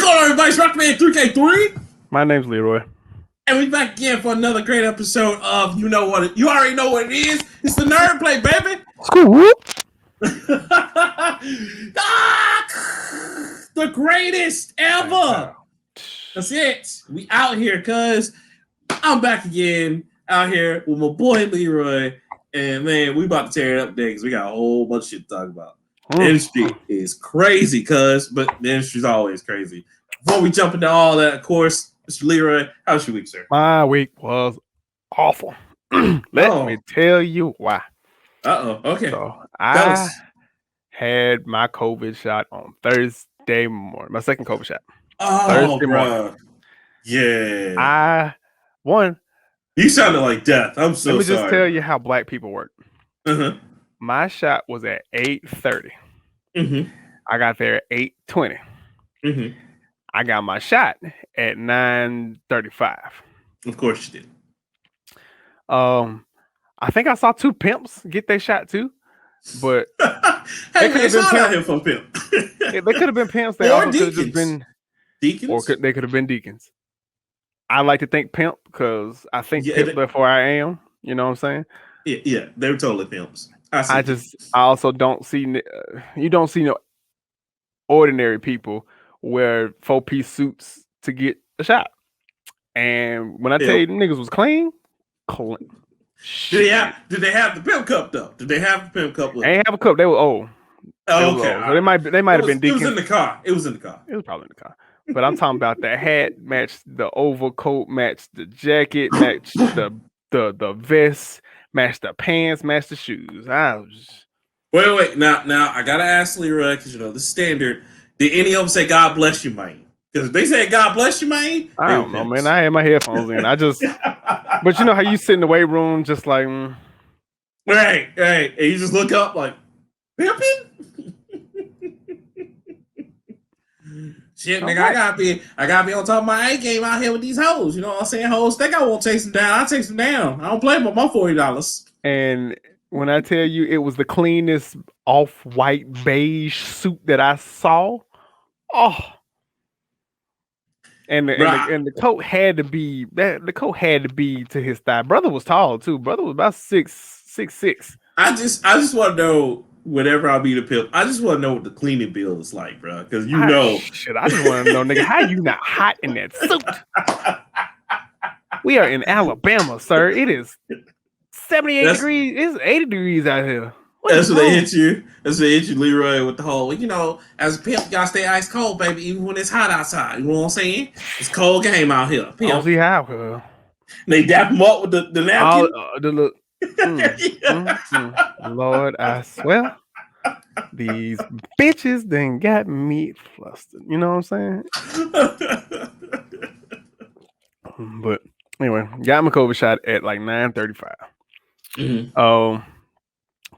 going on, everybody? It's Rockman3K3. My name's Leroy. And we back again for another great episode of You Know What It. You already know what it is. It's the Nerd Play, baby. School. The greatest ever. That's it. We out here, cuz I'm back again. Out here with my boy Leroy. And man, we about to tear it up today because we got a whole bunch of shit to talk about. The industry is crazy, cuz, but the industry's always crazy. Before we jump into all that, of course, Mr. Leroy, how was your week, sir? My week was awful. Let me tell you why. Okay. So I had my COVID shot on Thursday morning. My second COVID shot. Thursday morning. Yeah. You sounded like death. I'm so sorry. Let me just tell you how black people work. Uh-huh. My shot was at 8:30. Mm-hmm. I got there at 8:20. Mm-hmm. I got my shot at 9:35. Of course you did. I think I saw two pimps get their shot too, but hey, man, it's not out here for pimp. They could have been pimps. They also could have just been deacons, or they could have been deacons. I like to think pimp because I think pimp before I am. You know what I'm saying? Yeah, they were totally pimps. I also don't see you don't see no ordinary people wear 4-piece suits to get a shot. And when I tell you the niggas was clean. Did they have the pimp cup though? Did they have the pimp cup? They ain't have a cup. They were old. Okay. So they might have been deacons. It was in the car. It was probably in the car. But I'm talking about the hat matched the overcoat, matched the jacket, matched the vest, matched the pants, matched the shoes. Wait. Now I gotta ask Leroy because the standard. Did any of them say "God bless you, man"? Because if they said "God bless you, man," I don't know, man. I had my headphones in. But you know how you sit in the weight room, just like, right, and you just look up like, pimping. Shit, nigga, I gotta be on top of my A game out here with these hoes. You know what I'm saying? Hoes think I won't chase them down. I'll chase them down. I don't play about my $40. And when I tell you it was the cleanest off-white beige suit that I saw, and the coat had to be to his thigh. Brother was tall too. Brother was about 6'6". I just want to know. Whenever I be the pimp, I just want to know what the cleaning bill is like, bro. Because I just want to know, nigga, how you not hot in that suit? We are in Alabama, sir. It is 78 degrees. It's 80 degrees out here. That's what they hit you. That's what they hit you, Leroy, with the whole. As a pimp, you gotta stay ice cold, baby, even when it's hot outside. You know what I'm saying? It's a cold game out here. Pimp. I don't see how. They dap him up with the napkin. Lord, I swear, these bitches done got me flustered. You know what I'm saying? But anyway, got my COVID shot at like 9:35. Mm-hmm.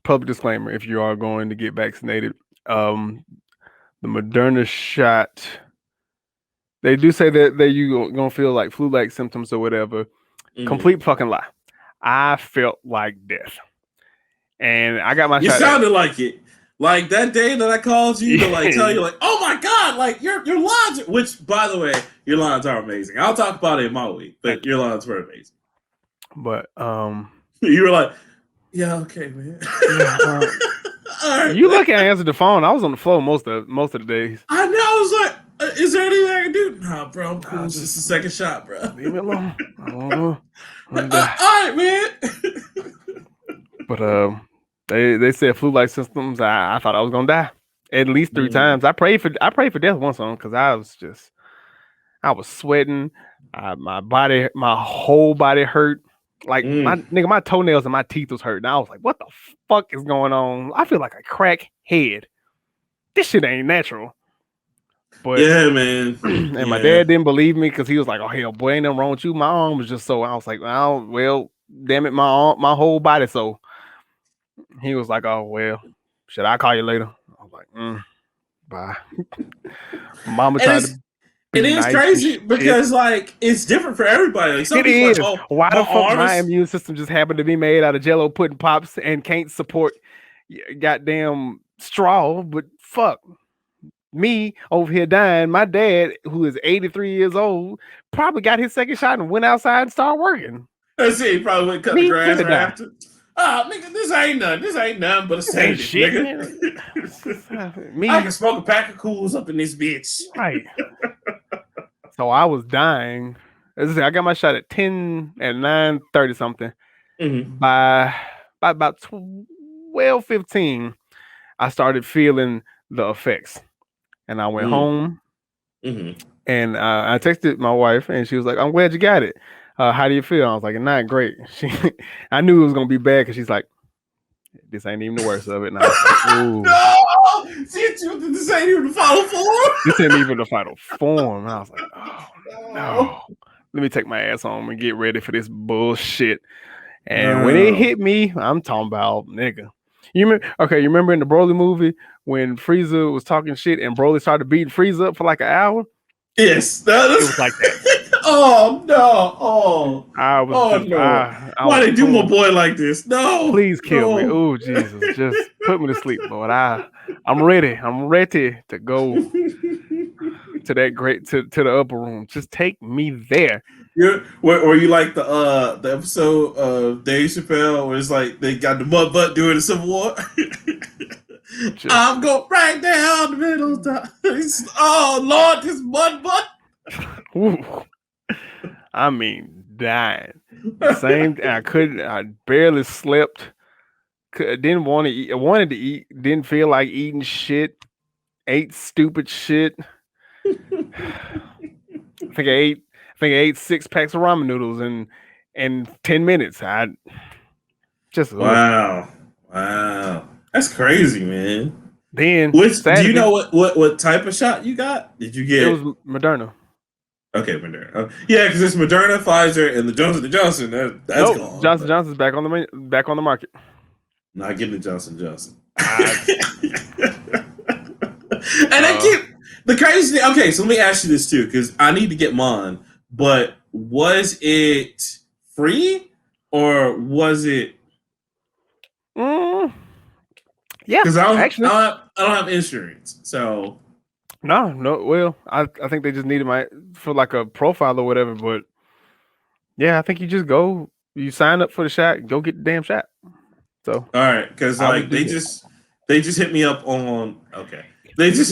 Public disclaimer: if you are going to get vaccinated, the Moderna shot, they do say that you gonna feel like flu-like symptoms or whatever. Mm-hmm. Complete fucking lie. I felt like death. And I got my shot. You sounded like it. Like that day that I called you to tell you oh my God, like your lines, which by the way, your lines are amazing. I'll talk about it in my week, but your lines were amazing. But you were like, yeah, okay, man. All right, you lucky I answered the phone. I was on the floor most of the days. I know. I was like, is there anything I can do? Nah, bro, I'm cool. It's just a second shot, bro. Leave me alone. All right, man. But they said flu-like symptoms. I thought I was gonna die at least 3 times. I prayed for death once on because I was sweating. My whole body hurt. Like my toenails and my teeth was hurting. I was like, what the fuck is going on? I feel like a crackhead. This shit ain't natural. But yeah, man. And my dad didn't believe me because he was like, oh hell, boy, ain't nothing wrong with you. My arm was just so. I was like, oh well, damn it, my arm, my whole body so. He was like, oh well, should I call you later? I was like, bye. Mama tried to. It is crazy because it's different for everybody. Like, it is. Why the fuck my immune system just happened to be made out of Jello pudding pops and can't support goddamn straw? But fuck, me over here dying. My dad, who is 83 years old, probably got his second shot and went outside and started working. Let's see, he probably went cut the Me grass finna right die. after. Oh, nigga, this ain't nothing but a This ain't sedative, shit, nigga. Me, I can smoke a pack of cools up in this bitch. right. So I was dying. As I said, I got my shot at 9:30 something. Mm-hmm. By about 12:15, I started feeling the effects, and I went home. Mm-hmm. And I texted my wife, and she was like, "I'm glad you got it. How do you feel?" I was like, "Not great." I knew it was gonna be bad because she's like, "This ain't even the worst of it." And I was like, "Ooh, no, this ain't even the final form. This ain't even the final form." And I was like, "Oh no, let me take my ass home and get ready for this bullshit." And when it hit me, I'm talking about nigga. You remember in the Broly movie when Frieza was talking shit and Broly started beating Frieza up for like an hour? Yes, it was like that. Oh no! Oh, I was no! Why they do my boy like this? No! Please kill me! Oh Jesus! Just put me to sleep, Lord. I'm ready. I'm ready to go to the upper room. Just take me there. Or you like the episode of Dave Chappelle where it's like they got the mud butt doing the Civil War? I'm going right down the middle. Oh Lord, this mud butt. I mean, dying. Same. I barely slept. Didn't want to eat. I wanted to eat. Didn't feel like eating shit. Ate stupid shit. I think I ate 6 packs of ramen noodles in 10 minutes. Wow. That's crazy, man. Then do you know what type of shot you got? Did you get? It was Moderna. Okay, Moderna. Yeah, because it's Moderna, Pfizer, and the Johnson & Johnson. That's gone. Johnson Johnson's back on the market. Not getting the Johnson & Johnson. And I keep the crazy thing. Okay, so let me ask you this too, because I need to get mine. But was it free or was it? Yeah, because I don't have insurance, so no. Well, I think they just needed for like a profile or whatever. But yeah, I think you just go, you sign up for the shot, go get the damn shot. So all right, because like they just hit me up on they just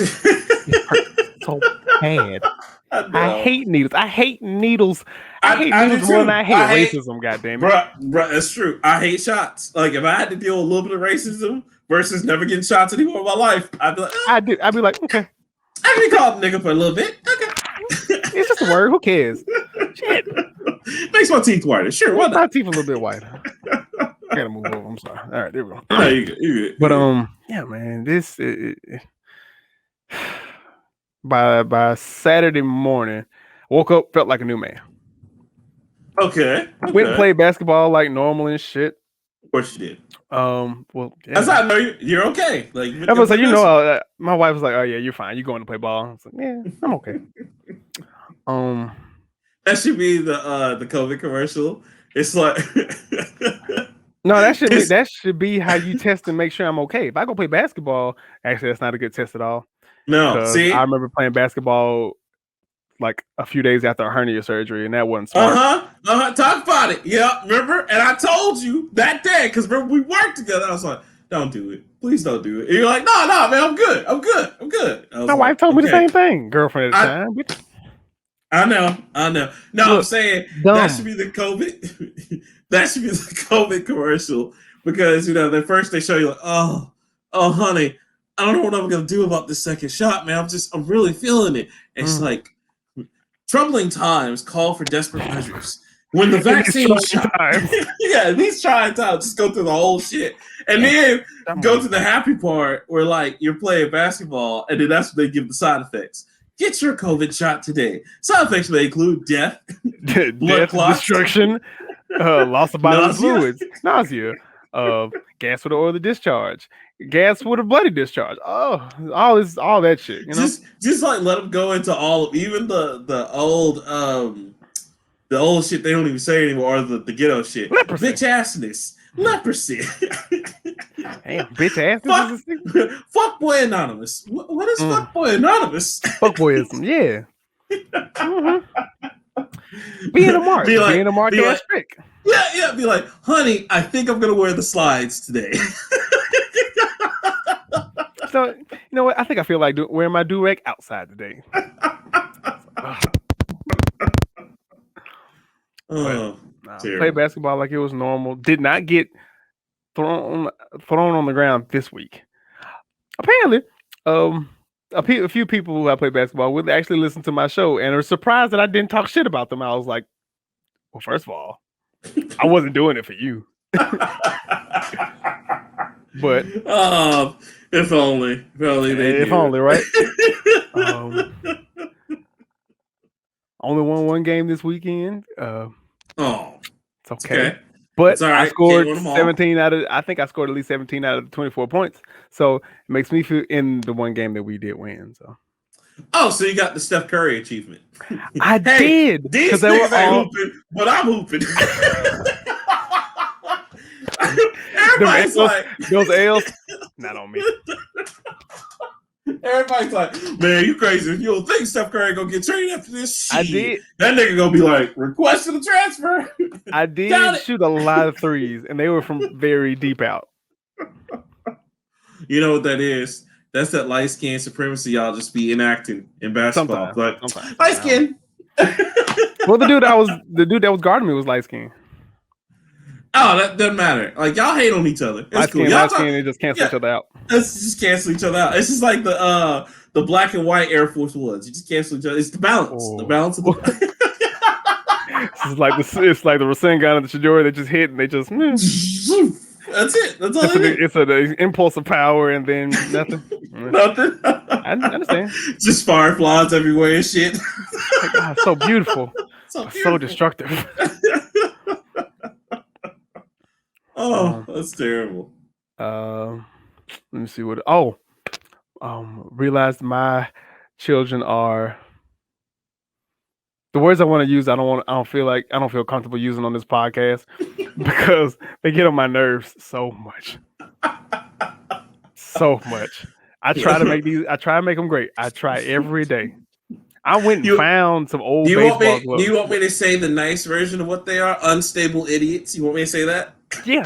so bad. I hate needles. I hate needles more than I hate racism. Goddamn it, bro, that's true. I hate shots. Like if I had to deal with a little bit of racism versus never getting shots anymore in my life, I'd be like, I'd be like, okay, I can be called a nigga for a little bit. Okay, it's just a word. Who cares? Shit, makes my teeth whiter. Sure, why not? My teeth a little bit whiter. I gotta move over. I'm sorry. All right, there we go. No, you good. But yeah, man, this by Saturday morning, woke up, felt like a new man. Okay. Went and played basketball like normal and shit. Of course you did. Well, yeah. That's how I know you're okay. Like I was like, my wife was like, "Oh yeah, you're fine. You're going to play ball." I was like, "Yeah, I'm okay." That should be the COVID commercial. It's like no, that should be how you test and make sure I'm okay. If I go play basketball, actually, that's not a good test at all. No, see, I remember playing basketball like a few days after a hernia surgery, and that wasn't smart. Talk about it. Yeah, remember? And I told you that day because remember we worked together. I was like, "Don't do it. Please don't do it." And you're like, "No, man, I'm good." My wife told me the same thing. Girlfriend at the time. I know. No, look, I'm saying that should be the COVID. That should be the COVID commercial because at first they show you like, oh, honey, I don't know what I'm gonna do about this second shot, man. I'm really feeling it. And it's like troubling times call for desperate measures. When the vaccine shot, these trying times, just go through the whole shit, and then go to the happy part where like you're playing basketball, and then that's when they give the side effects. Get your COVID shot today. Side effects may include death, blood clots, destruction, loss of bodily fluids, nausea, gas with an oily discharge, gas with a bloody discharge. Oh, all that shit. Just like let them go into even the old shit they don't even say anymore, or the ghetto shit. Leprosy. Bitch assness. Leprosy. Damn, bitch ass. Fuck boy anonymous. What is fuck boy anonymous? Fuckboyism, yeah. Mm-hmm. Being a mark. Being a mark ass trick. Yeah. Be like, honey, I think I'm gonna wear the slides today. So you know what? I think I feel like wearing my do-rag outside today. Played basketball like it was normal. Did not get thrown on the ground this week. Apparently, a few people who I play basketball with actually listen to my show and are surprised that I didn't talk shit about them. I was like, well, first of all, I wasn't doing it for you. But if only they if only, right? Only won one game this weekend. It's okay. But I scored 17 out of. I think I scored at least 17 out of the 24 points. So it makes me feel in the one game that we did win. So. Oh, so you got the Steph Curry achievement. I did. These niggas ain't hooping, but I'm hooping. Everybody's like, those L's, not on me. Everybody's like, man, you crazy. You don't think Steph Curry gonna get traded after this shit. I did. That nigga gonna be like, requesting a transfer. I did shoot a lot of threes, and they were from very deep out. You know what that is? That's that light skin supremacy y'all just be enacting in basketball. Sometimes. Light skin. Well, the dude that was guarding me was light skin. Oh, that doesn't matter. Like, y'all hate on each other. It's cool. Light skin, they just cancel each other out. Let's just cancel each other out. It's just like the black and white Air Force Ones. You just cancel each other. It's the balance. The balance of the. It's like the Rasengan and the Shidori that just hit and they just. That's it. That's all it is. It's an impulse of power and then nothing. Nothing. I understand. Just fireflies everywhere and shit. God, so beautiful. So destructive. Oh, that's terrible. Let me see what. Realized my children are the words I want to use. I don't feel comfortable using on this podcast because they get on my nerves so much. So much. I try to make them great. I try every day. I went and found some old baseball gloves. Do you want me to say the nice version of what they are? Unstable idiots. You want me to say that? Yeah.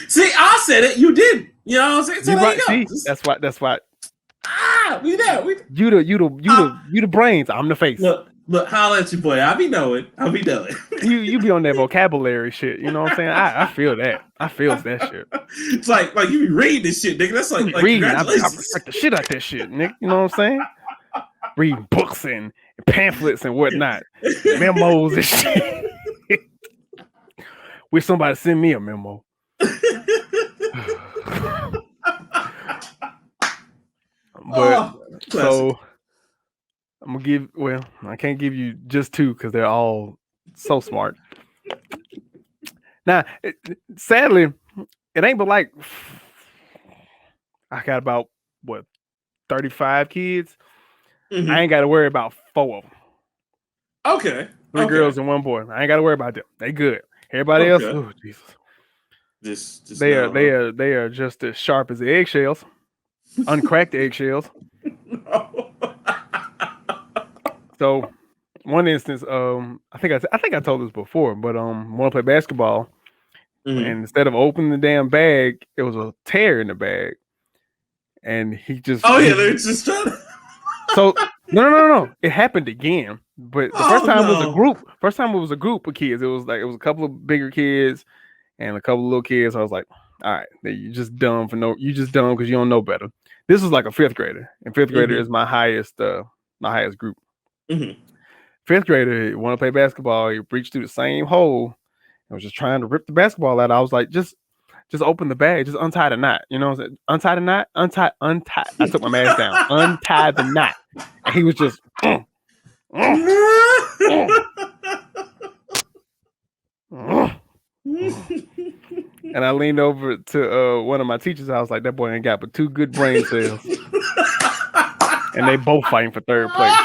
See, I said it. You did. You know what I'm saying? So right. See, that's why. We there. You the brains. I'm the face. Look, holla at your boy. I'll be knowing. You be on that vocabulary shit. You know what I'm saying? I feel that. I feel that shit. It's like you be reading this shit, nigga. That's like reading. I respect the shit out that shit, nigga. You know what I'm saying? Reading books and pamphlets and whatnot, memos and shit. Wish somebody send me a memo. But so I'm gonna give. Well, I can't give you just two because they're all so smart. Now, sadly, it ain't but like I got about 35 kids. Mm-hmm. I ain't got to worry about 4 of them. Okay. 3 girls and 1 boy. I ain't got to worry about them. They good. Everybody else, oh Jesus. They are just as sharp as the eggshells, uncracked eggshells. No. So, one instance, I think I told this before, but when I play basketball, and instead of opening the damn bag, it was a tear in the bag, and he just they're just trying to. So no, it happened again, but the first time was a group. First time it was a group of kids. It was a couple of bigger kids and a couple of little kids. I was like, all right, you just dumb because you don't know better. This was like a 5th grader, and 5th grader is my highest group. Mm-hmm. 5th grader want to play basketball. He reached through the same hole and was just trying to rip the basketball out. I was like, just open the bag, just untie the knot. You know what I'm saying? Untie the knot, untie. I took my mask down, untie the knot, and he was just. And I leaned over to one of my teachers. I was like, that boy ain't got but 2 good brain cells. And they both fighting for 3rd place.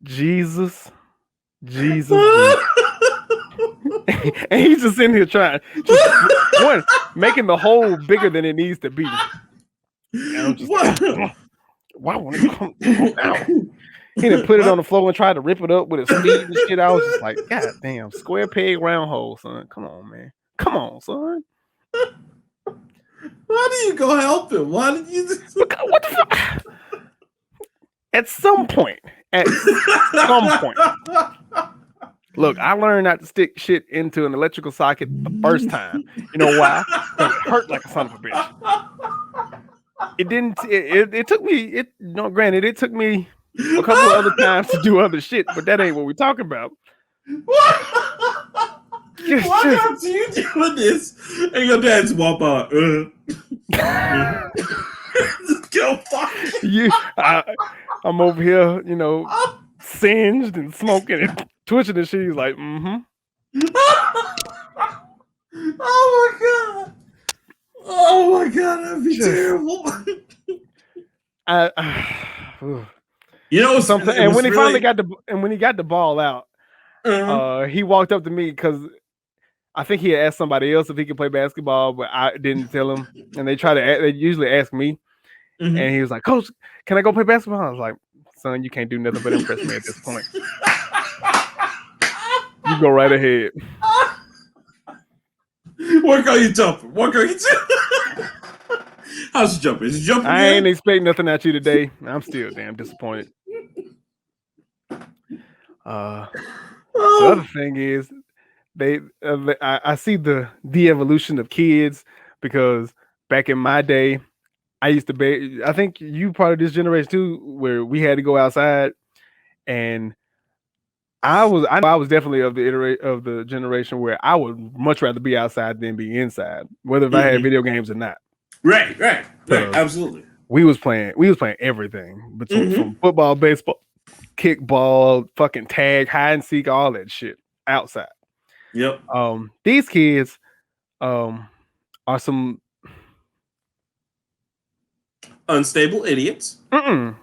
Jesus. And he's just sitting here trying, just making the hole bigger than it needs to be. And I'm just like, why won't it come out? He didn't put it on the floor and tried to rip it up with his feet and shit. I was just like, God damn, square peg, round hole, son. Come on, man. Come on, son. Why do you go help him? Why did you? What the fuck? At some point. Look, I learned not to stick shit into an electrical socket the first time. You know why? Because it hurt like a son of a bitch. It didn't. It took me. Granted, it took me a couple of other times to do other shit, but that ain't what we're talking about. Why aren't you doing this? And your dad's walk out. Go fuck you. I'm over here, singed and smoking and twitching and shit. He's like, Oh my god, that'd be terrible. Something. And when he finally got the ball out, he walked up to me because I think he had asked somebody else if he could play basketball, but I didn't tell him. And they usually ask me. And he was like, Coach, can I go play basketball? I was like, son, you can't do nothing but impress me at this point. You go right ahead. Work on your jumper. How's your jumper? Is it jumping? I ain't expecting nothing at you today. I'm still damn disappointed. The other thing is, I see the de-evolution of kids because back in my day, I used to be. I think you part of this generation too, where we had to go outside, and I was definitely of the generation where I would much rather be outside than be inside, whether if I had video games or not. Right, absolutely. We was playing everything between from football, baseball, kickball, fucking tag, hide and seek, all that shit outside. Yep. These kids, are some unstable idiots. No.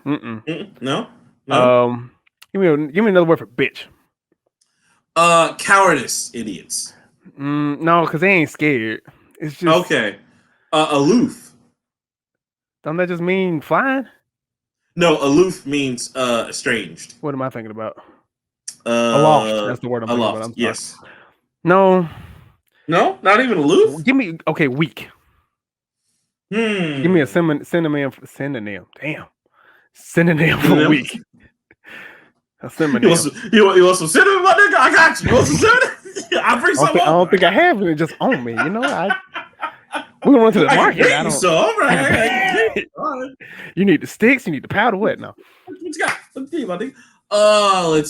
Give me another word for bitch. Cowardice idiots. No, because they ain't scared. It's just okay. Aloof. Don't that just mean flying? No, aloof means estranged. What am I thinking about? Aloft. That's the word I'm thinking about. Yes. No, not even aloof. Give me weak. Give me a synonym. Damn. Synonym for weak. A synonym. You want some cinnamon, my nigga? I got you. You want some cinnamon? I'll bring some. I don't think I have it. Just on me. We're gonna run to the market. I don't. So all right. You need the sticks. You need the powder. What now? What you got? Let's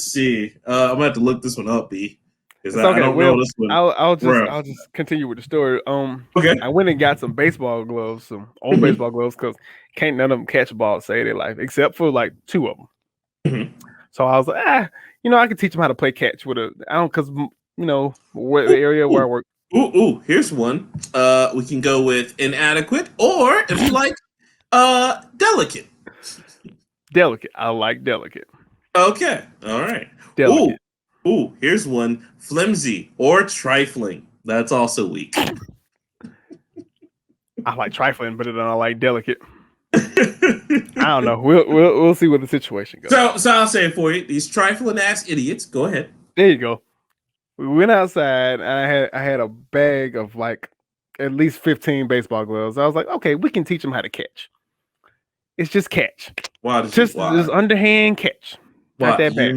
see. I'm gonna have to look this one up, B. Because I don't know this one. I'll just continue with the story. Okay. I went and got some baseball gloves, some old baseball gloves, because can't none of them catch a ball save their life, except for like 2 of them. So I was like, I could teach them how to play catch with because where the area where I work. Ooh, here's one. We can go with inadequate, or if you like, delicate. Delicate. I like delicate. Okay. All right. Delicate. Ooh, here's one. Flimsy or trifling. That's also weak. I like trifling, but then I like delicate. I don't know. We'll see where the situation goes. So I'll say it for you. These trifling ass idiots. Go ahead. There you go. We went outside, and I had a bag of like at least 15 baseball gloves. I was like, okay, we can teach them how to catch. It's just catch. Just underhand catch. Not that bad. You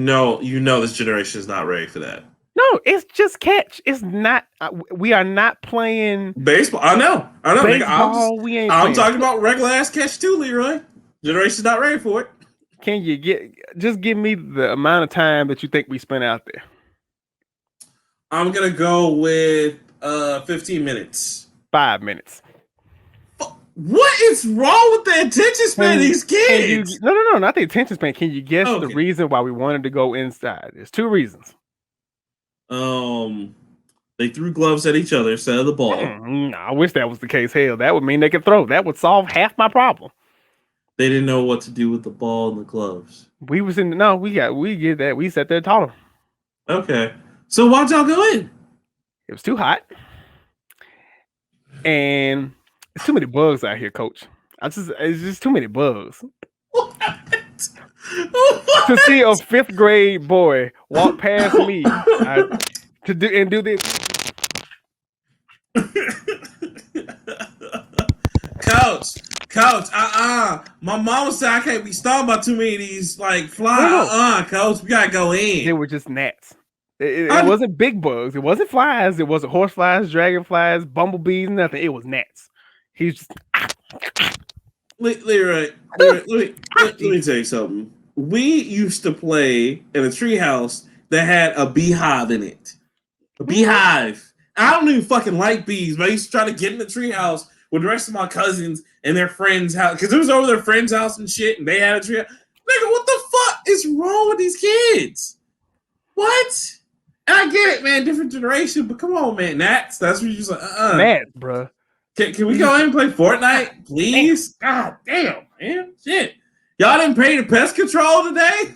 know this generation is not ready for that. No, it's just catch. It's not. We are not playing baseball. I know. Baseball, I'm talking about regular ass catch too, Leroy. Generation's not ready for it. Can you just give me the amount of time that you think we spent out there? I'm gonna go with 15 minutes. 5 minutes. What is wrong with the attention span of these kids? No, not the attention span. Can you guess the reason why we wanted to go inside? There's 2 reasons. They threw gloves at each other instead of the ball. I wish that was the case. Hell, that would mean they could throw. That would solve half my problem. They didn't know what to do with the ball and the gloves. We get that. We sat there and taught them. Okay. So why'd y'all go in? It was too hot, and it's too many bugs out here, Coach. It's just too many bugs. What? To see a 5th grade boy walk past me to do this. Coach, my mama said I can't be stung by too many of these like flies. Coach, we gotta go in. They were just gnats. It wasn't big bugs. It wasn't flies. It wasn't horse flies, dragonflies, bumblebees, nothing. It was gnats. He's just. Leroy, let me tell you something. We used to play in a treehouse that had a beehive in it. A beehive. I don't even fucking like bees, but I used to try to get in the treehouse with the rest of my cousins and their friends' house because it was over their friend's house and shit, and they had a treehouse. Nigga, what the fuck is wrong with these kids? What? And I get it, man, different generation, but come on, man, Nats. That's what you're just like, Nats, bro. Can we go in and play Fortnite, please? God damn, man, shit. Y'all didn't pay the pest control today?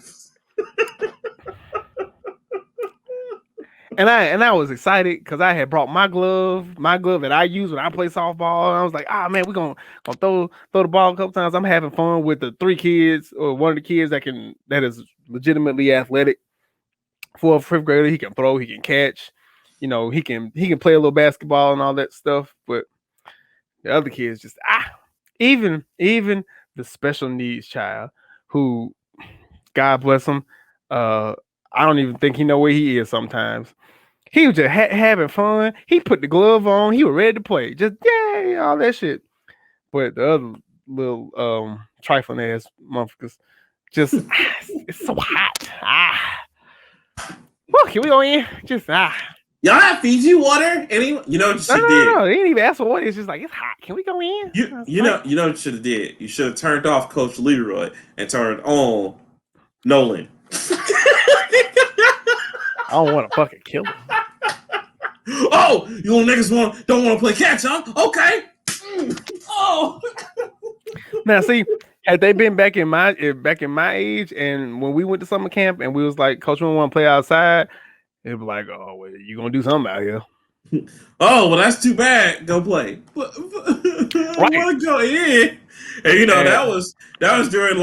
And I was excited because I had brought my glove that I use when I play softball. And I was like, man, we're gonna throw the ball a couple times. I'm having fun with the 3 kids or one of the kids that is legitimately athletic. For a 5th grader, he can throw, he can catch, he can play a little basketball and all that stuff. But the other kids just even the special needs child who, God bless him, I don't even think he know where he is sometimes. He was just having fun. He put the glove on. He was ready to play. Just yay, all that shit. But the other little trifling ass motherfuckers, just it's so hot. Well, can we go in? Just Y'all have Fiji water? You know what you should did? No, they didn't even ask for water. It's just like, it's hot. Can we go in? You know what you should have did? You should have turned off Coach Leroy and turned on Nolan. I don't want to fucking kill him. Oh, you little niggas don't want to play catch, huh? Okay. Oh. Now, see, had they been back in my age, and when we went to summer camp, and we was like, Coach, we want to play outside, it'd be like, oh, well, you gonna do something out here? Oh, well, that's too bad. Go play. I want to go in, and that was during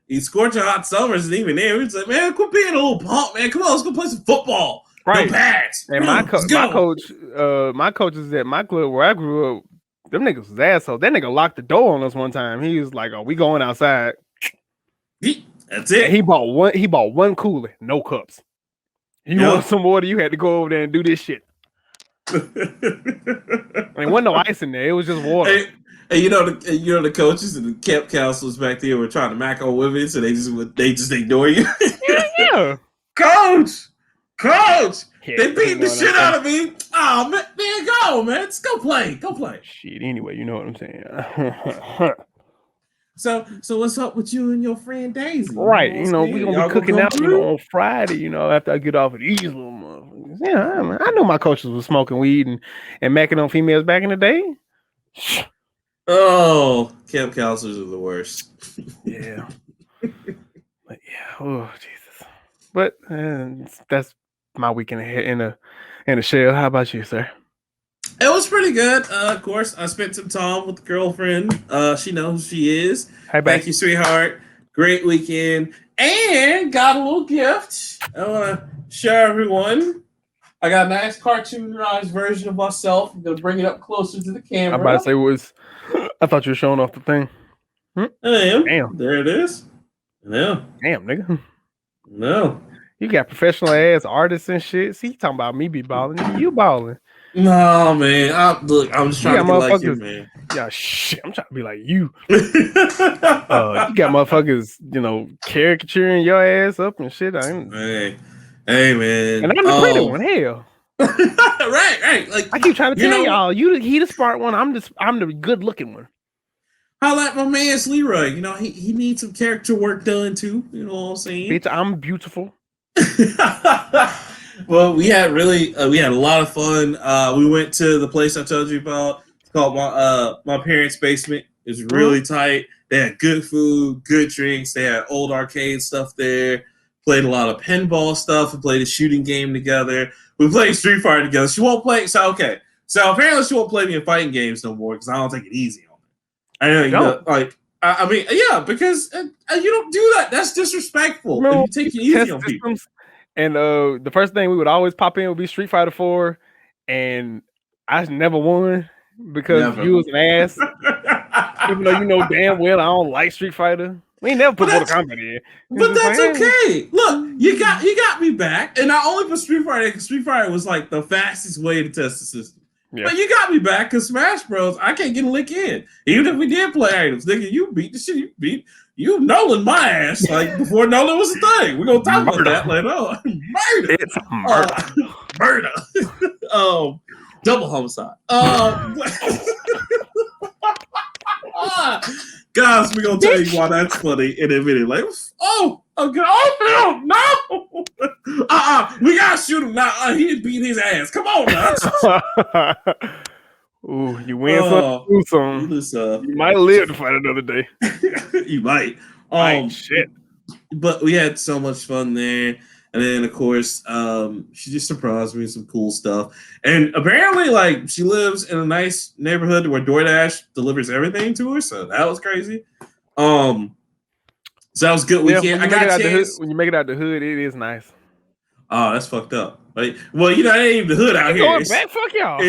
these scorching hot summers, and even then, we was like, man, quit being a little punk, man. Come on, let's go play some football. Right. No pads. And my coaches at my club where I grew up, them niggas was assholes. That nigga locked the door on us one time. He was like, "Oh, we going outside." That's it. And he bought one cooler, no cups. You want some water? You had to go over there and do this shit. There wasn't no ice in there. It was just water. And the coaches and the camp counselors back there were trying to mac on women, so they just ignore you. Yeah. Coach, they beating the shit out of me. Oh man, go, man. Just go play. Shit. Anyway, you know what I'm saying. So what's up with you and your friend Daisy? Right. We're gonna be cooking out, on Friday. After I get off of these little motherfuckers. Yeah, I know my coaches was smoking weed and macking on females back in the day. Oh, camp counselors are the worst. Yeah. But yeah. Oh Jesus. But that's my weekend in a shell. How about you, sir? It was pretty good. Of course, I spent some time with the girlfriend. She knows who she is. Hey, thank you, sweetheart. Great weekend. And got a little gift. I want to share everyone. I got a nice cartoonized version of myself. I'm going to bring it up closer to the camera. I'm about to say I thought you were showing off the thing. I am. Damn. There it is. No. Damn, nigga. No. You got professional ass artists and shit. See, you talking about me be balling. You balling. No, man. I'm just trying to be like you, man. Yeah, shit. I'm trying to be like you. You got motherfuckers, caricaturing your ass up and shit. Hey, man. And I'm the pretty one. Hell. right. Like I keep trying to tell y'all, he the smart one. I'm the good looking one. I like my man's Leroy. He needs some character work done too. You know what I'm saying? Bitch, I'm beautiful. Well, we had a lot of fun. We went to the place I told you about. It's called my parents' basement. It's really tight. They had good food, good drinks. They had old arcade stuff there. played a lot of pinball stuff. We played a shooting game together. We played Street Fighter together. She won't play. So okay. So apparently she won't play me in fighting games no more because I don't take it easy on her. I know you know, like. I mean, yeah, because you don't do that. That's disrespectful. No, if you take it easy on people. And the first thing we would always pop in would be Street Fighter 4, and I never won because you was an ass. Even though you know damn well I don't like Street Fighter. We ain't never put Mortal Kombat in. But that's okay. Look, you got me back, and I only put Street Fighter because Street Fighter was like the fastest way to test the system. Yeah. But you got me back because Smash Bros. I can't get a lick in. Even if we did play items, nigga, you beat the shit. You Nolan my ass like before Nolan was a thing. We're gonna talk about that later on. Murder. It's murder. Murder. Double homicide. Guys, we're gonna tell you why that's funny in a minute. Like, no. We gotta shoot him now. He beat his ass. Come on now. Ooh, you win some, lose some. You might live to fight another day. You might. Shit. But we had so much fun there. And then, of course, she just surprised me with some cool stuff. And apparently, like, she lives in a nice neighborhood where DoorDash delivers everything to her. So that was crazy. So that was good weekend. When you make it out the hood, it is nice. Oh, that's fucked up. Like, well, you know, it ain't even the hood out here. Going back, fuck y'all.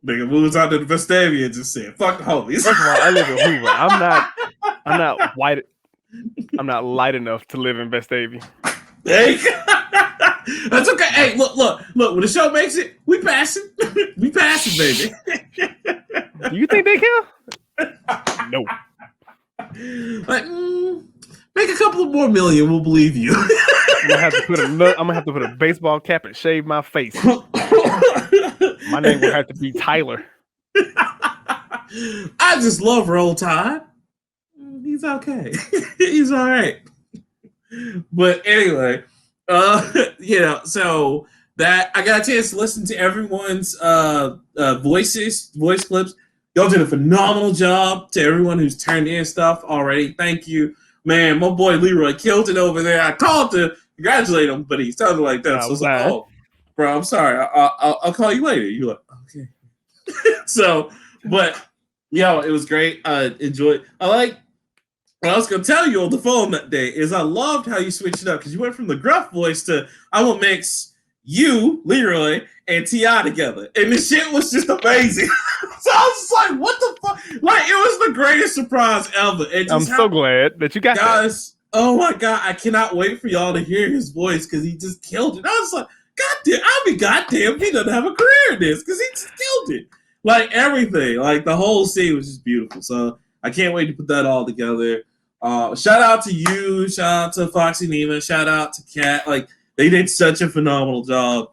Nigga moves out to the Vestavia and just said, "Fuck the homies." First of all, I live in Hoover. I'm not white. I'm not light enough to live in Vestavia. Hey, that's okay. Hey, look. When the show makes it, we pass it. We pass it, baby. Do you think they care? No. Like, make a couple more million, we'll believe you. I'm gonna have to put a baseball cap and shave my face. My name will have to be Tyler. I just love Roll Tide. He's okay. He's all right. But anyway, so that I got a chance to listen to everyone's voice clips. Y'all did a phenomenal job to everyone who's turned in stuff already. Thank you. Man, my boy Leroy killed it over there. I called to congratulate him, but he sounded like that. So I was like, oh, bro, I'm sorry. I'll call you later. You're like, okay. So, but, it was great. I enjoyed what I was going to tell you on the phone that day is I loved how you switched it up because you went from the gruff voice to I'm going to mix you, Leroy, and T.I. together. And the shit was just amazing. So I was just like, what the fuck? Like, it was the greatest surprise ever. I'm so glad that you got guys, that. Oh my God, I cannot wait for y'all to hear his voice because he just killed it. I was like, goddamn, he doesn't have a career in this because he just killed it. Like, everything. Like, the whole scene was just beautiful. So I can't wait to put that all together. Shout out to you. Shout out to Foxy Nima. Shout out to Kat. Like, they did such a phenomenal job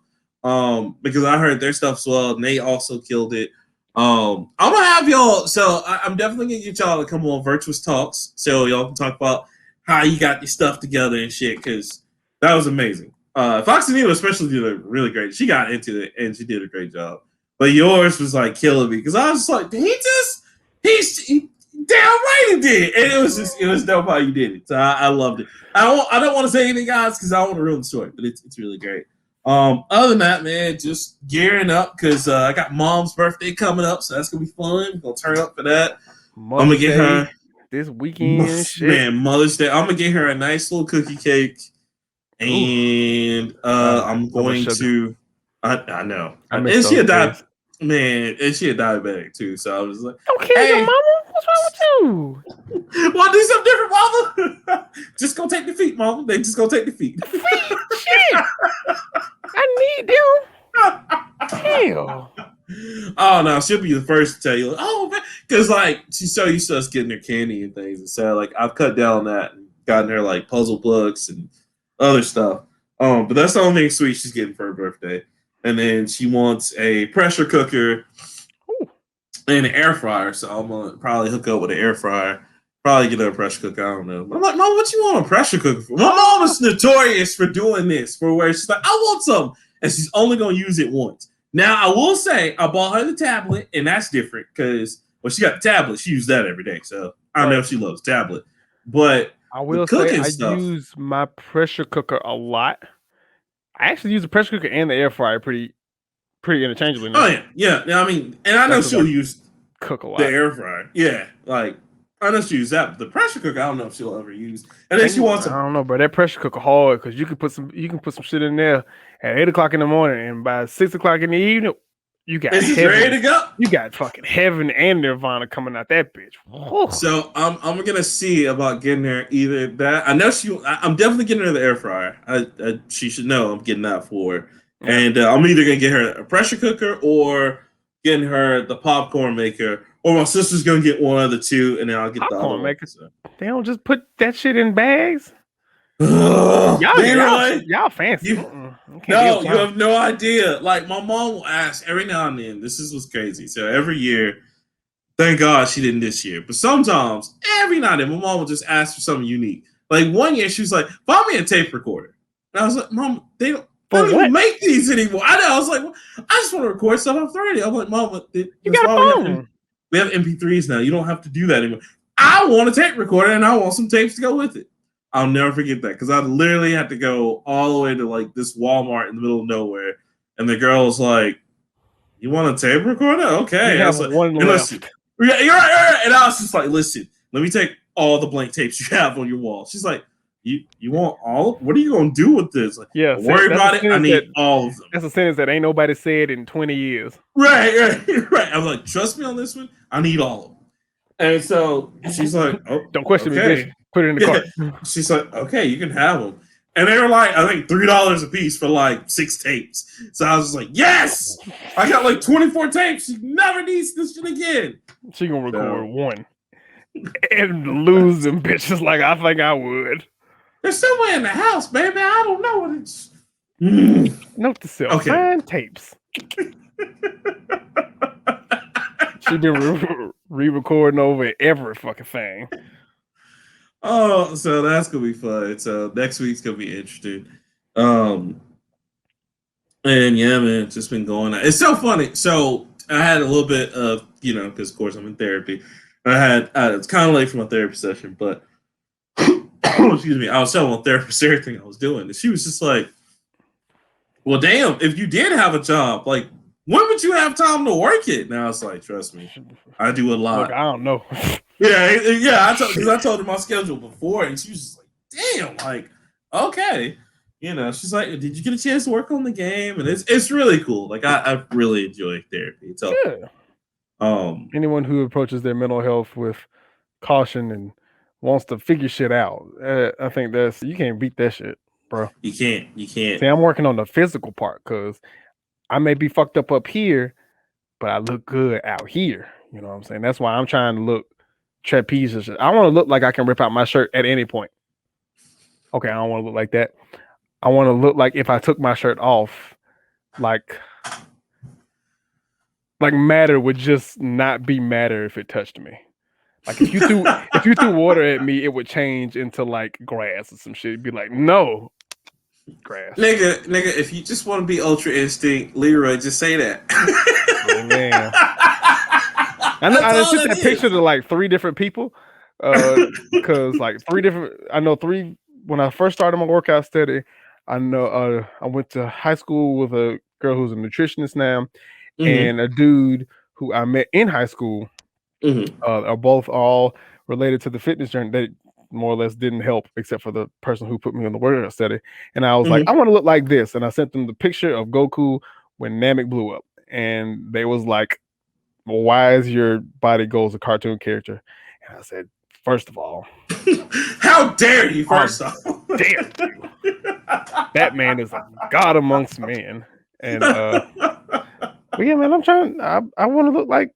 because I heard their stuff swelled and they also killed it. I'm gonna have y'all. So I'm definitely gonna get y'all to come on Virtuous Talks so y'all can talk about how you got your stuff together and shit because that was amazing. Foxy Nima especially did a really great. She got into it and she did a great job. But yours was like killing me because I was just like, he damn right he did, and it was dope how you did it. So I loved it. I don't want to say anything, guys, because I don't want to ruin the story, but it's really great. Other than that, man, just gearing up because I got Mom's birthday coming up, so that's gonna be fun. We're gonna turn up for that. I'm gonna get her this weekend. Man, Mother's Day. I'm gonna get her a nice little cookie cake, and I'm going to. I know, and she a diabetic too. So I was like, "Okay, hey, your mama, what's wrong with you? Want to do something different, mama? Just go take the feet, mama. They just go take the feet. Shit, I need them. Hell. Oh no, she'll be the first to tell you. Oh man, because like she's so used to us getting her candy and things, and so like I've cut down on that and gotten her like puzzle books and other stuff. But that's the only thing sweet she's getting for her birthday. And then she wants a pressure cooker and an air fryer. So I'm gonna probably hook up with an air fryer. Probably get her a pressure cooker. I don't know. I'm like, Mom, what you want a pressure cooker for? My mom is notorious for doing this, for where she's like, I want some, and she's only gonna use it once. Now I will say I bought her the tablet, and that's different because Well, she got a tablet. She used that every day. So I know she loves tablet. But I will the cooking say I stuff, use my pressure cooker a lot. I actually use the pressure cooker and the air fryer pretty interchangeably now. Oh yeah. I mean, and I know she'll use cook a the lot. air fryer. Yeah, like I know she use that. But the pressure cooker, I don't know if she'll ever use. And then she wants I don't know, bro. That pressure cooker hard because you can put some shit in there at 8:00 in the morning, and by 6:00 in the evening, you got Is it ready to go? You got fucking heaven and Nirvana coming out that bitch. Whew. So I'm gonna see about getting her either that. I know I'm definitely getting her the air fryer. She should know I'm getting that for her. Yeah. And I'm either gonna get her a pressure cooker or getting her the popcorn maker, or my sister's gonna get one of the two, and then I'll get popcorn the other maker. So. They don't just put that shit in bags. Y'all fancy. No, you have no idea. Like my mom will ask every now and then. This is what's crazy. So every year, thank God she didn't this year. But sometimes, every now and then, my mom will just ask for something unique. Like one year, she was like, "Buy me a tape recorder." And I was like, "Mom, they don't even make these anymore." I know. I was like, well, "I just want to record stuff off the radio." I'm like, "Mom, you got a phone. We have MP3s now. You don't have to do that anymore." I want a tape recorder, and I want some tapes to go with it. I'll never forget that because I literally had to go all the way to like this Walmart in the middle of nowhere, and the girl was like, "You want a tape recorder? Okay." You have one left. Yeah, you're right. And I was just like, "Listen, let me take all the blank tapes you have on your wall." She's like, "You want all? What are you gonna do with this?" Like, yeah, don't worry about it. I need all of them. That's a sentence that ain't nobody said in 20 years. Right. I was like, "Trust me on this one. I need all of them." And so she's like, "Oh, don't question me, bitch. Put it in the cart." She's like, "Okay, you can have them." And they were like, I think $3 a piece for like 6 tapes. So I was just like, yes! I got like 24 tapes. She never needs this shit again. She gonna record one and lose them bitches like I think I would. They're somewhere in the house, baby. I don't know what it's. Note to self. Find tapes. She been re-recording over every fucking thing. Oh, so that's gonna be fun. So next week's gonna be interesting. And yeah, man, it's just been going on. It's so funny. So I had a little bit of, because of course I'm in therapy. It's kind of late for my therapy session, but excuse me, I was telling my therapist everything I was doing, and she was just like, "Well, damn, if you did have a job, like, when would you have time to work it?" Now it's like, trust me, I do a lot. Look, I don't know. Yeah. I told her my schedule before, and she was just like, "Damn, like, okay." She's like, "Did you get a chance to work on the game?" And it's really cool. Like, I really enjoy therapy. So, anyone who approaches their mental health with caution and wants to figure shit out, I think you can't beat that shit, bro. You can't. See, I'm working on the physical part because I may be fucked up here, but I look good out here. You know what I'm saying? That's why I'm trying to look trapeze. I want to look like I can rip out my shirt at any point. Okay, I don't want to look like that. I want to look like if I took my shirt off, like matter would just not be matter if it touched me. Like if you threw water at me, it would change into like grass or some shit. It'd be like, no, grass. Nigga, if you just want to be Ultra Instinct, Leroy, just say that. Oh, man. I sent that picture to like 3 different people. Because like 3 different, I know 3, when I first started my workout study, I know I went to high school with a girl who's a nutritionist now, and a dude who I met in high school. Are both all related to the fitness journey. They more or less didn't help except for the person who put me on the workout study. And I was like, I want to look like this. And I sent them the picture of Goku when Namek blew up. And they was like, well, why is your body goals a cartoon character? And I said, first of all, how dare you? First off, dare you? That man is a god amongst men. And but yeah, man, I'm trying. I want to look like.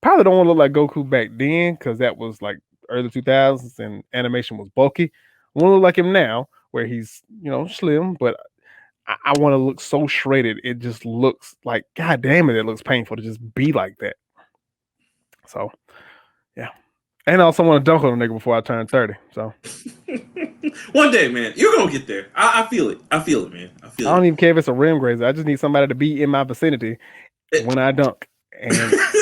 Probably don't want to look like Goku back then because that was like early 2000s and animation was bulky. I want to look like him now, where he's slim, but I want to look so shredded. It just looks like, god damn it, it looks painful to just be like that. So, yeah. And I also want to dunk on a nigga before I turn 30. So, one day, man, you're gonna get there. I feel it. I feel it, man. I don't even care if it's a rim grazer. I just need somebody to be in my vicinity when I dunk. And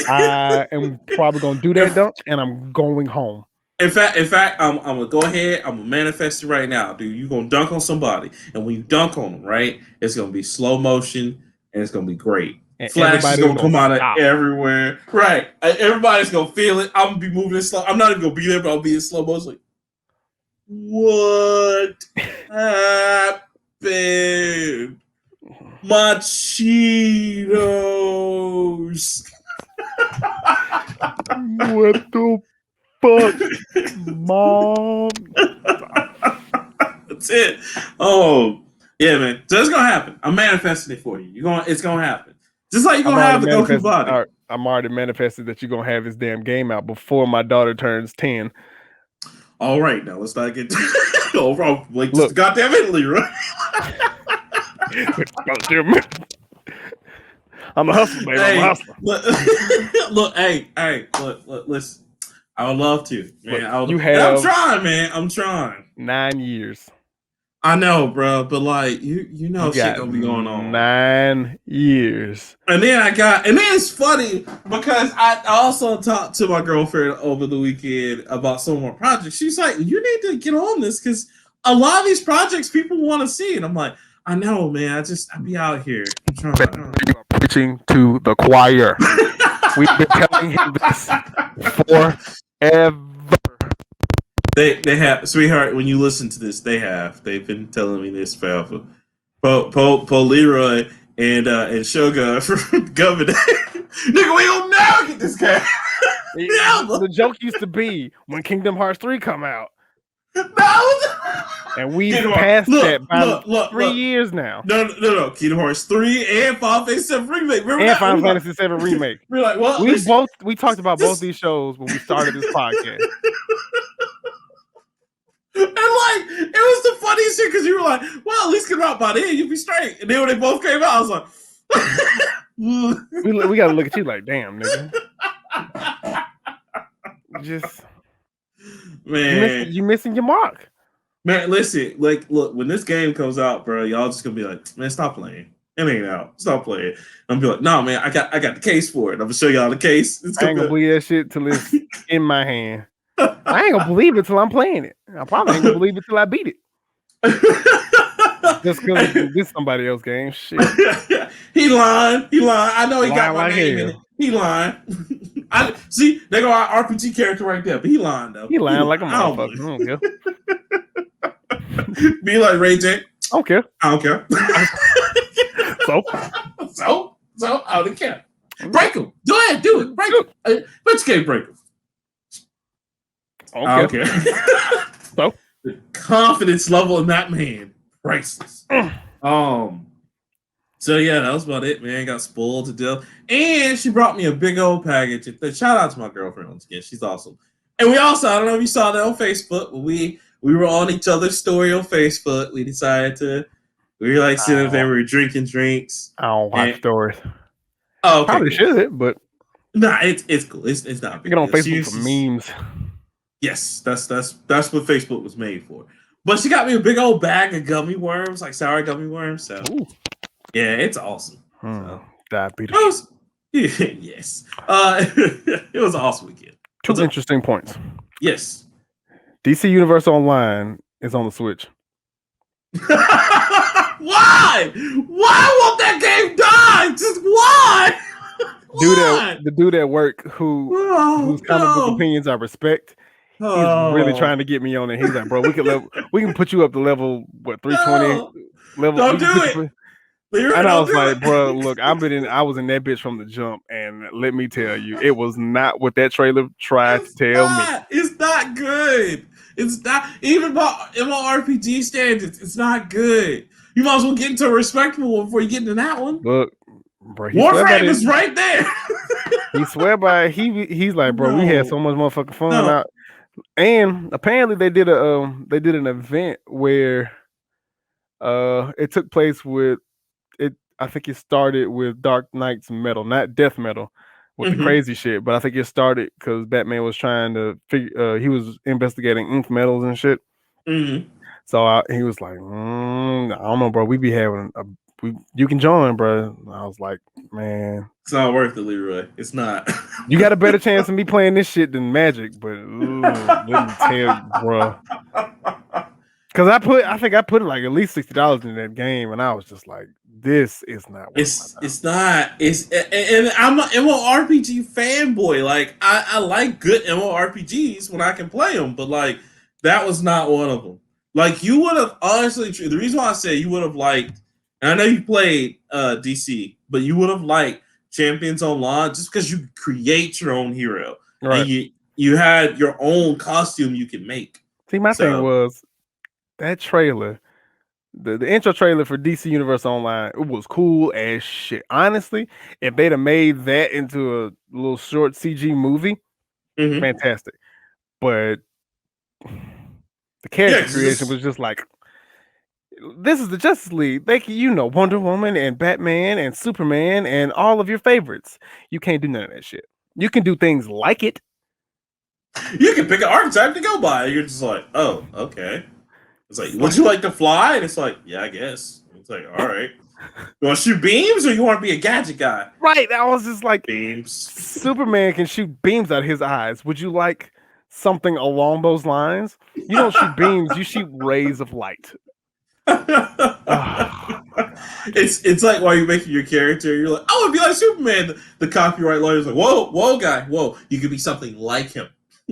I am probably gonna do that dunk, and I'm going home. In fact, I'm gonna go ahead. I'm gonna manifest it right now, dude. You gonna dunk on somebody, and when you dunk on them, right, it's gonna be slow motion, and it's gonna be great. And Flash is gonna come out of stop. everywhere, right? Everybody's gonna feel it. I'm gonna be moving in slow. I'm not even gonna be there, but I'll be in slow motion. Like, what happened? My Cheetos. What the fuck, Mom? That's it. Oh, yeah, man. So it's gonna happen. I'm manifesting it for you. It's gonna happen. Just like you're gonna have the Goku body. I'm already manifested that you're gonna have this damn game out before my daughter turns 10. All right, now let's not get overall. Like, just goddamn it, Leroy. I'm a hustler, baby. I'm a hustler. Look, listen. I would love to, man. I'm trying, man. I'm trying. 9 years. I know, bro, but like you know, shit gonna be going on. 9 years. And then it's funny because I also talked to my girlfriend over the weekend about some more projects. She's like, "You need to get on this because a lot of these projects people want to see." And I'm like, "I know, man. I be out here preaching to the choir." We've been telling him this forever. They have, sweetheart. When you listen to this, they've been telling me this forever. Leroy and Sugar from Governor. Nigga, we don't never get this guy. The joke used to be when Kingdom Hearts 3 come out. No. And we've passed that by 3 years now. No. Kingdom Hearts 3 and Final Fantasy 7 Remake. And Final Fantasy 7 Remake. We're like, well, we talked about both these shows when we started this podcast. And like, it was the funniest shit because you were like, well, at least come out by then, you'll be straight. And then when they both came out, I was like, we gotta look at you like, damn, nigga. Just, man, you missing your mark. Man, listen, like, look, when this game comes out, bro, y'all just gonna be like, man, stop playing. It ain't out. Stop playing. I'm gonna be like, no, man, I got the case for it. I'm gonna show y'all the case. I ain't gonna believe that shit till it's in my hand. I ain't gonna believe it till I'm playing it. I probably ain't gonna believe it till I beat it. Just because this somebody else's game. Shit. He lying. I know he got my name in it. He lying. I see. They go our RPG character right there, but he lying though. He lying like a motherfucker. I don't care. Be like Ray J. I don't care. I don't care. So I don't care. Break him. Go ahead, do it. Break him. But you can't break him. I don't care. So the confidence level in that man, priceless. So yeah, that was about it, man. Got spoiled to death. And she brought me a big old package. Shout out to my girlfriend once again. She's awesome. And we also, I don't know if you saw that on Facebook, but we were on each other's story on Facebook. We decided we were like sitting there, we were drinking drinks. I don't watch stories. Oh, okay, probably should, but nah, it's cool. It's not big. Get on Facebook for memes. Yes, that's what Facebook was made for. But she got me a big old bag of gummy worms, like sour gummy worms. So yeah, it's awesome. So, diabetes. Yes. It was an awesome weekend. Two interesting points. Yes. DC Universe Online is on the Switch. Why? Why won't that game die? Just why? The dude at work whose comic book opinions I respect. He's really trying to get me on it. He's like, bro, we can put you up to level 320. Level. Don't do it. And I was like, bro, look, I was in that bitch from the jump, and let me tell you, it was not what that trailer tried to tell me. It's not good. It's not even by MMORPG standards. It's not good. You might as well get into a respectable one before you get into that one. Look, bro, Warframe is right there. He swear by it. He's like, bro, we had so much motherfucking fun out. And apparently they did an event where it took place with it. I think it started with Dark Knight's metal, not death metal, with the crazy shit. But I think it started because Batman was trying to figure. He was investigating ink metals and shit. So he was like, I don't know, bro. We be having you can join, bro. And I was like, man. It's not worth it, Leroy. It's not. You got a better chance of me playing this shit than Magic, but let me tell you, bro. Because I think I put like at least $60 in that game, and I was just like, this is not worth my time. It's not. And I'm an MMORPG fanboy. Like I like good MMORPGs when I can play them, but like that was not one of them. Like you would have honestly. The reason why I say you would have liked, and I know you played DC, but you would have liked Champions Online just because you create your own hero, Right. and you had your own costume you could make. See, my thing was that trailer, the intro trailer for DC Universe Online, it was cool as shit. Honestly, if they'd have made that into a little short CG movie, fantastic. But the character creation was just like, this is the Justice League. They can, Wonder Woman and Batman and Superman and all of your favorites. You can't do none of that shit. You can do things like it. You can pick an archetype to go by. You're just like, oh, okay. It's like, would you like to fly? And it's like, yeah, I guess. It's like, all right. You want to shoot beams or you want to be a gadget guy? Right. I was just like, beams. Superman can shoot beams out of his eyes. Would you like something along those lines? You don't shoot beams. You shoot rays of light. It's like while you're making your character, you're like, I want to be like Superman. The copyright lawyer's like, whoa, guy, whoa, you could be something like him,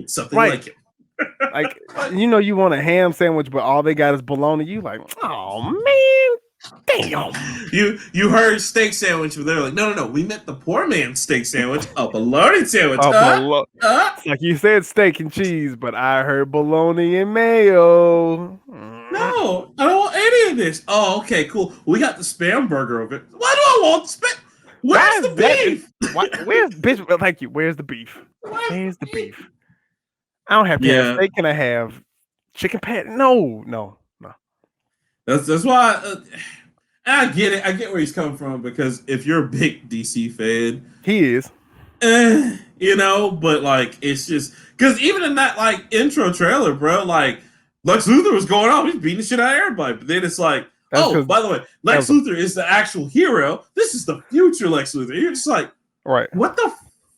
something like him. Like, you want a ham sandwich, but all they got is bologna. You like, oh man, damn. You heard steak sandwich, but they're like, no, we meant the poor man's steak sandwich, a bologna sandwich. Like you said, steak and cheese, but I heard bologna and mayo. No, I don't want any of this. Oh, okay, cool. We got the spam burger of it. Why do I want spam? Where's the beef? Thank you. Where's the beef? Where's the beef? I don't have to have steak. Can I have chicken pat? No. That's why I get it. I get where he's coming from because if you're a big DC fan, he is. But like it's just because even in that like intro trailer, bro, like Lex Luthor was going off, he's beating the shit out of everybody. But then it's like, oh, by the way, Lex Luthor is the actual hero. This is the future Lex Luthor. You're just like, right? What the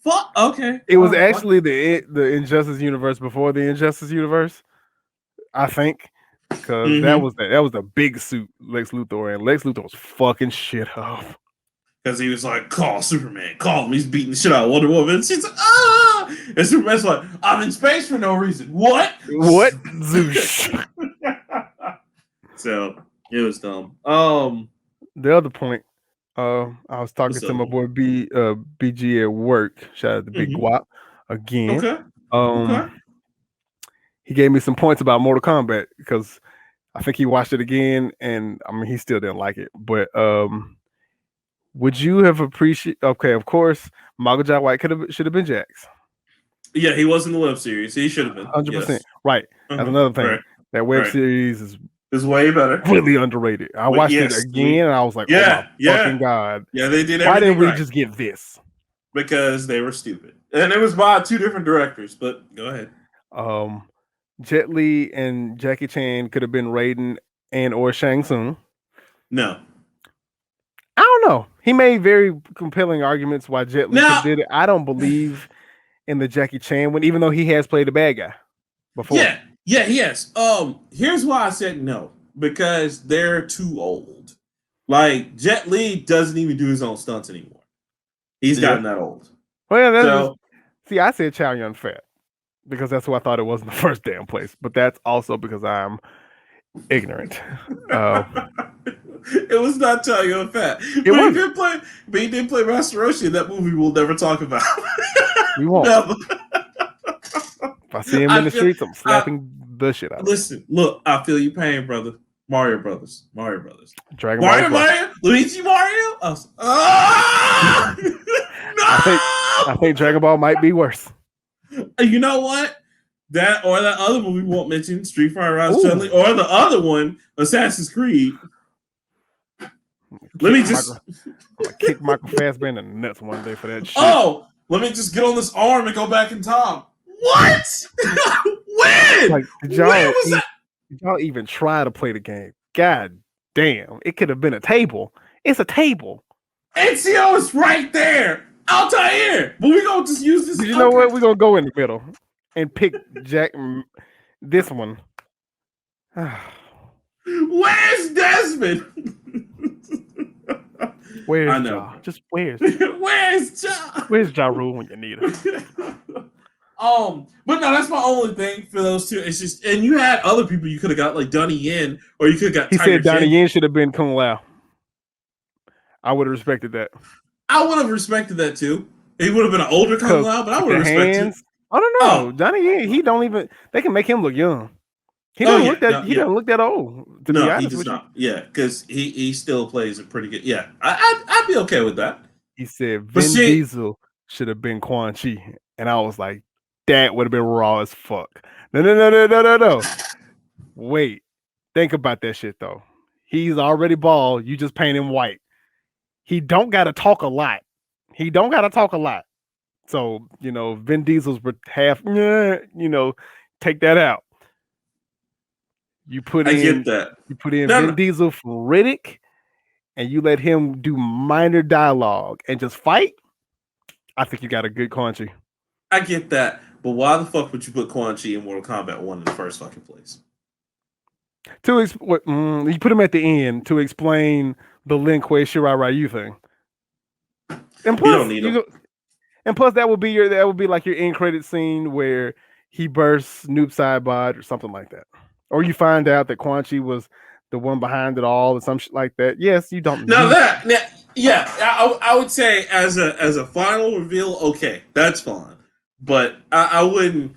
fuck? Okay, it was actually the Injustice universe before the Injustice universe, I think, because that was the big suit Lex Luthor, and Lex Luthor was fucking shit up. Because he was like, call Superman, call him. He's beating the shit out of Wonder Woman. And she's like, ah! And Superman's like, I'm in space for no reason. What? Zeus. So it was dumb. The other point, I was talking to my boy BG at work. Shout out to Big Guap again. Okay. He gave me some points about Mortal Kombat because I think he watched it again, and I mean he still didn't like it. But would you have appreciated? Okay, of course, Michael Jai White should have been Jax. Yeah, he was in the web series. He should have been 100%. Yes. Right. That's another thing. Right. That web series is way better. Really underrated. I watched it again, and I was like, "Oh my fucking god!" Yeah, they did. Why didn't we just get this? Because they were stupid, and it was by 2 different directors. But go ahead. Jet Li and Jackie Chan could have been Raiden and or Shang Tsung. No. I don't know. He made very compelling arguments why Jet Li did it. I don't believe in the Jackie Chan one, even though he has played a bad guy before. Yeah, he has. Here's why I said no. Because they're too old. Like, Jet Li doesn't even do his own stunts anymore. He's gotten that old. Well, I said Chow Yun Fat because that's who I thought it was in the first damn place. But that's also because I'm ignorant. It was not Chow Yun Fat. But he did play Master Roshi in that movie we'll never talk about. We won't. If I see him in the streets, I'm slapping the shit out of him. Listen, look, I feel your pain, brother. Mario Brothers. Dragon Ball. Mario? Luigi Mario? No! I think Dragon Ball might be worse. You know what? That or that other movie we won't mention, Street Fighter Rise Chun-Li, or the other one, Assassin's Creed. Let me just kick Michael Fassbender in the nuts one day for that shit. Oh, let me just get on this arm and go back in time. What? When? Like, did y'all even try to play the game? God damn. It could have been a table. It's a table. NCO is right there. Altair. But we're going to just use this. You know what? We're going to go in the middle and pick this one. Where's Desmond? Where's Ja? Just where's Where's Ja? Where's Ja Rule when you need him? But no, that's my only thing for those two. It's just, and you had other people you could have got, like Donnie Yen, or you could have got. He said Donnie Yen should have been Kung Lao. I would have respected that. I would have respected that too. He would have been an older Kung Lao, but I would have respected it. I don't know. Oh. Donnie Yen, he don't even. They can make him look young. He doesn't look that. He doesn't look that old. To be honest with you. Yeah, because he still plays a pretty good. Yeah, I'd be okay with that. He said Vin Diesel should have been Quan Chi, and I was like, that would have been raw as fuck. No. Wait, think about that shit though. He's already bald. You just paint him white. He don't gotta talk a lot. So Vin Diesel's half. Take that out. You put in Vin Diesel for Riddick, and you let him do minor dialogue and just fight. I think you got a good Quan Chi. I get that, but why the fuck would you put Quan Chi in Mortal Kombat 1 in the first fucking place? You put him at the end to explain the Lin Kuei Shirai Ryu thing. And plus, you don't need him. And plus, that would be like your end credit scene where he bursts Noob Saibot or something like that. Or you find out that Quan Chi was the one behind it all or some shit like that. Yes, you don't. I would say as a final reveal, okay, that's fine. But I wouldn't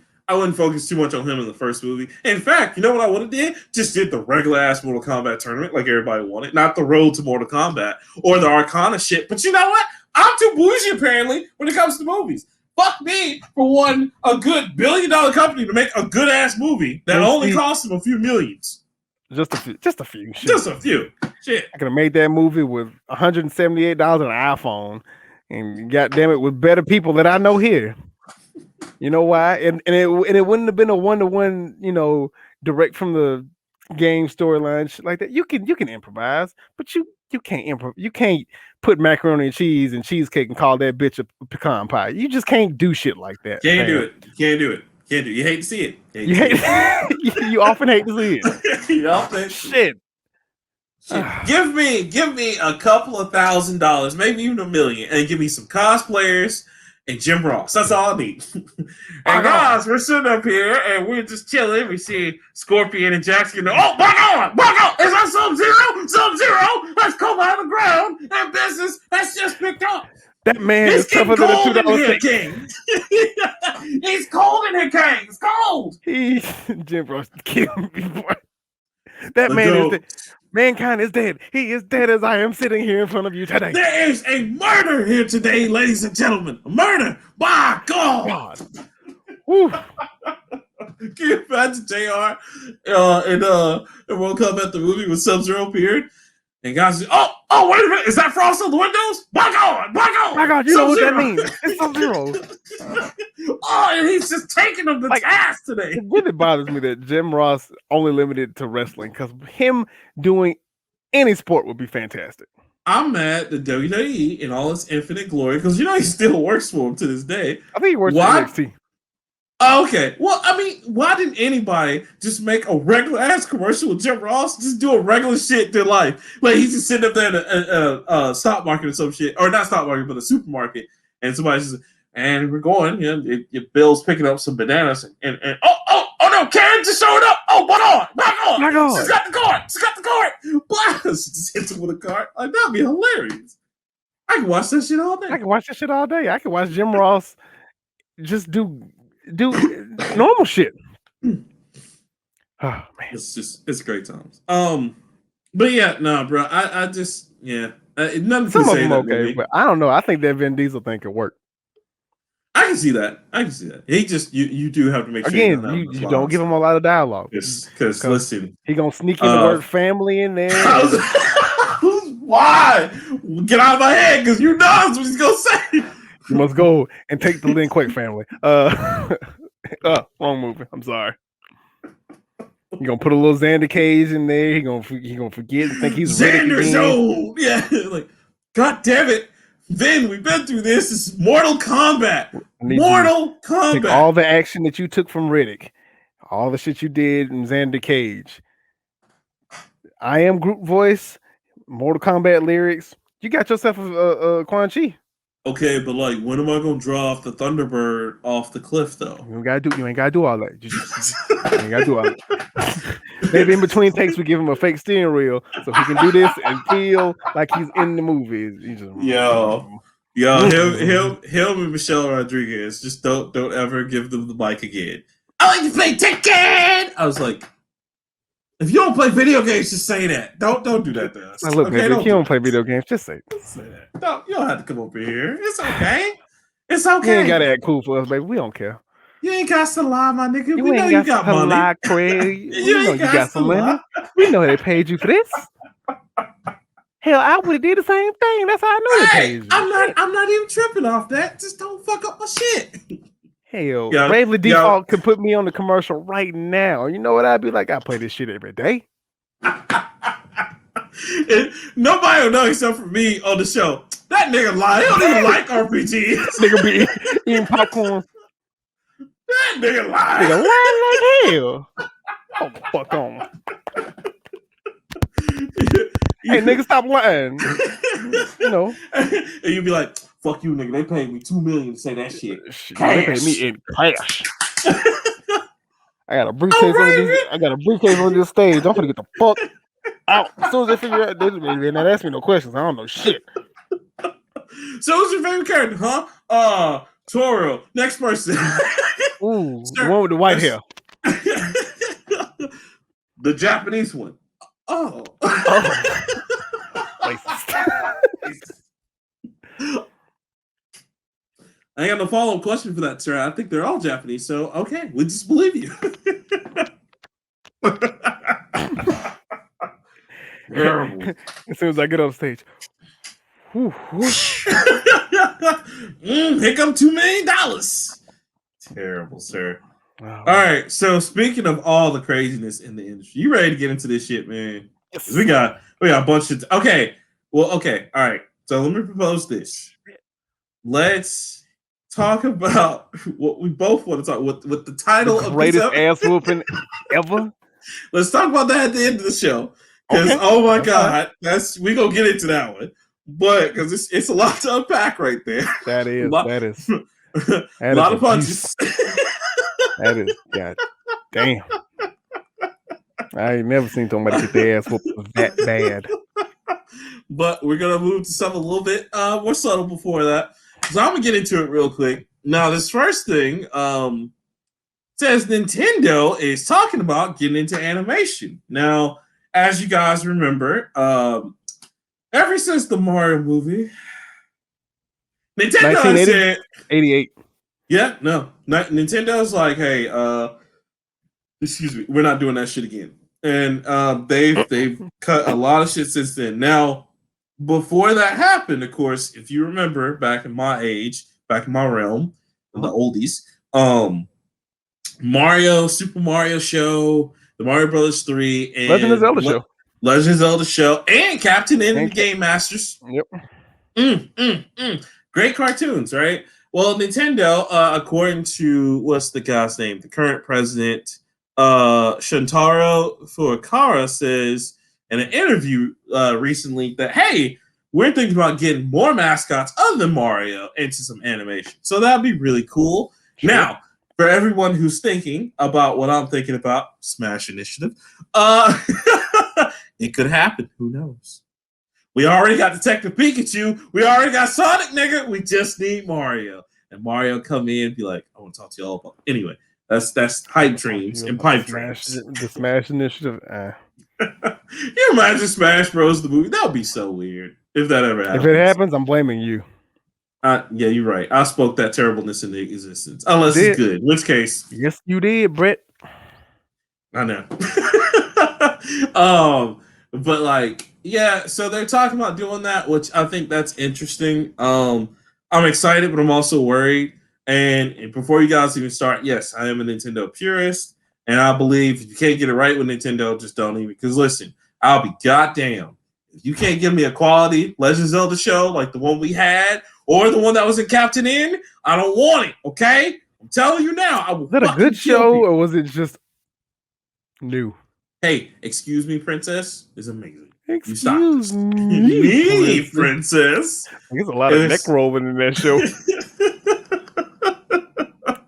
focus too much on him in the first movie. In fact, you know what I would have did? Just did the regular ass Mortal Kombat tournament like everybody wanted, not the Road to Mortal Kombat or the Arcana shit. But you know what? I'm too bougie apparently when it comes to movies. Fuck me for one a good $1 billion company to make a good ass movie that only cost them a few millions. Just a few. Shit. Just a few. Shit. I could have made that movie with $178 on an iPhone, and goddamn it, with better people that I know here. You know why? And it wouldn't have been a 1-to-1, direct from the game storyline shit like that. You can improvise, but you can't you can't put macaroni and cheese and cheesecake and call that bitch a pecan pie. You just can't do shit like that. Can't do it. You hate to see it. You often hate to see it. You often shit. Give me a couple of $1,000, maybe even $1 million, and give me some cosplayers and Jim Ross. That's all I need. And guys, we're sitting up here and we're just chilling. We see Scorpion and Jackson. Oh my God! Is that Sub-Zero? Sub-Zero! Let's come out of the ground and business has just picked up. That man is tougher than a $2 King. He's cold in here, King. It's cold. Jim Ross killed me, boy. That man is mankind is dead. He is dead as I am sitting here in front of you today. There is a murder here today, ladies and gentlemen. A murder. By God. Woo. Can you imagine JR in World Cup at the movie with Sub-Zero appeared? And guys say, oh, wait a minute. Is that frost on the windows? By God. You know what that means. It's Sub-Zero. And he's just taking them to task today. It really bothers me that Jim Ross only limited to wrestling, because him doing any sport would be fantastic. I'm mad that WWE in all its infinite glory, because he still works for him to this day. I think he works for NXT. Oh, okay. Well, I mean, why didn't anybody just make a regular ass commercial with Jim Ross? Just do a regular shit in life. Like he's just sitting up there in a stock market or some shit, or not stock market, but a supermarket, and somebody's just, and we're going. Your Bill's picking up some bananas, and oh no, Karen just showed up. Oh, my God. She's got the cart. Blah. She just hits him with a cart. Like that'd be hilarious. I can watch that shit all day. I can watch Jim Ross just do normal shit. Oh man, it's great times. But yeah, bro. I just nothing. Some of them okay, but I don't know. I think that Vin Diesel thing could work. I can see that. He just you do have to make sure you don't give him a lot of dialogue. Because listen, he gonna sneak in the word family in there. Why? Get out of my head, because you know that's what he's gonna say. You must go and take the Lin Kuei family. Wrong movie. I'm sorry. You're gonna put a little Xander Cage in there. He gonna forget and think he's Xander's old. Yeah, like God damn it. Vin, we've been through this. This is Mortal Kombat. Mortal Kombat. Take all the action that you took from Riddick, all the shit you did in Xander Cage. I am Groot voice, Mortal Kombat lyrics. You got yourself a Quan Chi. Okay, but like, when am I gonna draw off the Thunderbird off the cliff though? You ain't gotta do all that. You ain't gotta do all that. Maybe in between takes we give him a fake steering wheel so he can do this and feel like he's in the movie. Him and Michelle Rodriguez, just don't ever give them the mic again. I like to play Tekken. I was like, if you don't play video games, just say that. Don't do that to us. Now look, okay, baby, if you don't play video games, just say that. No, you don't have to come over here. It's okay. It's okay. You ain't gotta act cool for us, baby. We don't care. You ain't got to lie, my nigga. We know you got money. Lie, Craig. You know you got some money. We know they paid you for this. Hell, I would have did the same thing. That's how I know they paid you. I'm not even tripping off that. Just don't fuck up my shit. Hell, Bravely Default could put me on the commercial right now. You know what? I'd be like, I play this shit every day. Nobody will know except for me on the show. That nigga lie. He don't even like RPGs. Nigga be eating popcorn. That nigga lie. Nigga lying like hell. Oh, fuck on. Hey, nigga, stop lying. You know. And you be like, fuck you, nigga. They paid me $2 million to say that shit. They paid me in cash. I got a briefcase on this stage. I'm gonna get the fuck out. As soon as they figure out, they're not asking me no questions. I don't know shit. So who's your favorite character, huh? Toro. Next person. Ooh, the one with the white hair. The Japanese one. Oh. I ain't got no follow-up question for that, sir. I think they're all Japanese, so okay, we just believe you. Terrible. As soon as I get on stage. Here come $2 million. Terrible, sir. Wow. All right, so speaking of all the craziness in the industry, you ready to get into this shit, man? Yes. We got a bunch of okay. All right. So let me propose this. Let's talk about what we both want to talk with the title of greatest ass whooping ever. Let's talk about that at the end of the show. Because oh my god, we gonna get into that one. But because it's a lot to unpack right there. That is a lot of punches. That is, god damn. I ain't never seen somebody get their ass whooped that bad. But we're gonna move to something a little bit more subtle before that. So I'm gonna get into it real quick. Now, this first thing says Nintendo is talking about getting into animation. Now, as you guys remember, ever since the Mario movie, Nintendo said 88. Yeah, no. Nintendo's like, hey, excuse me, we're not doing that shit again. And they've cut a lot of shit since then. Now, before that happened, of course, if you remember back in my age, back in my realm, the oldies, Super Mario Show, the Mario Brothers 3, and Legend of Zelda show. Legend of Zelda show, and Captain N and the Game Masters. Yep. Great cartoons, right? Well, Nintendo, according to what's the guy's name? The current president, Shuntaro Furukawa, says in an interview recently that, hey, we're thinking about getting more mascots other than Mario into some animation. So that'd be really cool. Sure. Now, for everyone who's thinking about what I'm thinking about, Smash Initiative, it could happen. Who knows? We already got Detective Pikachu. We already got Sonic, nigga. We just need Mario. And Mario come in and be like, I want to talk to y'all about. Anyway, that's hype dreams and pipe dreams. The Smash Initiative. You imagine Smash Bros. The movie? That would be so weird if that ever happens. If it happens, I'm blaming you. Yeah, you're right. I spoke that terribleness into existence. Unless it's good. In which case. Yes, you did, Brett. I know. But like, yeah, so they're talking about doing that, which I think that's interesting. I'm excited, but I'm also worried. And before you guys even start, yes, I am a Nintendo purist, and I believe if you can't get it right with Nintendo, just don't even. Because listen, I'll be goddamn if you can't give me a quality Legend of Zelda show like the one we had, or the one that was in Captain N, I don't want it. Okay, I'm telling you now. I will. Was that a good show, or was it just new? Hey, excuse me, princess is amazing. Excuse me, princess. There's a lot of neck rolling in that show.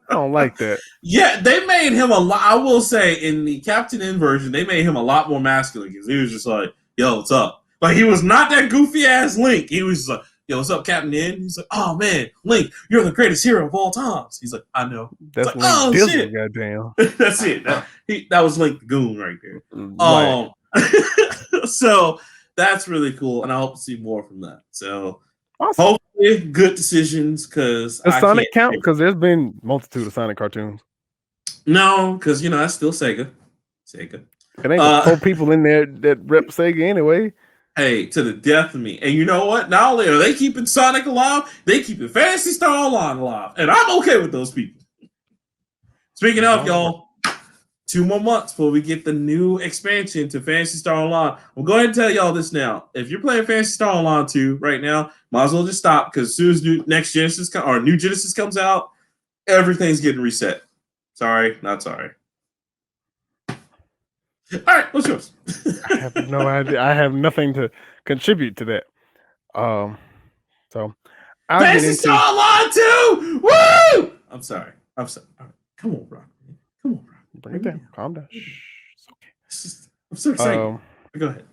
I don't like that. Yeah, they made him a lot. I will say, in the Captain N version, they made him a lot more masculine because he was just like, "Yo, what's up?" Like he was not that goofy ass Link. He was just like, "Yo, what's up, Captain N?" He's like, "Oh man, Link, you're the greatest hero of all times." He's like, "I know." That's like, Link oh Dizzle, shit, goddamn. that's it. That was Link the Goon right there. Right. So that's really cool, and I hope to see more from that. So awesome. Hopefully, good decisions because does Sonic count? Because there's been multitude of Sonic cartoons. No, because that's still Sega. Sega. It ain't 4 people in there that rep Sega anyway. Hey, to the death of me. And you know what? Not only are they keeping Sonic alive, they keeping Phantasy Star Online alive, and I'm okay with those people. Speaking of, y'all, 2 more months before we get the new expansion to Phantasy Star Online. I'm going to tell y'all this now. If you're playing Phantasy Star Online 2 right now, might as well just stop because as soon as new Genesis comes out, everything's getting reset. Sorry, not sorry. All right, what's yours? I have no idea. I have nothing to contribute to that. So I'll get into Star Online 2! Woo! I'm sorry. All right. Come on, bro. Bring it down. Calm down. Shh. It's okay. I'm so excited. Go ahead.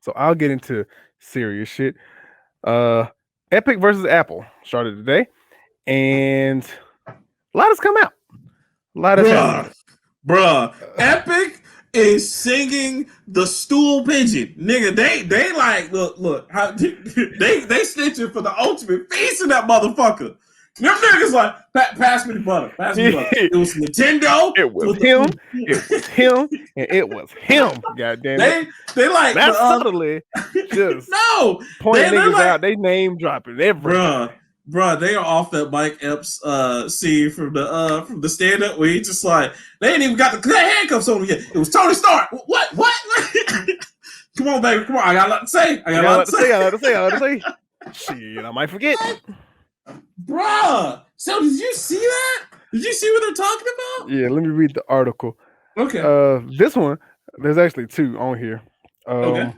So I'll get into serious shit. Epic versus Apple started today, and a lot has come out. A lot has happened. Bruh. Epic is singing the stool pigeon. Nigga, they like, look, how, they snitching for the ultimate feast in that motherfucker. Them niggas like, pass me the butter. It was Nintendo. It was him. It was him. And it was him. God damn it. They like not subtly just no pointing niggas like, out. They name dropping everything. Bruh, they are off that Mike Epps scene from the stand up where he just like they ain't even got the handcuffs on him yet. It was Tony Stark. What? Come on, baby. Come on. I got a lot to say. I got to say. Shit, I might forget. Bruh. So did you see that? Did you see what they're talking about? Yeah, let me read the article. Okay. This one, there's actually 2 on here. Okay.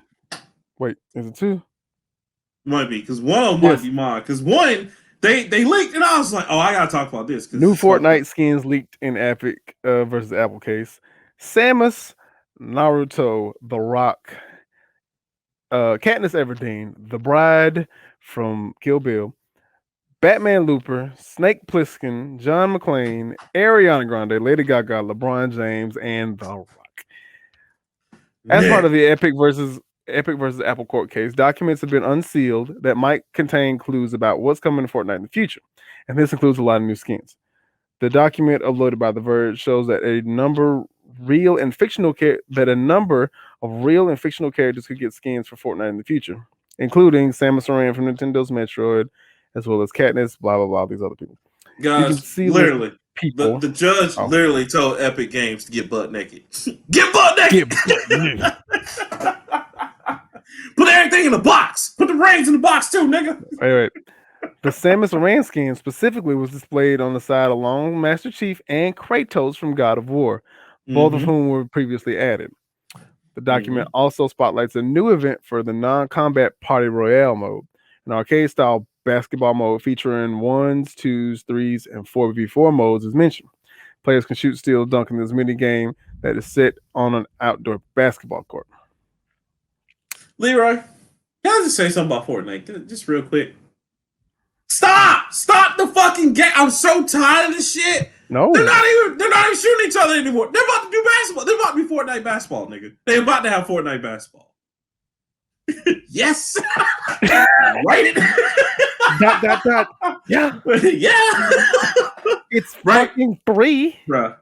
Wait, is it 2? Might be, because one of them might be mine. Because one, they leaked, and I was like, oh, I gotta talk about this. New Fortnite skins leaked in Epic versus Apple case. Samus, Naruto, The Rock, Katniss Everdeen, The Bride from Kill Bill, Batman Looper, Snake Plissken, John McClane, Ariana Grande, Lady Gaga, LeBron James, and The Rock. As part of the Epic versus Apple court case, documents have been unsealed that might contain clues about what's coming to Fortnite in the future, and this includes a lot of new skins. The document uploaded by The Verge shows that a number of real and fictional characters could get skins for Fortnite in the future, including Samus Aran from Nintendo's Metroid, as well as Katniss, blah blah blah. These other people. Guys, literally, the judge literally told Epic Games to get butt naked. Get butt naked. Put everything in the box. Put the rings in the box too, nigga. Wait. The Samus Aran skin specifically was displayed on the side along Master Chief and Kratos from God of War, both of whom were previously added. The document also spotlights a new event for the non-combat Party Royale mode, an arcade-style basketball mode featuring 1s, 2s, 3s, and 4v4 modes is mentioned. Players can shoot, steal, dunk in this mini game that is set on an outdoor basketball court. Leroy, can I just say something about Fortnite? Just real quick. Stop the fucking game. I'm so tired of this shit. No. They're not even shooting each other anymore. They're about to do basketball. They're about to be Fortnite basketball, nigga. They're about to have Fortnite basketball. Yes. Write it. Yeah. Yeah. It's fucking 3. Bruh.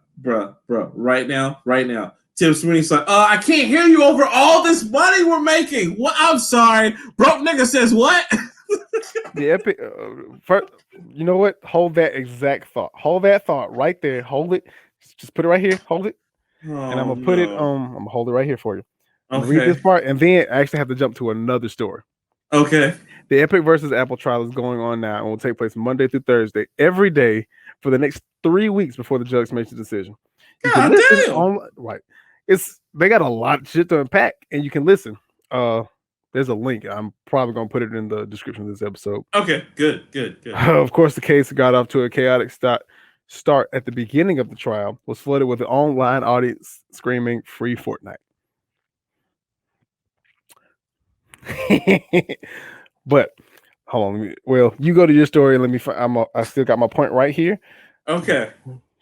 Right now. Tim Sweeney's like, I can't hear you over all this money we're making. What? I'm sorry. Broke nigga says what? The Epic, you know what? Hold that exact thought. Hold that thought right there. Hold it. Just put it right here. Hold it. And I'm gonna put it. I'm gonna hold it right here for you. I'm gonna read Okay. this part, and then I actually have to jump to another story. Okay. The Epic versus Apple trial is going on now and will take place Monday through Thursday, every day for the next 3 weeks before the judge makes a decision. You can God listen damn. on right. They got a lot of shit to unpack, and you can listen. There's a link. I'm probably gonna put it in the description of this episode. Okay. Good. Good. Good. Of course, the case got off to a chaotic start at the beginning of the trial, was flooded with an online audience screaming "Free Fortnite." But hold on. Well, you go to your story. And let me. I still got my point right here. Okay.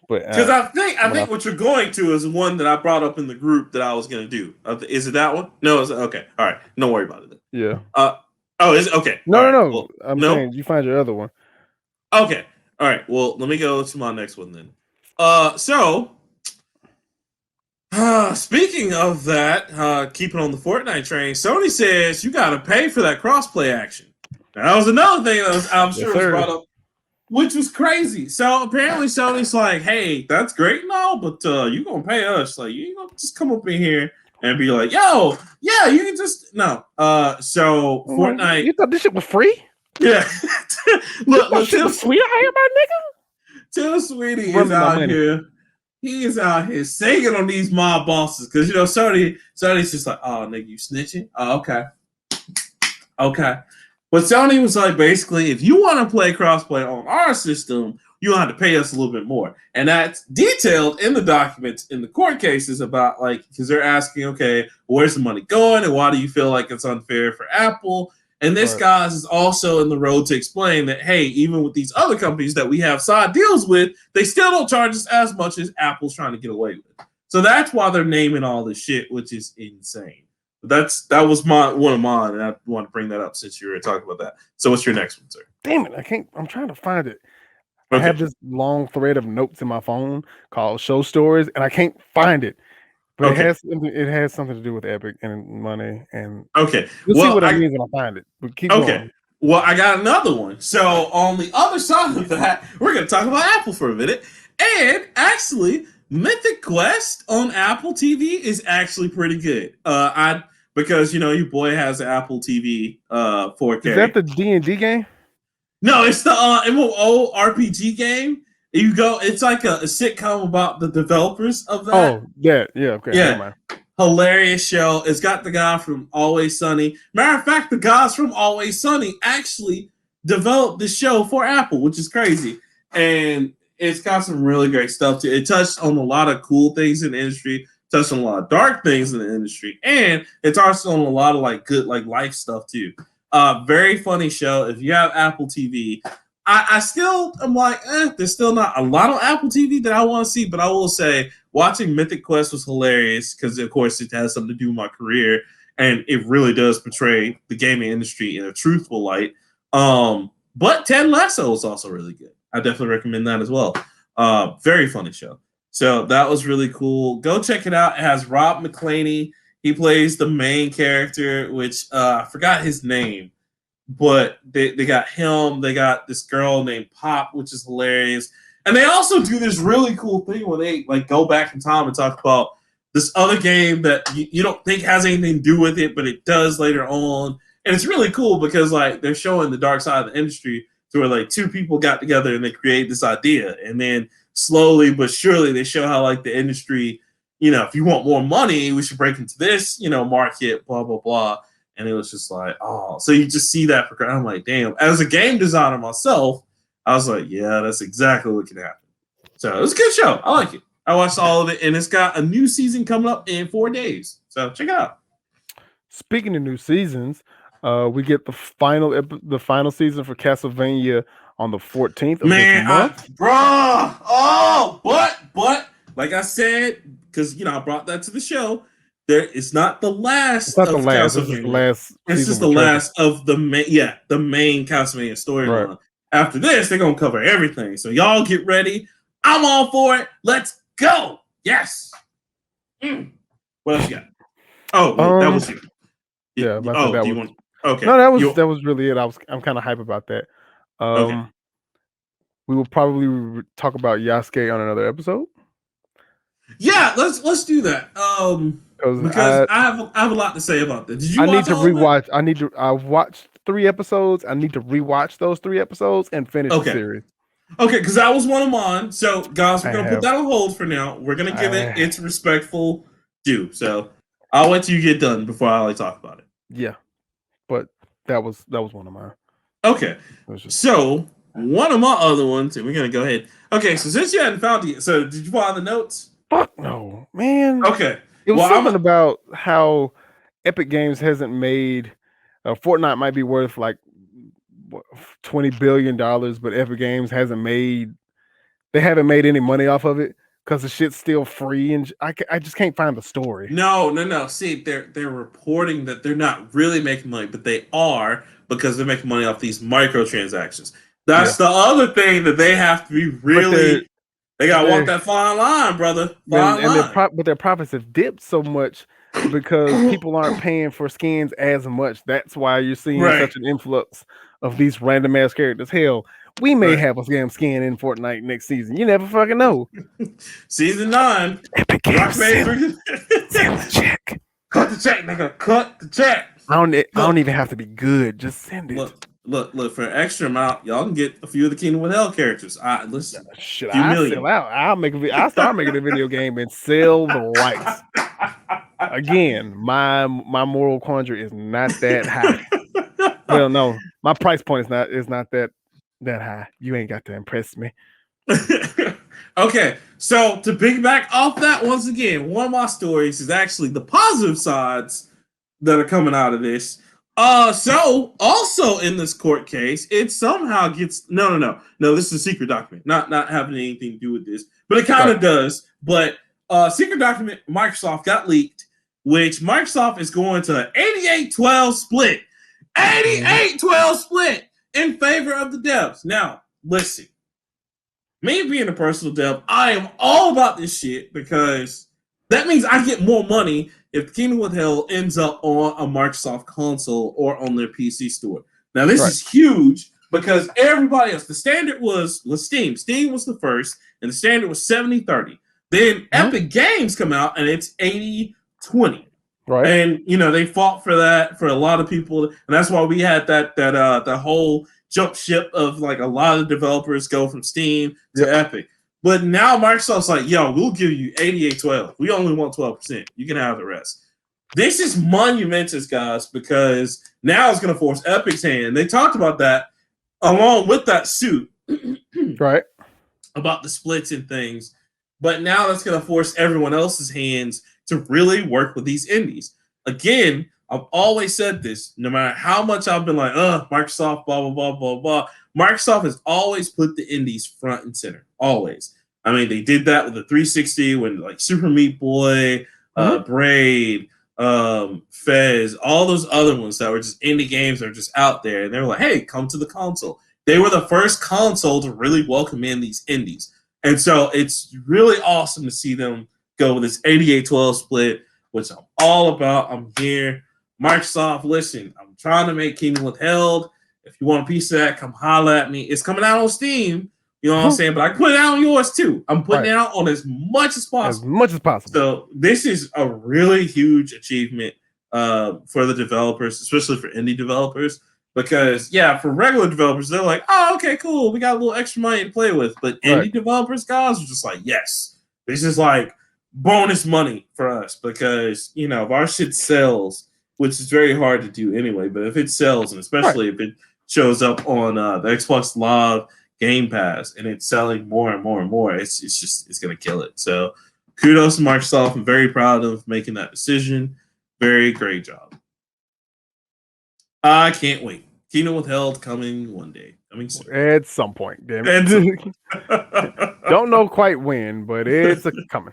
But Because I think what you're going to is one that I brought up in the group that I was going to do. Is it that one? No. Okay. All right. Don't worry about it. Yeah. Oh, is it okay? No, All right. no. Well, I'm no. saying you find your other one. Okay. All right. Well, let me go to my next one then. Speaking of that, keeping on the Fortnite train, Sony says you got to pay for that crossplay action. Now, that was another thing that I'm sure was brought up, which was crazy. So apparently Sony's like, hey, that's great and all, but you gonna pay us. Like, you ain't gonna just come up in here and be like, yo, yeah, you can just no. Fortnite. You thought this shit was free? Yeah. look, shit was sweet out here, my nigga. Tim Sweeny is out here. He is out here singing on these mob bosses because Sony's just like, oh nigga, you snitching? Oh, okay. But Sony was like, basically, if you want to play crossplay on our system, you have to pay us a little bit more, and that's detailed in the documents in the court cases about because they're asking, okay, where's the money going, and why do you feel like it's unfair for Apple? And this guy is also in the road to explain that, hey, even with these other companies that we have side deals with, they still don't charge us as much as Apple's trying to get away with. So that's why they're naming all this shit, which is insane. But that was one of mine, and I want to bring that up since you were talking about that. So what's your next one, sir? Damn it, I'm trying to find it. Okay. I have this long thread of notes in my phone called Show Stories, and I can't find it. But it has something to do with Epic and money, and you'll see what I mean when I find it. But keep going. Well, I got another one. So on the other side of that, we're going to talk about Apple for a minute. And actually, Mythic Quest on Apple TV is actually pretty good. Because your boy has an Apple TV 4K. Is that the D&D game? No, it's the MMO RPG game. It's like a sitcom about the developers of that. Oh, yeah, okay. Yeah. Never mind. Hilarious show. It's got the guy from Always Sunny. Matter of fact, the guys from Always Sunny actually developed the show for Apple, which is crazy. And it's got some really great stuff too. It touched on a lot of cool things in the industry, touched on a lot of dark things in the industry, and it touched on a lot of good life stuff too. Very funny show. If you have Apple TV, I still am like, there's still not a lot on Apple TV that I want to see, but I will say watching Mythic Quest was hilarious because, of course, it has something to do with my career, and it really does portray the gaming industry in a truthful light. But Ted Lasso is also really good. I definitely recommend that as well. Very funny show. So that was really cool. Go check it out. It has Rob McElhenney. He plays the main character, which I forgot his name. But they got him. They got this girl named Pop, which is hilarious. And they also do this really cool thing where they go back in time and talk about this other game that you don't think has anything to do with it, but it does later on. And it's really cool because they're showing the dark side of the industry to where two people got together and they created this idea. And then slowly but surely they show how the industry, if you want more money, we should break into this, market, blah, blah, blah. And it was just so you just see that. I'm like, damn. As a game designer myself, I was like, yeah, that's exactly what can happen. So it was a good show. I like it. I watched all of it, and it's got a new season coming up in 4 days. So check it out. Speaking of new seasons, we get the final season for Castlevania on the 14th of this month. But like I said, because I brought that to the show. It's not the last. It's not the last. This is the last. It's just the last of the main Castlevania storyline. Right. After this, they're gonna cover everything. So y'all get ready. I'm all for it. Let's go. Yes. What else you got? Oh, that was you. Yeah. Okay. No, that was really it. I'm kind of hype about that. Okay. We will probably talk about Yasuke on another episode. Yeah, let's do that. because I have a lot to say about that. Did you I need watch to all of it? rewatch. I've watched 3 episodes. I need to rewatch those 3 episodes and finish the Okay. series. Okay, because that was one of mine. So, guys, we're I going to put have. that on hold for now. We're going to give it I its respectful due. So, I'll wait till you get done before I talk about it. Yeah, but that was one of mine. Okay. Just... So, one of my other ones, and we're going to go ahead. Okay, so since you hadn't found it, so did you find the notes? Fuck no, man. Okay. It was something about how Epic Games hasn't made Fortnite might be worth like $20 billion, but Epic Games haven't made any money off of it because the shit's still free, and I just can't find the story. No. See, they're reporting that they're not really making money, but they are because they're making money off these microtransactions. That's the other thing that they have to be really. They gotta walk that fine line, brother. Fine line. But their profits have dipped so much because people aren't paying for skins as much. That's why you're seeing such an influx of these random ass characters. Hell, we may have a damn skin in Fortnite next season. You never fucking know. Season 9. Epic Games. Send the check. Cut the check, nigga. Cut the check. I don't even have to be good. Just send it. Look, for an extra amount, y'all can get a few of the Kingdom of Hell characters. Listen. Should I sell out? I'll start making a video game and sell the rights. Again, my moral quandary is not that high. Well, no, my price point is not that high. You ain't got to impress me. Okay, so to piggyback off that once again, one of my stories is actually the positive sides that are coming out of this. So also in this court case, it somehow gets no. This is a secret document, not having anything to do with this, but it kind of does. But secret document Microsoft got leaked, which Microsoft is going to 88-12 split, 88-12 split in favor of the devs. Now, listen, me being a personal dev, I am all about this shit because that means I get more money if Kingdom of Hell ends up on a Microsoft console or on their PC store. Now, this is huge because everybody else, the standard was Steam. Steam was the first, and the standard was 70-30. Then Epic Games come out, and it's 80-20. Right. And, they fought for that for a lot of people. And that's why we had that whole jump ship of, like, a lot of developers go from Steam to Epic. But now Microsoft's like, yo, we'll give you 88-12. We only want 12%. You can have the rest. This is monumentous, guys, because now it's going to force Epic's hand. They talked about that along with that suit. Right. About the splits and things. But now that's going to force everyone else's hands to really work with these indies. Again, I've always said this, no matter how much I've been like, Microsoft, blah, blah, blah, blah, blah. Microsoft has always put the indies front and center. Always. I mean, they did that with the 360 when, like, Super Meat Boy, Braid, Fez, all those other ones that were just indie games that are just out there. And they were like, hey, come to the console. They were the first console to really welcome in these indies. And so it's really awesome to see them go with this 88-12 split, which I'm all about. I'm here. Microsoft, listen, I'm trying to make Kingdom Withheld. If you want a piece of that, come holla at me. It's coming out on Steam. You know what I'm saying? But I can put it out on yours too. I'm putting it out on as much as possible. As much as possible. So this is a really huge achievement for the developers, especially for indie developers. Because, for regular developers, they're like, oh, okay, cool. We got a little extra money to play with. But indie developers, guys, are just like, yes. This is like bonus money for us. Because, if our shit sells, which is very hard to do anyway, but if it sells, and especially if it shows up on the Xbox Live Game Pass and it's selling more and more and more, it's going to kill it. So kudos to Microsoft. I'm very proud of making that decision. Very great job. I can't wait. Kingdom Withheld coming one day. Coming soon. At some point, damn it. Don't know quite when, but it's coming.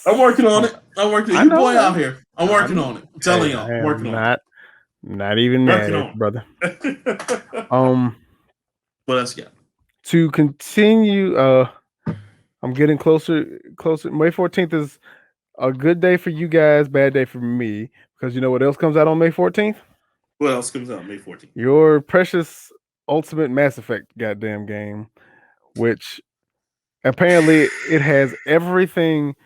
I'm working on it. You boy out here. I'm working on it. I'm telling y'all. I'm working on it. Not even mad, brother. What else you got? To continue, I'm getting closer. May 14th is a good day for you guys, bad day for me. Because you know what else comes out on May 14th? What else comes out May 14th? Your precious Ultimate Mass Effect goddamn game, which apparently it has everything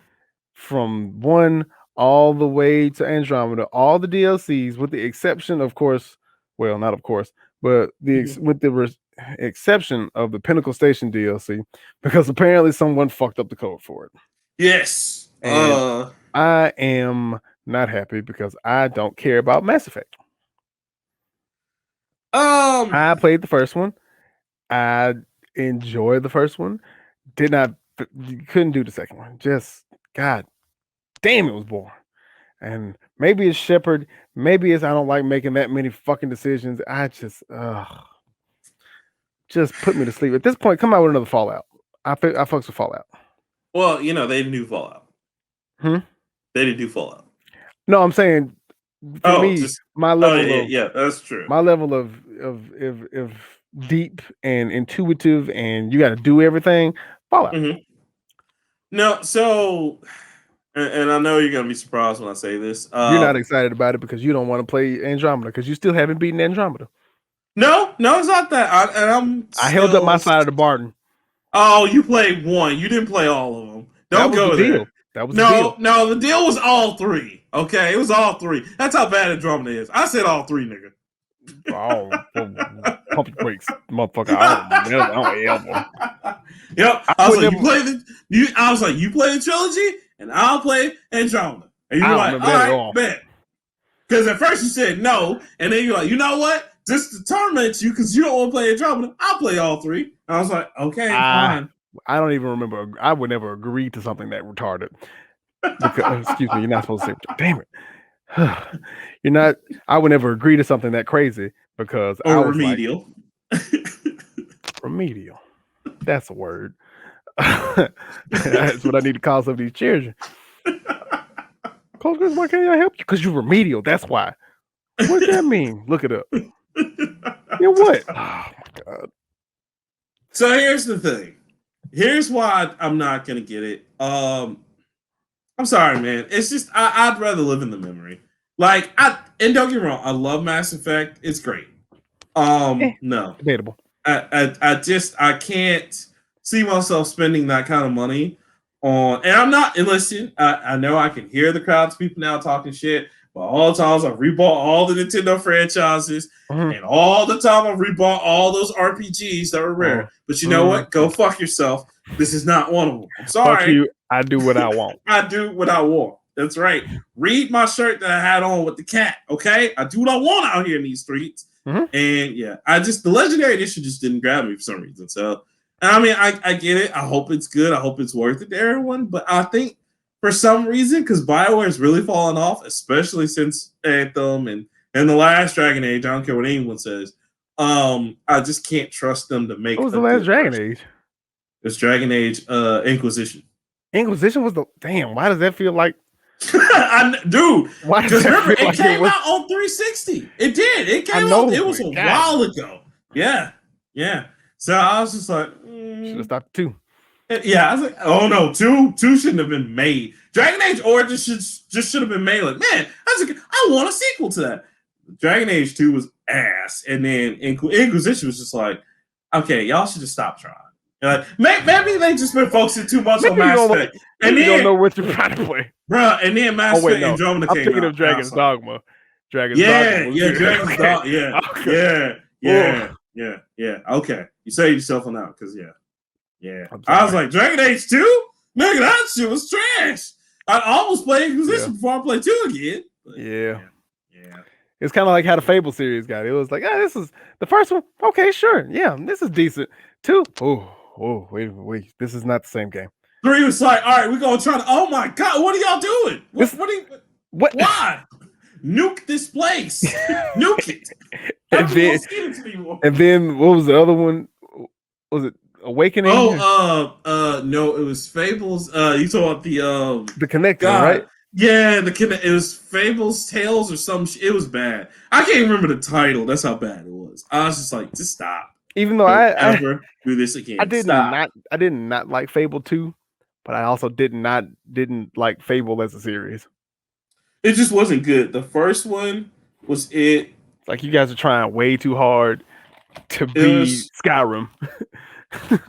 from one all the way to Andromeda, all the DLCs, with the exception, of course, well, not of course, but with the exception of the Pinnacle Station DLC, because apparently someone fucked up the code for it. Yes. And I am not happy because I don't care about Mass Effect. I played the first one. I enjoyed the first one. Couldn't do the second one. Just, God damn, it was boring. And maybe it's Shepard. Maybe it's I don't like making that many fucking decisions. I just put me to sleep. At this point, come out with another Fallout. I fucks with Fallout. Well, you know, they didn't do Fallout. They didn't do Fallout. No, I'm saying for me, my level yeah, that's true. My level of deep and intuitive and you got to do everything. Fallout. No, so, and I know you're gonna be surprised when I say this. You're not excited about it because you don't want to play Andromeda because you still haven't beaten Andromeda. No, it's not that. I held up my side of the bargain. Oh, you played one. You didn't play all of them. Don't go there. That was the deal. No, the deal was all three. Okay, it was all three. That's how bad Andromeda is. I said all three, nigga. Oh, pump your brakes, motherfucker! I don't ever. Yep. I was like, you play the trilogy, and I'll play Andromeda. And you were like, all right, bet. Because at first you said no, and then you're like, you know what? Just to torment you, because you don't want to play Andromeda, I'll play all three. And I was like, okay, fine. I don't even remember. I would never agree to something that retarded. Because, excuse me, you're not supposed to say. Damn it. You're not. I would never agree to something that crazy because I was remedial. Remedial. That's a word. That's what I need to call some of these children. Close, why can't I help you? Because you're remedial. That's why. What does that mean? Look it up. You know what? Oh my God. So here's the thing. Here's why I'm not gonna get it. I'm sorry, man. It's just I'd rather live in the memory. Like and don't get me wrong, I love Mass Effect. It's great. No, debatable. I can't see myself spending that kind of money on. And I'm not. And listen, I know I can hear the crowds of people now talking shit. But all the times I've rebought all the Nintendo franchises, and all the time I've rebought all those RPGs that were rare. But you know what? Go fuck yourself. This is not one of them. I'm sorry. Fuck you. I do what I want. I do what I want. That's right. Read my shirt that I had on with the cat. Okay, I do what I want out here in these streets. And yeah, the Legendary Edition just didn't grab me for some reason. So, I mean, I get it. I hope it's good. I hope it's worth it to everyone. But I think for some reason, because BioWare's really fallen off, especially since Anthem and the last Dragon Age. I don't care what anyone says. I just can't trust them to make. What was the last Dragon Age? It's Dragon Age Inquisition. Inquisition was the damn. Why does that feel like? Dude, why does that remember feel it came out on 360? It did. It came out. It was a while ago. Yeah. So I was just like, should have stopped 2. Yeah, I was like, oh no, 2 shouldn't have been made. Dragon Age Origins should have been made. Like, man, I want a sequel to that. Dragon Age 2 was ass, and then Inquisition was just like, okay, y'all should just stop trying. Like, maybe they just been focusing too much on Mass Effect. And then you don't know what you're trying to play, bro. And then Mass Effect Andromeda came out. I'm thinking of Dragon's Dogma. Dragon's Dogma. Yeah. Okay, you saved yourself on that because I was like, Dragon Age 2? Nigga, that shit was trash. I almost played Inquisition before I played 2 again. Yeah. It's kind of like how the Fable series got. It was like, this is the first one. Okay, sure. Yeah, this is decent. 2. Oh, wait. This is not the same game. 3 was like, all right, we're going to try to, oh my God, what are y'all doing? Why? Nuke this place. Nuke it. And then what was the other one? Was it Awakening? No, it was Fables. You talking about the Connector, right? Yeah, it was Fables Tales or some it was bad. I can't even remember the title. That's how bad it was. I was just like, just stop. Even though I ever do this again. I did not like Fable 2, but I also didn't like Fable as a series. It just wasn't good. The first one was it. Like you guys are trying way too hard to be Skyrim.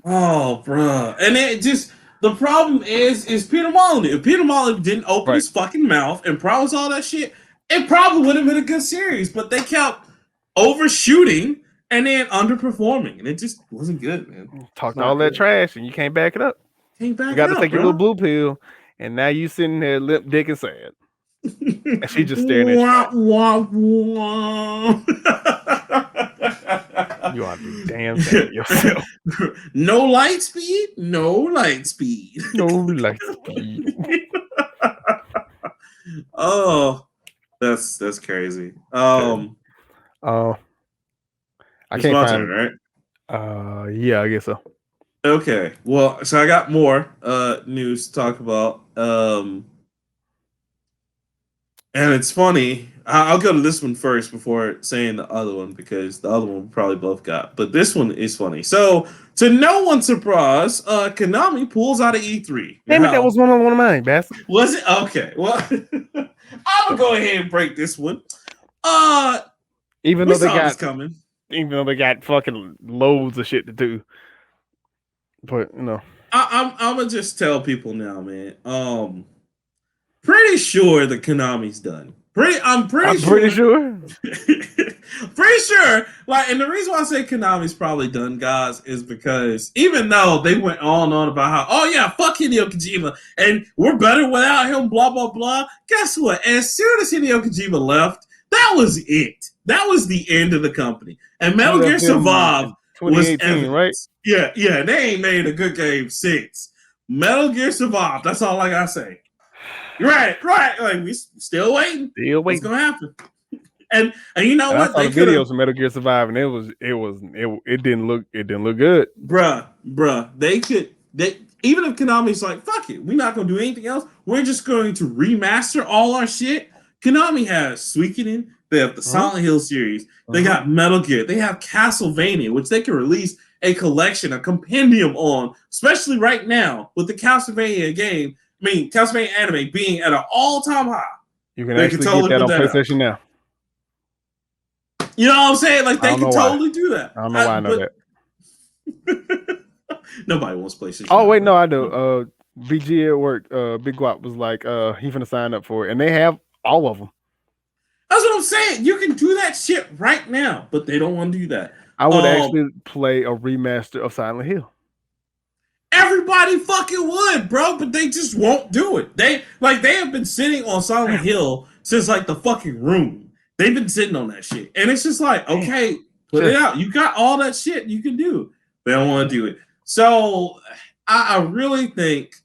Oh, bro. And it just The problem is Peter Molyneux. If Peter Molyneux didn't open his fucking mouth and promise all that shit, it probably would have been a good series. But they kept overshooting and then underperforming, and it just wasn't good, man. Talked all that trash, and you can't back it up. Can't back You got it to up, take your little blue pill, and now you sitting there limp dick and sad. And she just staring at you. You ought to be damn sad of yourself. No light speed, no light speed. No light speed. Oh, that's crazy. I can't find turn, right? Yeah, I guess so. Okay. Well, so I got more news to talk about. And it's funny. I'll go to this one first before saying the other one because the other one we probably both got. But this one is funny. So, to no one's surprise, Konami pulls out of E3. Damn it, that was one of mine, bastard. Was it? Okay. Well, I'll go ahead and break this one. Even though they got fucking loads of shit to do. But you know. I'm gonna just tell people now, man. Pretty sure the Konami's done. I'm pretty sure. Pretty sure. Like, and the reason why I say Konami's probably done, guys, is because even though they went on and on about how, oh yeah, fuck Hideo Kojima, and we're better without him, blah blah blah. Guess what? As soon as Hideo Kojima left, that was it. That was the end of the company. And Metal Gear Survive was evidence. Right? Yeah. They ain't made a good game since. Metal Gear Survive. That's all I gotta say. Right. Like we still waiting. What's gonna happen? And you know what? I saw the videos of Metal Gear Survive, and it didn't look good. Bruh. They even if Konami's like, fuck it, we're not gonna do anything else. We're just going to remaster all our shit. Konami has Suikoden. They have the Silent Hill series. They got Metal Gear. They have Castlevania, which they can release a collection, a compendium on, especially right now with the Castlevania game. I mean, Castlevania anime being at an all-time high. You can actually get that on PlayStation now. You know what I'm saying? Like, they can totally do that. I don't know why I know that. Nobody wants PlayStation. Oh, wait, no, I do. BG at work, Big Guap was like, he finna sign up for it. And they have all of them. That's what I'm saying. You can do that shit right now, but they don't want to do that. I would actually play a remaster of Silent Hill. Everybody fucking would, bro, but they just won't do it. They have been sitting on Silent Hill since like the fucking Room. They've been sitting on that shit. And it's just like, okay, put it out. You got all that shit you can do. They don't want to do it. So I really think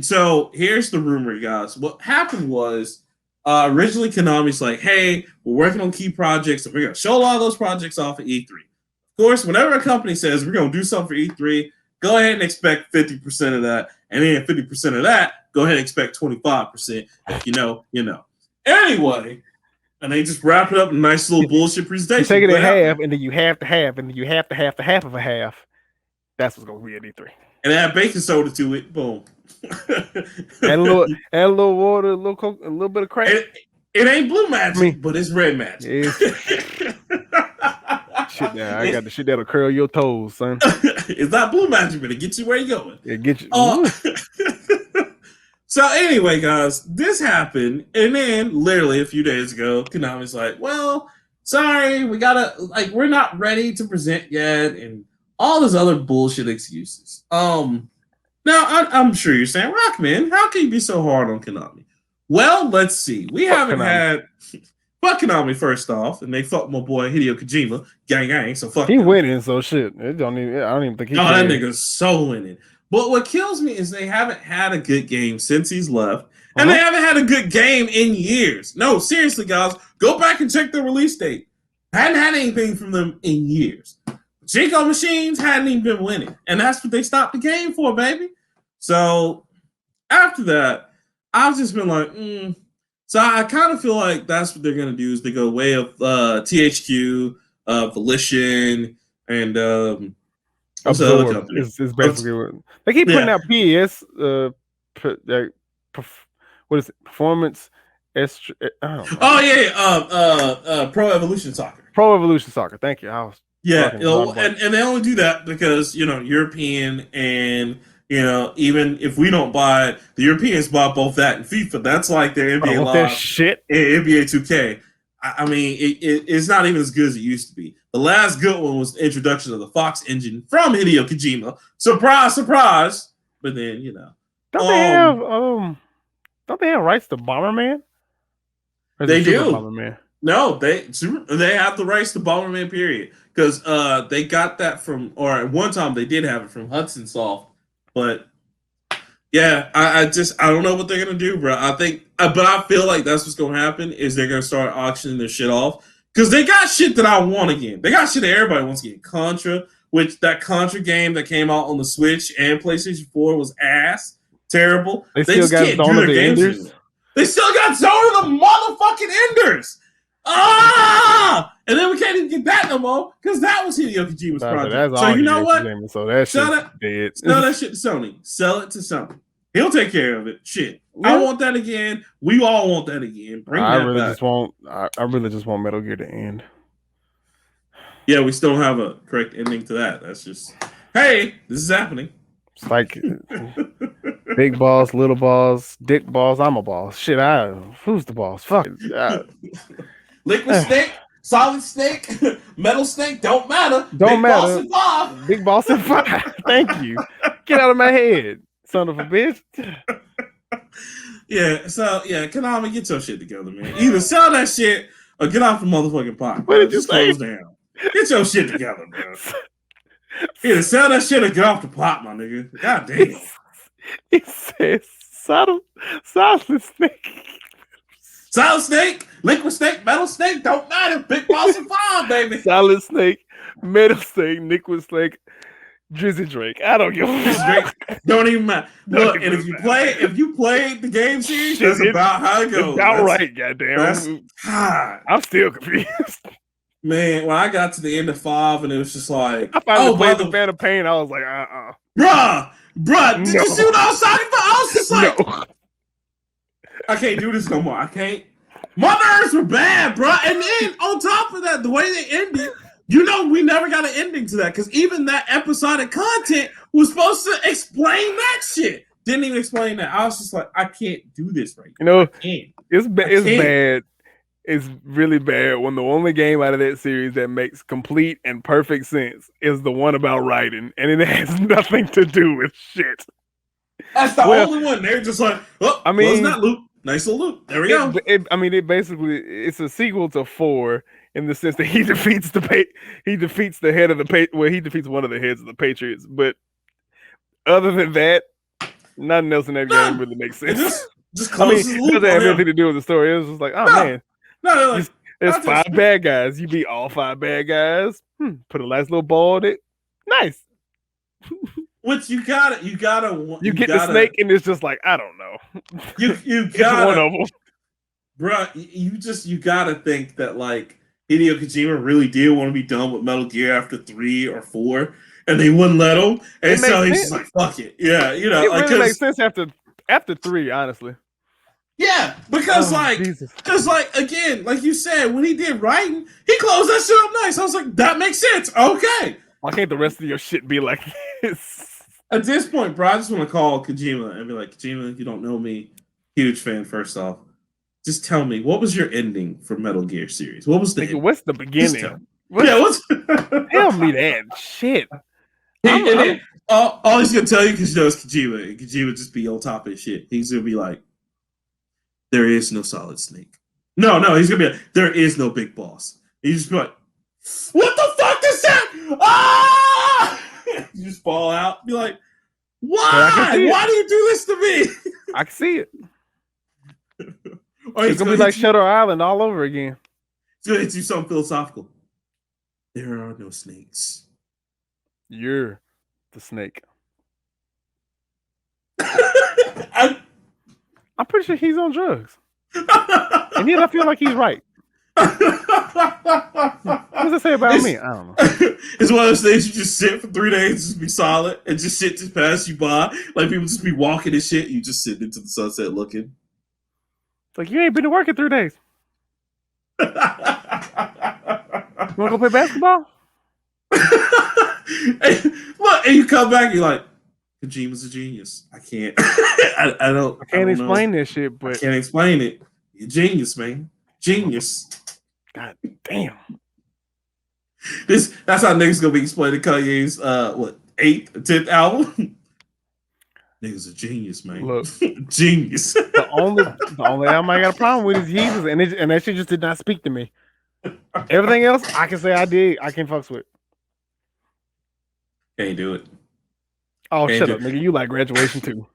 so here's the rumor, guys. What happened was originally Konami's like, hey, we're working on key projects and we're gonna show a lot of those projects off at E3. Of course, whenever a company says we're gonna do something for E3, go ahead and expect 50% of that. And then 50% of that, go ahead and expect 25%. If you know. Anyway, and they just wrap it up in a nice little bullshit presentation. You take it in half, and then you have to have, and then you have to have the half of a half. That's what's going to be at E3. And add baking soda to it. Boom. add a little water, a little Coke, a little bit of crack. It ain't blue magic, but it's red magic. Shit, now I got the shit that'll curl your toes, son. It's not blue magic, but it gets you where you're going. It gets you. So anyway, guys, this happened, and then literally a few days ago, Konami's like, "Well, sorry, we're not ready to present yet," and all this other bullshit excuses. Now I'm sure you're saying, Rockman, how can you be so hard on Konami? Well, let's see. We haven't had. Fuck Konami first off, and they fucked my boy Hideo Kojima, gang. So fuck. He winning, so shit. I don't even think he. No, that nigga's so winning. But what kills me is they haven't had a good game since he's left, and they haven't had a good game in years. No, seriously, guys, go back and check the release date. Hadn't had anything from them in years. Jinko Machines hadn't even been winning, and that's what they stopped the game for, baby. So after that, I've just been like, So I kind of feel like that's what they're going to do is they go way of THQ, Volition, and what's the other company? It's basically what they keep putting out PS. What is it? Performance. Pro Evolution Soccer. Pro Evolution Soccer. Thank you. And they only do that because European and You know, even if we don't buy it, the Europeans bought both that and FIFA. That's like their I NBA want that Live shit. and NBA 2K. I mean, it's not even as good as it used to be. The last good one was the introduction of the Fox engine from Hideo Kojima. Surprise, surprise. But then, you know. Don't they have rights to Bomberman? Or is They it Super do. Bomberman? No, they have the rights to Bomberman, period. Because they got that from, or at one time they did have it from Hudson Soft. But yeah, I don't know what they're gonna do, bro. I think, but I feel like that's what's gonna happen is they're gonna start auctioning their shit off because they got shit that I want again. They got shit that everybody wants again. Contra, which that Contra game that came out on the Switch and PlayStation 4 was ass, terrible. They They still just got can't Zone do of their the games Enders. anymore. They still got Zone of the motherfucking Enders. Ah! And then we can't even get that no more because that was Hideo Kojima's project. So you know what? So that shit's dead. Sell that shit to Sony. Sell it to Sony. He'll take care of it. Shit. Yeah. I want that again. We all want that again. Bring that back. I really just want Metal Gear to end. Yeah, we still don't have a correct ending to that. That's just, hey, this is happening. It's like big balls, little balls, dick balls. I'm a boss. Shit, who's the boss? Fuck. Liquid snake, solid snake, metal snake, don't matter. Don't Big matter. Boss and five. Big boss and five. Thank you. Get out of my head, son of a bitch. Yeah, so yeah, Konami, get your shit together, man. Either sell that shit or get off the motherfucking pot. What did you just say? close down. Get your shit together, bro. Either sell that shit or get off the pot, my nigga. God damn. It says solid snake. Solid snake, liquid snake, metal snake, don't matter. Big boss and five, baby. Solid snake, metal snake, liquid snake, Drizzy Drake. I don't give a fuck. Don't even matter. Look, and if you play the game series, that's about how it goes. It's outright, goddamn. I'm still confused. Man, when I got to the end of 5 and it was just like, I finally played the Phantom Pain, I was like, Bruh, did you see what I was talking about? I was just like, no. I can't do this no more. I can't. My nerves were bad, bruh. And then on top of that, the way they ended, you know, we never got an ending to that because even that episodic content was supposed to explain that shit. Didn't even explain that. I was just like, I can't do this right now. You know, it's bad. It's really bad when the only game out of that series that makes complete and perfect sense is the one about writing, and it has nothing to do with shit. That's the only one. They're just like, oh, I mean, close that loop. Nice little loop. There we go. It's a sequel to 4 in the sense that he defeats the head of the he defeats one of the heads of the Patriots. But other than that, nothing else in that game really makes sense. Just close the loop. It doesn't have anything to do with the story. It was just like, man. No, like, there's 5 bad guys. You beat all 5 bad guys. Put a nice little ball on it. Nice. Which you get the snake, and it's just like, I don't know. You gotta, one of them, bro. You gotta think that like Hideo Kojima really did want to be done with Metal Gear after 3 or 4, and they wouldn't let him, and so he's just like, fuck it, yeah, you know, it really makes sense after 3, honestly. Yeah, because again, like you said, when he did writing, he closed that shit up nice. I was like, that makes sense. Okay. Why can't the rest of your shit be like this? At this point, bro, I just want to call Kojima and be like, Kojima, you don't know me. Huge fan, first off. Just tell me, what was your ending for Metal Gear series? What was the what's the beginning? Tell me that shit. All he's gonna tell you because he knows Kojima, and Kojima just be on top of his shit. He's gonna be like, there is no Solid Snake. No, he's gonna be like, there is no Big Boss. He's just be like, what the fuck is that? Ah! You just fall out. Be like, why? Why do you do this to me? I can see it. It's gonna be like Shutter Island all over again. It's gonna hit you something philosophical. There are no snakes. You're the snake. I'm pretty sure he's on drugs. And yet I feel like he's right. What does it say about me? I don't know. It's one of those things you just sit for 3 days, just be solid, and just shit just pass you by. Like people just be walking and shit, you just sitting into the sunset looking. It's like, you ain't been to work in 3 days. You wanna go play basketball? Look, and you come back, you're like, Kojima's a genius. I can't. I don't explain know. this shit, I but can't explain it. You're genius, man. Genius. God damn. That's how niggas gonna be explaining Kanye's 8th, 10th album. Niggas a genius, man. Look, genius. the only album I got a problem with is Jesus, and that shit just did not speak to me. Everything else, I can say I did. I can fucks with. Can't do it. Oh, shut up, nigga. You like Graduation too.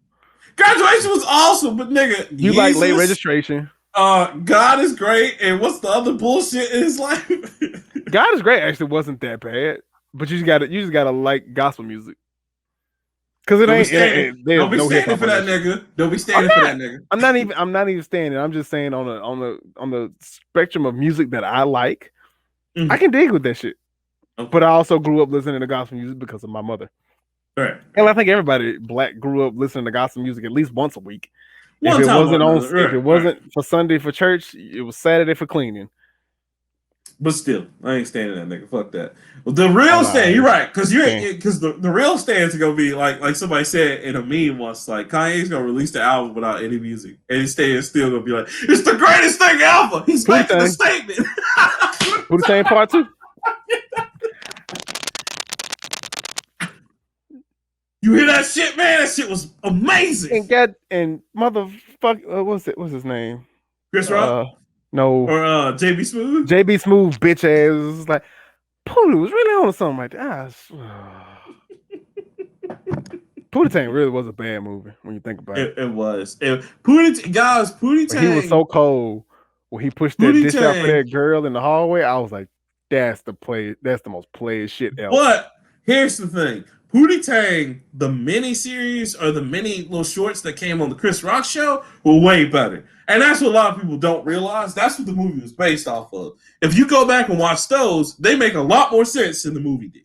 Graduation was awesome, but nigga, you Jesus, like Late Registration. God is great, and what's the other bullshit in his life? God is great actually wasn't that bad, but you just gotta like gospel music. Cause it ain't don't be standing for that nigga. Don't be standing for that nigga. I'm not even standing. I'm just saying on the spectrum of music that I like, I can dig with that shit. Okay. But I also grew up listening to gospel music because of my mother. Right. And I think everybody black grew up listening to gospel music at least once a week. If it wasn't for Sunday for church, it was Saturday for cleaning. But still, I ain't standing that nigga. Fuck that. Well, the real stand, you're right, because the real stand's gonna be like somebody said in a meme once, like Kanye's gonna release the album without any music, and his stand's still gonna be like, it's the greatest thing ever. He's making a statement. Who the same part 2? You hear that shit, man? That shit was amazing. And motherfucker, what's his name? Chris Rock? No. Or JB Smooth? JB Smooth, bitch ass. Was like, Pootie was really on something like that. Pootie Tang really was a bad movie when you think about it. It was. Pootie Tang. He was so cold when he pushed that dish out for that girl in the hallway. I was like, that's the most played shit ever. But here's the thing. Pootie Tang, the mini-series or the mini little shorts that came on the Chris Rock show were way better. And that's what a lot of people don't realize. That's what the movie was based off of. If you go back and watch those, they make a lot more sense than the movie did.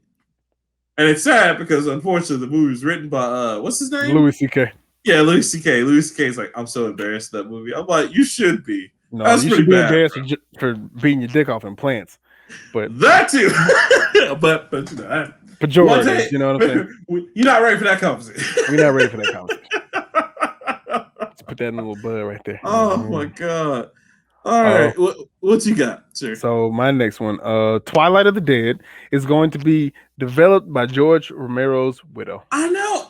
And it's sad because, unfortunately, the movie was written by, what's his name? Louis C.K. Yeah, Louis C.K. Louis C.K. is like, I'm so embarrassed of that movie. I'm like, you should be. No, that's you should be embarrassed for beating your dick off in plants. But that too. but you know, pejorative, you know what I'm saying? You're not ready for that conversation. We're not ready for that conversation. Let's put that in a little bud right there. Oh my god. All right. What you got, sir? So my next one, Twilight of the Dead, is going to be developed by George Romero's widow. I know.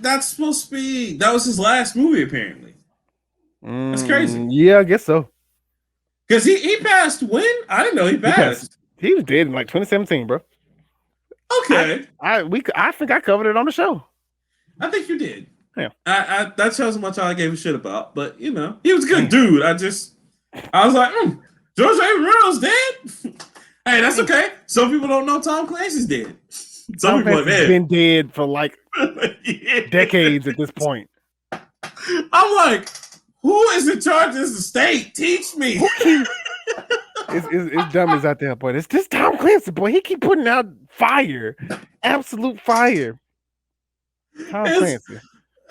That's supposed to be, that was his last movie, apparently. That's crazy. Yeah, I guess so. Because he passed when? I didn't know he passed. He was dead in like 2017, bro. Okay. I think I covered it on the show. I think you did. Yeah. That shows how much I gave a shit about. But you know, he was a good dude. I was like, George A. Romero's dead. Hey, that's okay. Some people don't know Tom Clancy's dead. Some people like, man, been dead for like decades at this point. I'm like, who is in charge of this estate? Teach me. It's dumb as out there, boy. It's this Tom Clancy, boy. He keep putting out fire, absolute fire. Tom Clancy.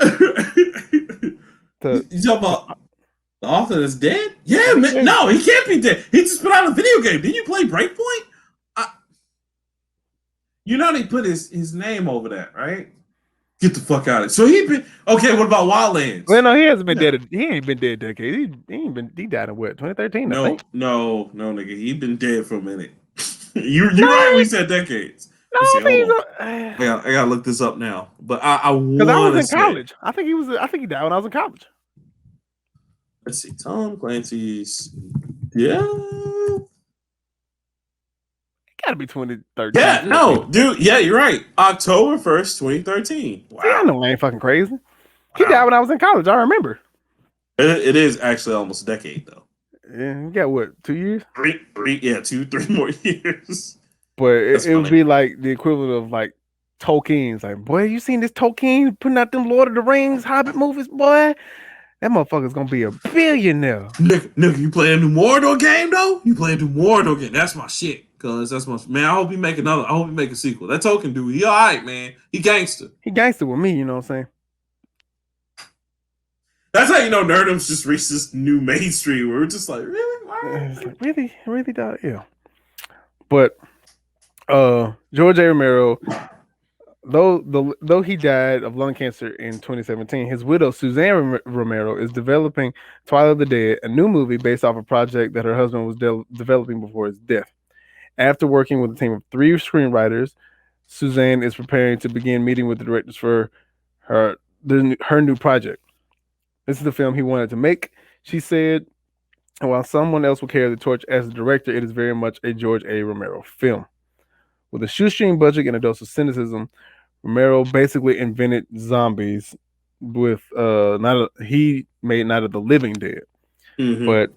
You talking about the author that's dead? Yeah, man. No, he can't be dead. He just put out a video game. Didn't you play Breakpoint? You know they put his name over that, right? Get the fuck out of it. So he been okay. What about Wildlands? Well, no, he hasn't been dead. He ain't been dead a decade. He died in what 2013. No, nigga. He been dead for a minute. You're right. We said decades. No, I gotta look this up now. But I was in college. I think he died when I was in college. Let's see. Tom Clancy's. Yeah. Gotta be 2013. Yeah, no, dude. Yeah, you're right. October 1st, 2013. Wow. See, I know I ain't fucking crazy. He died when I was in college. I remember. It is actually almost a decade, though. Yeah, you got what, 2 years? 3 more years. But it would be like the equivalent of like Tolkien's. Like, boy, you seen this Tolkien putting out them Lord of the Rings, Hobbit movies, boy? That motherfucker's gonna be a billionaire. Nigga, you playing the Mordor game though? You playing the Mordor game? That's my shit. Cause that's my man. I hope he make another. I hope he make a sequel. That Tolkien dude, he all right, man. He gangster. He gangster with me. You know what I'm saying? That's how you know Nerdum's just reached this new mainstream where we're just like, really, really, dog, yeah. But George A. Romero, Though he died of lung cancer in 2017, his widow Suzanne Romero is developing Twilight of the Dead, a new movie based off a project that her husband was developing before his death. After working with a team of 3 screenwriters, Suzanne is preparing to begin meeting with the directors for her new project. This is the film he wanted to make, she said. And while someone else will carry the torch as the director, it is very much a George A. Romero film. With a shoestring budget and a dose of cynicism, Romero basically invented zombies with he made Night of the Living Dead. Mm-hmm. But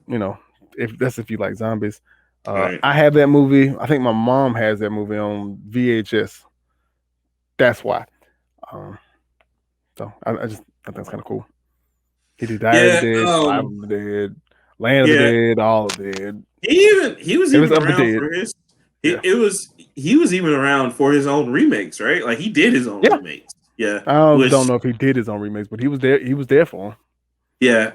if you like zombies. Right. I have that movie. I think my mom has that movie on VHS. That's why. So I think that's kind of cool. He did Die of the Dead, Survival of the Dead, Land of the Dead, all of the Dead. He was even around for his. He was even around for his own remakes, right? Like he did his own remakes. Yeah, I don't know if he did his own remakes, but he was there. He was there for him. Yeah,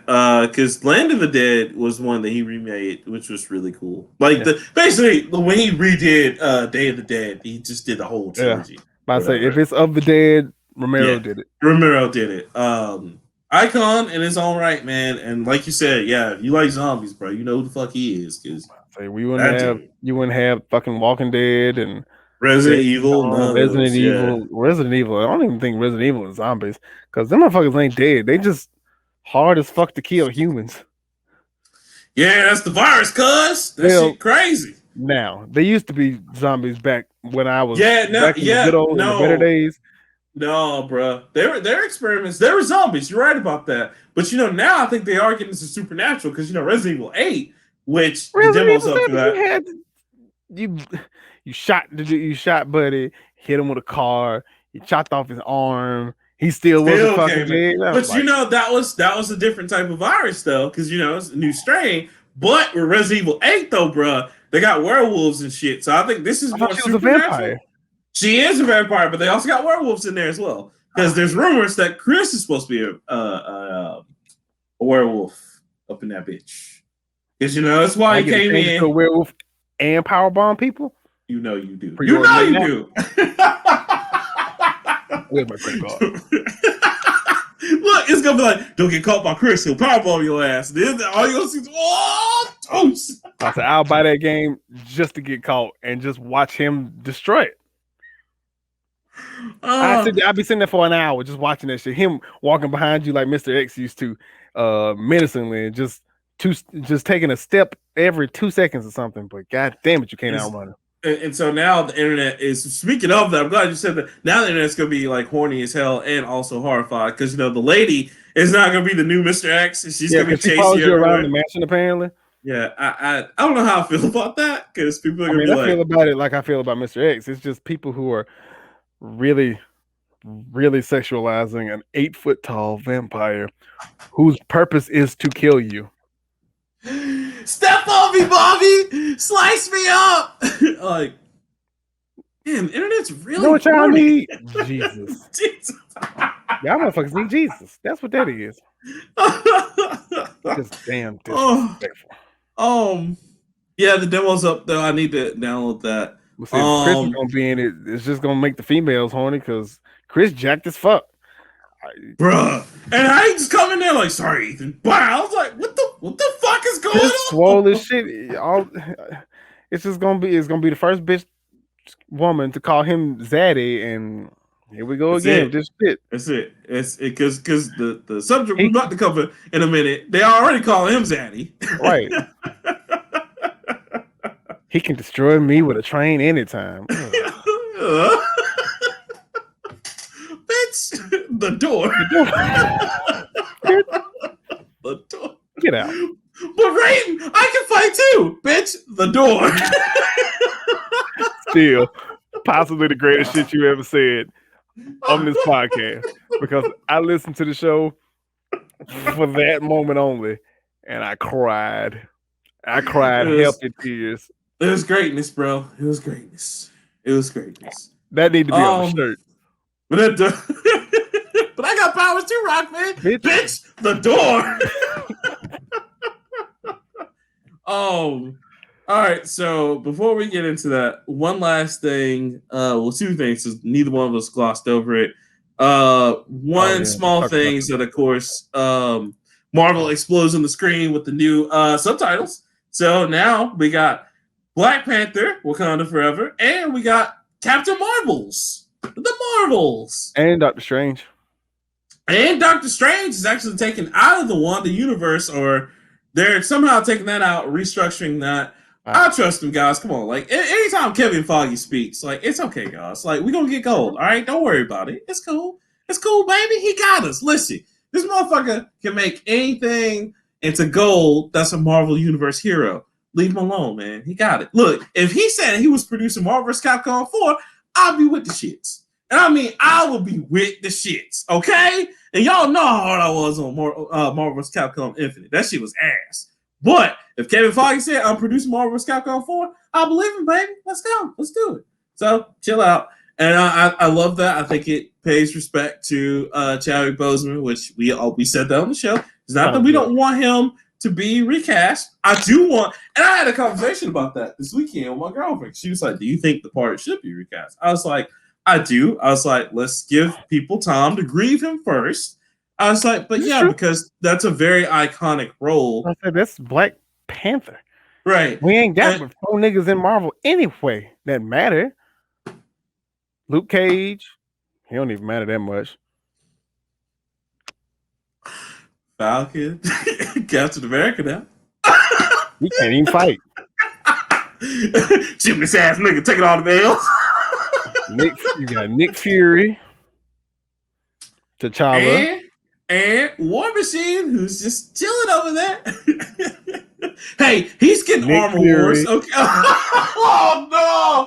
because Land of the Dead was one that he remade, which was really cool. Like basically when he redid Day of the Dead, he just did the whole trilogy. I say if it's of the dead, Romero did it. Romero did it. Icon in his own right, man. And like you said, if you like zombies, bro, you know who the fuck he is. Because you wouldn't have fucking Walking Dead and Resident Evil. Resident Evil. I don't even think Resident Evil is zombies because them motherfuckers ain't dead. They just hard as fuck to kill humans. Yeah, that's the virus, cuz. That shit crazy. Now, they used to be zombies back when I was back in the good old in the better days. No, bro. Their experiments, they were zombies. You're right about that. But now I think they are getting into supernatural because Resident Evil 8, which the demo's up for that. You shot Buddy, hit him with a car, you chopped off his arm. He still wasn't fucking dead. But that was a different type of virus though, because it's a new strain. But with Resident Evil 8 though, bro, they got werewolves and shit. So I think this is more supernatural. She is a vampire, but they also got werewolves in there as well. Because there's rumors that Chris is supposed to be a werewolf up in that bitch. Because that's why he came in. A werewolf and powerbomb people. You do. You do. Where's my credit card? Look, it's gonna be like, don't get caught by Chris. He'll powerbomb your ass. Then all you gonna see is toast. I said I'll buy that game just to get caught and just watch him destroy it. I'd be sitting there for an hour just watching that shit. Him walking behind you like Mr. X used to, menacingly, and just taking a step every 2 seconds or something. But god damn it, you can't outrun him. And so now the internet is, speaking of that, I'm glad you said that. Now the internet's gonna be like horny as hell and also horrified because the lady is not gonna be the new Mr. X. She's gonna be chasing you around the mansion apparently. Yeah, I don't know how I feel about that because people are gonna be like, I feel about it like I feel about Mr. X. It's just people who are really, really sexualizing an 8-foot tall vampire whose purpose is to kill you. Step on me, Bobby! Slice me up! Like, damn, the internet's really. You know what y'all need? Jesus. Y'all motherfuckers need Jesus. That's what that is. Just damn disrespectful. Yeah, the demo's up though. I need to download that. Chris is gonna be in it. It's just gonna make the females horny because Chris jacked as fuck. Bruh. And I just come in there like, sorry, Ethan. Wow. I was like, what the fuck is going on? Swole as shit. It's gonna be the first bitch woman to call him Zaddy, and here we go again. This shit. That's it. It's because the subject we're about to cover in a minute, they already call him Zaddy. Right. He can destroy me with a train anytime. Bitch, the door. The door. Get out. But Raiden, I can fight too. Bitch, the door. Still, possibly the greatest shit you ever said on this podcast because I listened to the show for that moment only, and I cried. Healthy tears. It was greatness, bro. It was greatness. That need to be on the shirt. But I got powers too, Rockman. Bitch, the door. All right, so before we get into that, one last thing. Well, two things. Because neither one of us glossed over it. One small thing is that, of course, Marvel explodes on the screen with the new subtitles. So now we got Black Panther, Wakanda Forever, and we got Captain Marvels, the Marvels, and Doctor Strange. And Doctor Strange is actually taken out of the Wanda universe, or they're somehow taking that out, restructuring that. I trust them, guys. Come on, like anytime Kevin Feige speaks, like it's okay, guys. Like we're gonna get gold. All right, don't worry about it. It's cool. It's cool, baby. He got us. Listen, this motherfucker can make anything into gold. That's a Marvel Universe hero. Leave him alone, man. He got it. Look, if he said he was producing Marvel vs. Capcom 4, I'll be with the shits. And I mean, I will be with the shits, okay? And y'all know how hard I was on Marvel vs. Capcom Infinite. That shit was ass. But if Kevin Feige said I'm producing Marvel vs. Capcom 4, I believe him, baby. Let's go. Let's do it. So chill out. And I love that. I think it pays respect to Chadwick Boseman, which we said that on the show. It's not that we don't want him to be recast. I do want, and I had a conversation about that this weekend with my girlfriend. She was like, "Do you think the part should be recast?" I was like, "I do." I was like, "Let's give people time to grieve him first." I was like, "But yeah, because that's a very iconic role." I said, "That's Black Panther, right? We ain't got but 4 niggas in Marvel anyway that matter." Luke Cage, he don't even matter that much. Falcon, Captain America now. He can't even fight. Shoot this ass nigga, taking all the nails. You got Nick Fury, T'Challa, and War Machine, who's just chilling over there. Hey, he's getting Nick Armor Fury. Wars. Okay. Oh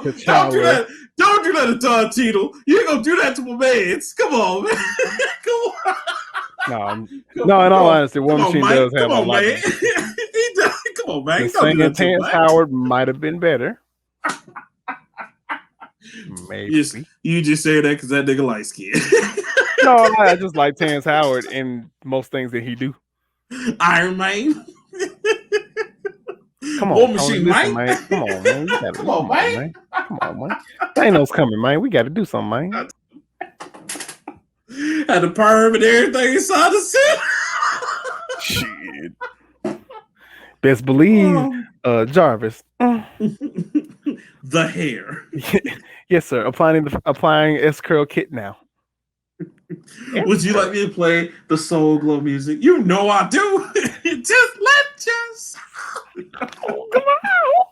no! T'Challa. Don't do that. Don't do that to Don Cheadle. You ain't gonna do that to my mans. Come on, man. Come on. No. In all honesty, War Machine does have a lot. Come on, man. Saying Terrence Howard might have been better. Maybe. You just say that because that nigga light skin. No, I just like Terrence Howard in most things that he do. Iron Man. Come on, War Machine, man. Come on, man. Come on, man. Come on, man. Thanos coming, man. We got to do something, man. Had the perm and everything inside the suit. Shit. Best believe, Jarvis. The hair. Yes, sir. Applying S-Curl kit now. Would you like me to play the Soul Glow music? You know I do. Just let yourself. Oh, come on.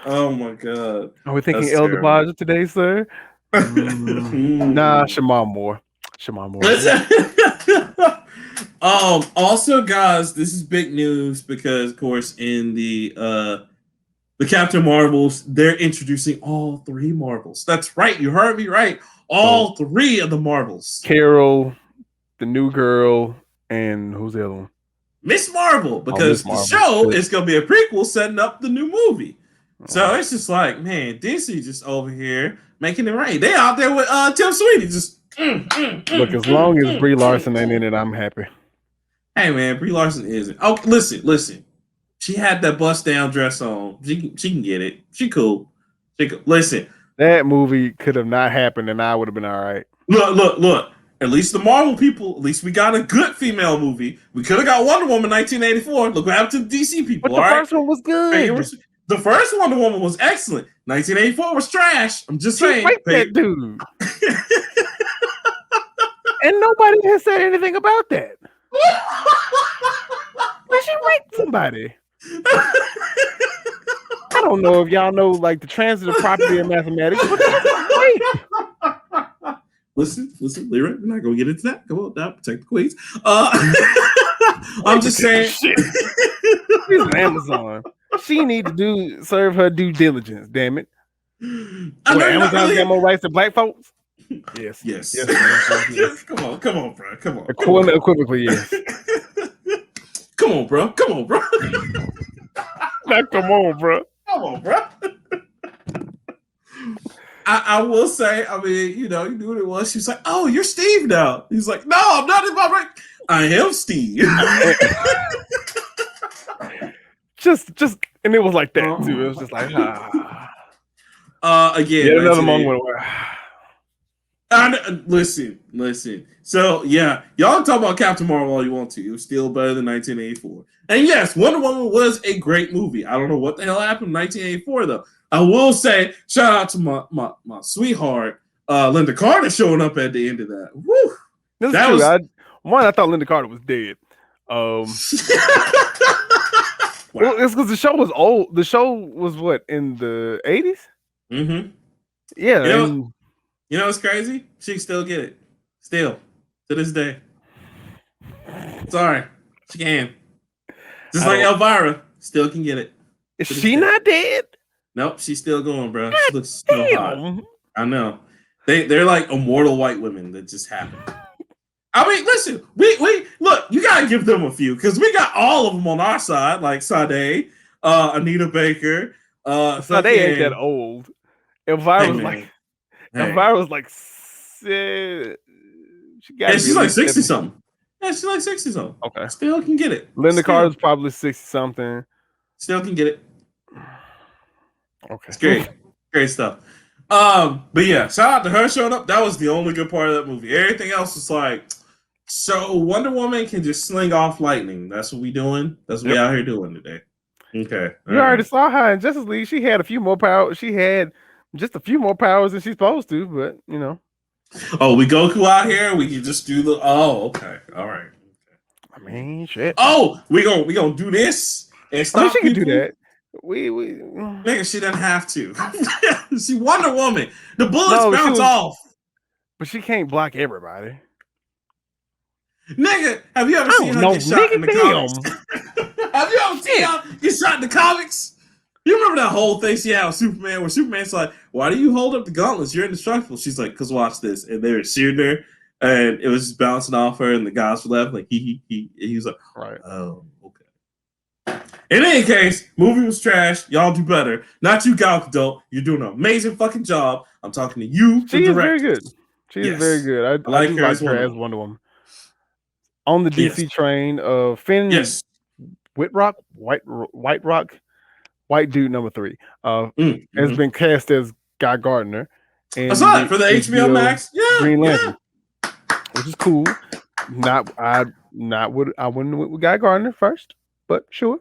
Oh my God. Are we thinking El DeBarge today, sir? Nah, Shamar Moore. Also, guys, this is big news because, of course, in the Captain Marvels, they're introducing all 3 Marvels. That's right. You heard me right. All 3 of the Marvels. Carol, the new girl, and who's the other one? Miss Marvel, because the show is going to be a prequel setting up the new movie. So it's just like, man, DC just over here making it rain. They out there with Tim Sweeny just. Look, as long as Brie Larson ain't in it, I'm happy. Hey, man, Brie Larson isn't. Oh, listen. She had that bust down dress on. She can get it. She cool. Listen. That movie could have not happened, and I would have been all right. Look. At least the Marvel people, at least we got a good female movie. We could have got Wonder Woman 1984. Look what happened to the DC people, but the first one was good. The first Wonder Woman was excellent. 1984 was trash. I'm just saying. Raped that dude. And nobody has said anything about that. But she raped somebody. I don't know if y'all know like the transitive property of mathematics, but that's rape. Listen, Leroy, we're not gonna get into that. Come on, now protect the queens. I'm just saying. She's an Amazon. She need to serve her due diligence. Damn it! Amazon got more rights to black folks. Yes. Come on, bro. Come on. Equivocally, yes. Come on, bro. Not come on, bro. Come on, bro. I will say, I mean, you knew what it was. She's like, "Oh, you're Steve now." He's like, "No, I'm not in my right. I am Steve." just And it was like that too. It was just like again, yet another moment where listen. So yeah, y'all talk about Captain Marvel all you want to. It was still better than 1984. And yes, Wonder Woman was a great movie. I don't know what the hell happened in 1984 though. I will say, shout out to my sweetheart, Linda Carter showing up at the end of that. Woo! This is true. I thought Linda Carter was dead. Wow. Well, it's because the show was old. The show was what, in the 80s? Mm-hmm. Yeah. You know what's crazy? She can still get it. Still. To this day. Sorry. She can. Just like Elvira. Still can get it. Is she not dead? Nope. She's still going, bro. She looks so hot. I know. They're like immortal white women that just happen. I mean, listen, we look, you gotta give them a few because we got all of them on our side, like Sade, Anita Baker. Sade ain't that old. Elvira was like, she's like 60 something. Yeah, she's like 60 something. Okay, still can get it. Linda Carter's probably 60 something. Still can get it. Okay, it's great stuff. But yeah, shout out to her showing up. That was the only good part of that movie. Everything else was like, so Wonder Woman can just sling off lightning. That's what we doing. That's what we out here doing today. Okay, you already saw her in Justice League. She had a few more powers. She had just a few more powers than she's supposed to, but you know. Oh, we Goku out here. We can just do the. Oh, okay, all right. Okay. I mean, shit. Oh, we gonna do this and stop she people. Can do that. Nigga, she doesn't have to. She Wonder Woman. The bullets bounce off. But she can't block everybody. Nigga, have you ever seen her get shot in the comics? Have you ever seen her get shot in the comics? You remember that whole thing she had with Superman where Superman's like, why do you hold up the gauntlets? You're indestructible. She's like, because watch this. And they were shooting her and it was just bouncing off her and the guys were left like, he. And he was like, right. Oh, okay. In any case, movie was trash. Y'all do better. Not you, Gal Gadot. You're doing an amazing fucking job. I'm talking to you. She is very good. She is very good. I like her as Wonder Woman. On the DC train, Finn Whitrock, White Dude number 3, has been cast as Guy Gardner. And I saw it for the HBO Max. Green Lantern, which is cool. I wouldn't went with Guy Gardner first, but sure.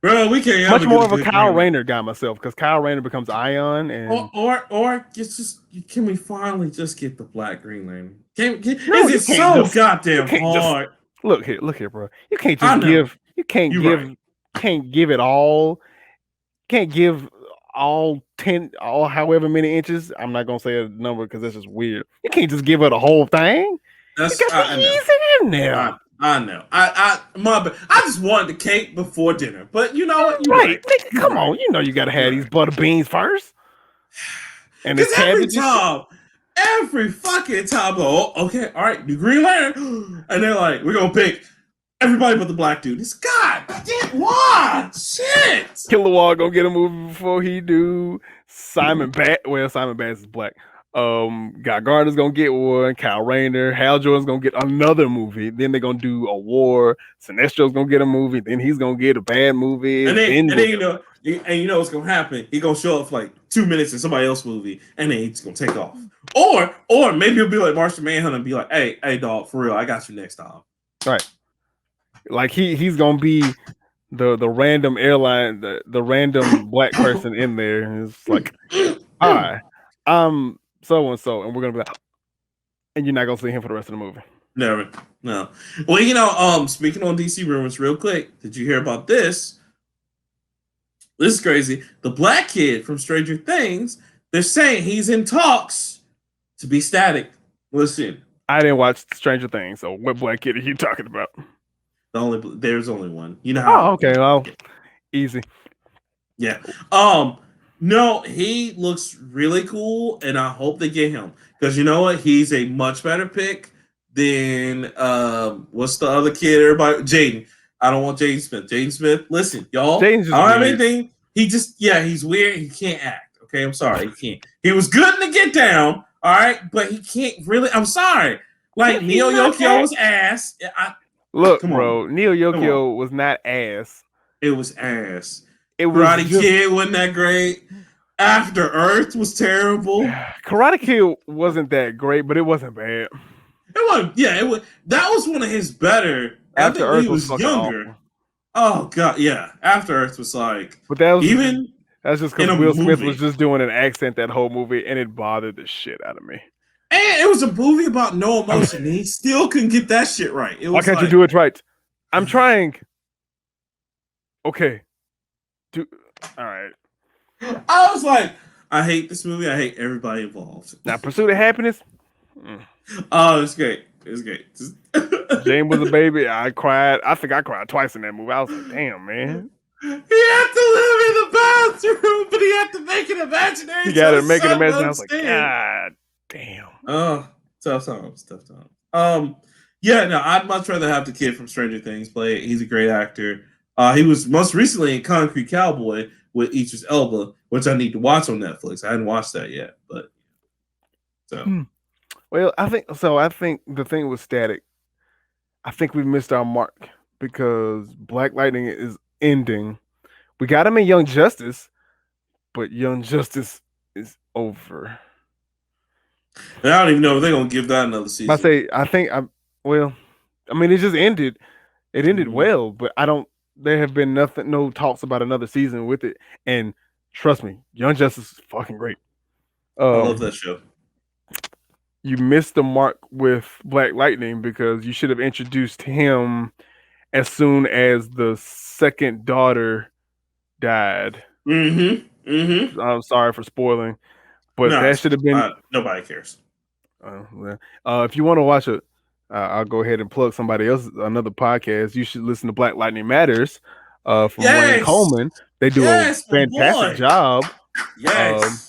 Bro, we can't. Much more of a Kyle Rayner guy myself, because Kyle Rayner becomes Ion, and or it's just, can we finally just get the Black Green Lantern? Is it so goddamn hard? Look here, bro. You can't just give. You can't give. Can't give it all. Can't give all 10, all however many inches. I'm not gonna say a number because that's just weird. You can't just give her the whole thing. That's easy in there. I know. I just wanted the cake before dinner, but you know what? You're right. Come on, you know you gotta have these butter beans first. And it's every fucking time, okay, all right, the Green Lantern, and they're like, we're gonna pick everybody but the black dude. It's God damn, what? Shit. Kilowog gonna get a movie before he do. Simon Bass is black. Guy Gardner's gonna get one. Kyle Rayner, Hal Jordan's gonna get another movie. Then they're gonna do a war. Sinestro's gonna get a movie. Then he's gonna get a bad movie. And then you know what's gonna happen? He's gonna show up for like 2 minutes in somebody else's movie, and then he's gonna take off. Or maybe he'll be like Martian Manhunter and be like, hey, dog, for real, I got you next time. Right. Like he's gonna be the random airline, the random black person in there. And it's like, hi, I'm so and so, and we're gonna be like, and you're not gonna see him for the rest of the movie. Never. No. Well, speaking on DC rumors real quick, did you hear about this? This is crazy. The black kid from Stranger Things, they're saying he's in talks to be Static. Listen. I didn't watch Stranger Things, so what black kid are you talking about? There's only one. You know how? Oh, okay. Well, easy. Yeah. No, he looks really cool, and I hope they get him because you know what? He's a much better pick than what's the other kid? Everybody, Jaden. I don't want Jaden Smith. Jaden Smith, listen, y'all. I don't have anything. He's weird. He can't act. Okay, I'm sorry. He can't. He was good in the Get Down, all right, but he can't really. I'm sorry. Like Neo Yokio's ass. Look, bro, Neo Yokio was not ass. It was ass. It was Karate just Kid wasn't that great. After Earth was terrible. Karate Kid wasn't that great, but it wasn't bad. It was, yeah, it was. That was one of his better. I After think when he Earth was was fucking younger. awful. Oh god, yeah. After Earth was like, But even that's just in because a Will Smith was movie, just doing an accent that whole movie, and it bothered the shit out of me. and it was a movie about no emotion. And he still couldn't get that shit right. It Why was can't you like, do it right? I'm trying. Okay. All right. I was like, I hate this movie. I hate everybody involved. Now, Pursuit of Happiness. Oh, it's great. It's great. Jane was a baby. I cried. I think I cried twice in that movie. I was like, damn, man. He had to live in the bathroom, but he had to make an imaginary You got so to his make an son would imagine. I was like, understand. God damn. Oh, tough times, tough times. Yeah, no, I'd much rather have the kid from Stranger Things play it. He's a great actor. He was most recently in Concrete Cowboy with Idris Elba, which I need to watch on Netflix. I hadn't watched that yet, but so. Well, I think so. I think the thing with Static, I think we missed our mark because Black Lightning is ending. We got him in Young Justice, but Young Justice is over. And I don't even know if they're gonna give that another season. Well, I mean, it just ended. It ended Mhm. well, but I don't. There have been no talks about another season with it. And trust me, Young Justice is fucking great. I love that show. You missed the mark with Black Lightning because you should have introduced him as soon as the second daughter died. I'm sorry for spoiling, but No, that should have been. nobody cares. If you want to watch it, I'll go ahead and plug somebody else, another podcast. You should listen to Black Lightning Matters from Wayne Coleman. They do a fantastic job. Yes.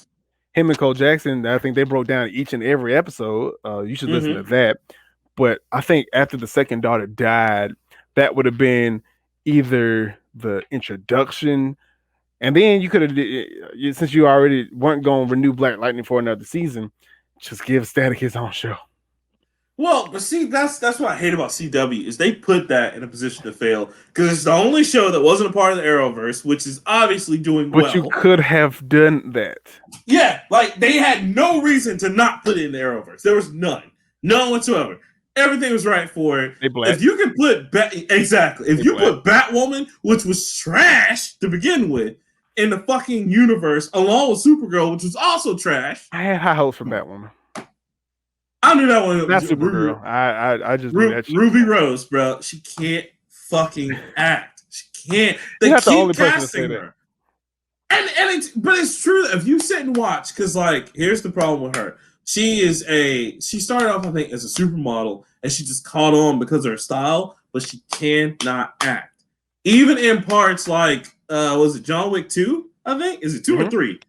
Him and Cole Jackson, I think they broke down each and every episode. You should listen to that. But I think after the second daughter died, that would have been either the introduction, and then you could have, since you already weren't going to renew Black Lightning for another season, just give Static his own show. Well, but see, that's what I hate about CW is they put that in a position to fail because it's the only show that wasn't a part of the Arrowverse, which is obviously doing well. But you could have done that. Yeah, like they had no reason to not put it in the Arrowverse. There was none whatsoever. Everything was right for it. If you can put if you put Batwoman, which was trash to begin with, in the fucking universe, along with Supergirl, which was also trash. I had high hopes for Batwoman. I knew that one. Not Supergirl. I just knew that shit. Ruby Rose, bro. She can't fucking act. She can't. They keep the only casting her. But it's true that if you sit and watch, because like here's the problem with her. She started off, I think, as a supermodel, and she just caught on because of her style, but she cannot act. Even in parts like was it John Wick 2? I think is it 2 or 3?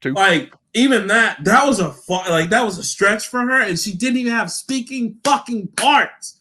2. Like even that was that was a stretch for her, and she didn't even have speaking fucking parts.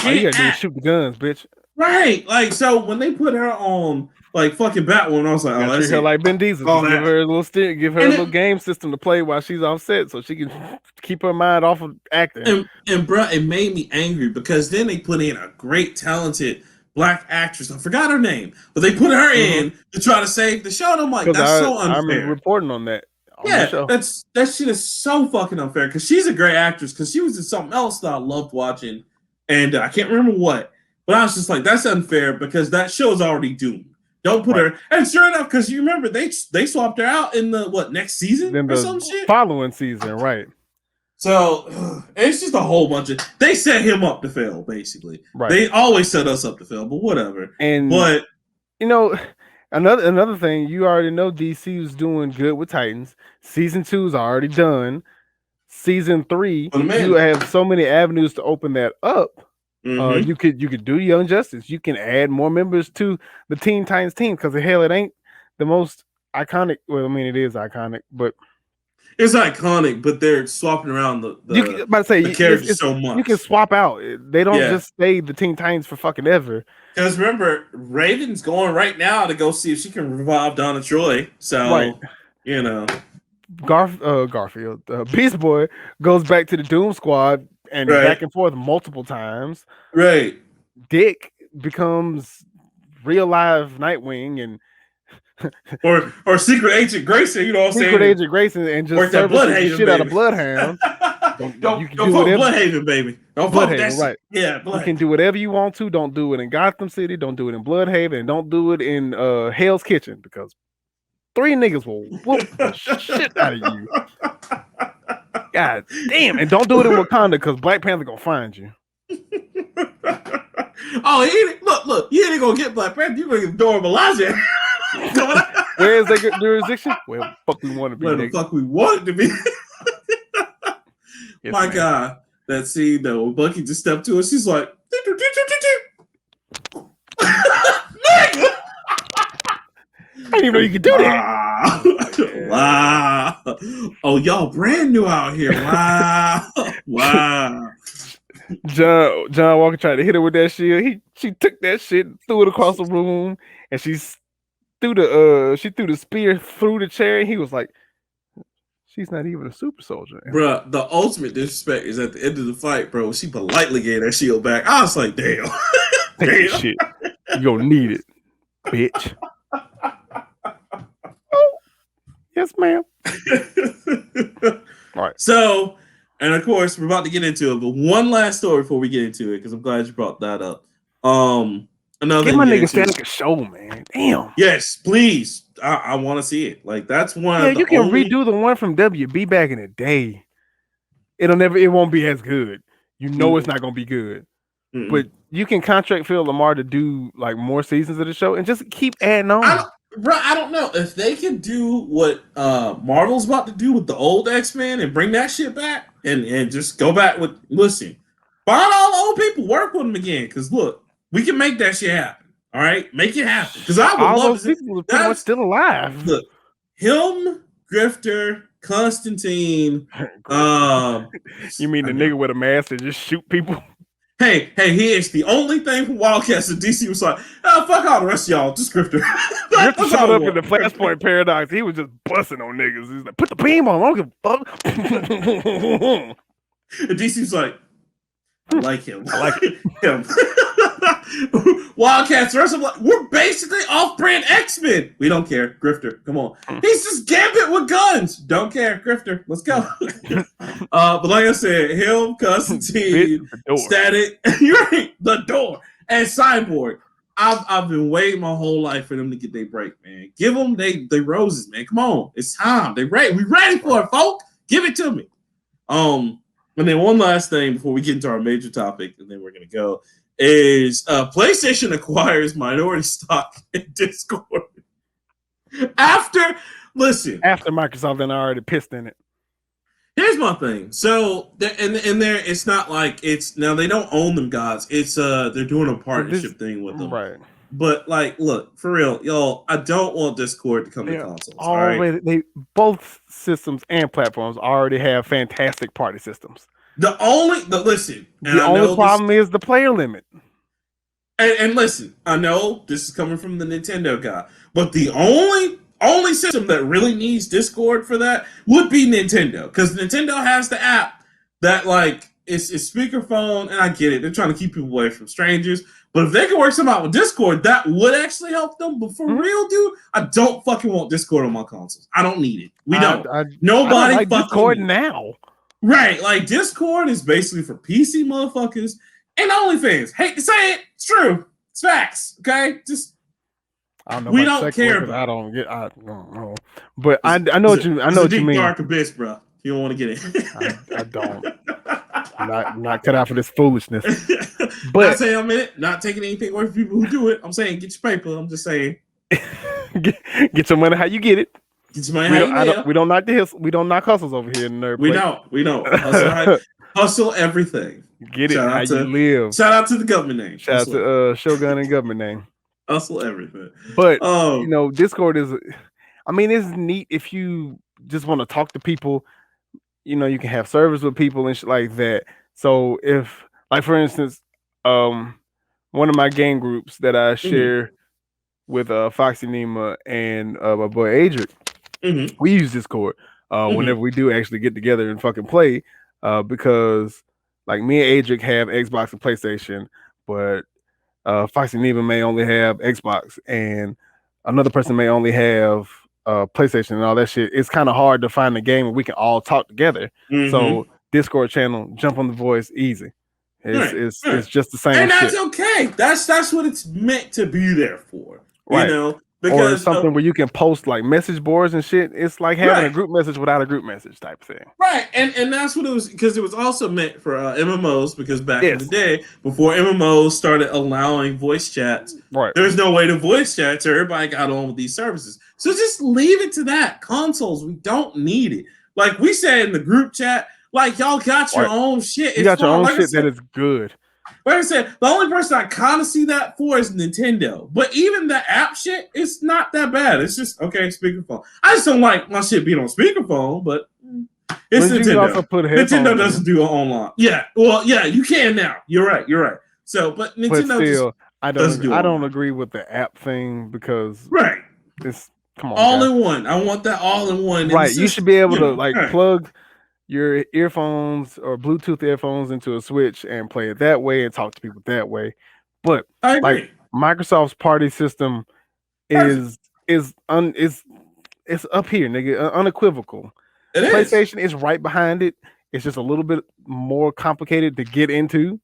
All you gotta do is shoot the guns, bitch. Right, like so when they put her on like fucking Batwoman, I was like, treat her like Ben Diesel. Give her a little game system to play while she's offset, so she can keep her mind off of acting. And bro, it made me angry because then they put in a great, talented black actress. I forgot her name, but they put her in to try to save the show. And I'm like, that's so unfair. I'm reporting on that. That shit is so fucking unfair because she's a great actress. Because she was in something else that I loved watching, and I can't remember what. But I was just like, that's unfair because that show is already doomed. Don't put her. And sure enough, because you remember they swapped her out in the next season or some shit. Following season, right? So it's just a whole bunch of. They set him up to fail, basically. Right. They always set us up to fail, but whatever. But you know, another thing, you already know DC was doing good with Titans. Season 2 is already done. Season 3, you have so many avenues to open that up. You could do Young Justice. You can add more members to the Teen Titans team because hell, it ain't the most iconic. Well, I mean, it is iconic, but it's iconic. But they're swapping around the characters so much. You can swap out. They don't just stay the Teen Titans for fucking ever. Because remember, Raven's going right now to go see if she can revive Donna Troy. So you know, Garfield, Beast Boy goes back to the Doom Squad. And back and forth multiple times. Right. Dick becomes real live Nightwing, and or Secret Agent Grayson, you know what I'm saying? Secret Agent Grayson and just Work that services the Bloodhaven, shit out of baby. Bloodhound. You can do fuck whatever. Bloodhaven, baby. Don't fuck that Bloodhaven, right? shit. Yeah, You can Bloodhaven. do whatever you want to. Don't do it in Gotham City. Don't do it in Bloodhaven. And don't do it in Hell's Kitchen because 3 niggas will whoop the shit out of you. God damn! And don't do it in Wakanda because Black Panther gonna find you. Oh, look, you ain't gonna get Black Panther. You gonna get Dora Milaje. Where is their jurisdiction? Well, fuck, we want to be. Where the fuck we want it to be? Yes, My man. God, that scene though, Bucky just stepped to us. She's like, I didn't even know you could do that. Wow. Oh, y'all brand new out here. Wow. Wow. John Walker tried to hit her with that shield. She took that shit, threw it across the room, and she threw the spear through the chair. And he was like, "She's not even a super soldier." Bruh, the ultimate disrespect is at the end of the fight, bro. She politely gave that shield back. I was like, damn. Take this shit. You gonna need it, bitch. Oh, yes, ma'am. All right. So, and of course, we're about to get into it, but one last story before we get into it, because I'm glad you brought that up. Another Get my nigga Static a show, man. Damn. Yes, please. I want to see it. Like that's one. Yeah, you can redo the one from WB back in the day. It won't be as good. You know it's not gonna be good. But you can contract Phil Lamar to do like more seasons of the show and just keep adding on. I don't know if they can do what Marvel's about to do with the old X-Men and bring that shit back and just go back with listen, find all the old people, work with them again. Because look, we can make that shit happen. All right, make it happen. Because I would all love those people are pretty much still alive. Look, him, Grifter, Constantine. You mean the nigga with a mask that just shoot people? Hey, he is the only thing from Wildcats that DC was like, oh, fuck all the rest of y'all, just Grifter. Grifter showed up in the Flashpoint Paradox. He was just busting on niggas. He's like, put the beam on. I don't give a fuck. And DC was like, I like him. I like him. Wildcats, the rest of them, like, we're basically off-brand X-Men. We don't care. Grifter, come on. He's just Gambit with guns. Don't care. Grifter, let's go. But like I said, him, Constantine, Static, you're right, the door, and Cyborg. I've been waiting my whole life for them to get their break, man. Give them they roses, man. Come on, it's time. We ready for it, folk. Give it to me. And then one last thing before we get into our major topic, and then we're gonna go, is PlayStation acquires minority stock in Discord. After Microsoft then already pissed in it. Here's my thing. So in there, it's not like it's now they don't own them gods. It's they're doing a partnership thing with them. Right. But like, look, for real, y'all, I don't want Discord to come to consoles. Already, both systems and platforms already have fantastic party systems. The only problem is the player limit. And listen, I know this is coming from the Nintendo guy, but the only system that really needs Discord for that would be Nintendo, because Nintendo has the app that like it's speakerphone, and I get it, they're trying to keep people away from strangers. But if they can work something out with Discord, that would actually help them. But for real, dude, I don't fucking want Discord on my consoles. I don't need it. We don't. Nobody like Discord now. Right, like Discord is basically for PC motherfuckers and OnlyFans. Hate to say it, it's true. It's facts. Okay, just I don't know. We don't care. I don't know. But I know what you mean. Dark abyss, bro. You don't want to get in. I don't. I'm not cut out for this foolishness. But not saying I'm in it. Not taking anything away from people who do it. I'm saying get your paper. I'm just saying get your money how you get it. Get your money we don't knock hustles over here in Nerd Plate. We don't. Hustle everything. Get it how you live. Shout out to the government name. Shout out to Shogun and government name. Hustle everything. But Discord is. I mean, it's neat if you just want to talk to people. You can have service with people and shit like that. So if, like, for instance, one of my game groups that I share with Foxy Nima and my boy Adric, we use Discord whenever we do actually get together and fucking play, because like me and Adric have Xbox and PlayStation, but Foxy Nima may only have Xbox, and another person may only have PlayStation and all that shit. It's kind of hard to find a game where we can all talk together. So Discord channel, jump on the voice, easy. It's just the same and that's shit. okay. That's what it's meant to be there for. Right. You know, or something where you can post like message boards and shit. It's like having a group message without a group message type thing. Right, and that's what it was, because it was also meant for MMOs, because back in the day, before MMOs started allowing voice chats, there was no way to voice chat, so everybody got on with these services. So just leave it to that. Consoles, we don't need it. Like we said in the group chat, like y'all got your own shit. You got your own shit that is good. Like I said, the only person I kind of see that for is Nintendo. But even the app shit, it's not that bad. It's just, okay, speakerphone. I just don't like my shit being on speakerphone, but it's Nintendo. You also put Nintendo doesn't do it online. Yeah, well, yeah, you can now. You're right. So, but Nintendo but still, I don't it. Agree with the app thing because it's come on, all in one. I want that all in one. Right, you should be able to plug your earphones or Bluetooth earphones into a switch and play it that way and talk to people that way. But like Microsoft's party system is it's up here, nigga, unequivocal. PlayStation is right behind it. It's just a little bit more complicated to get into.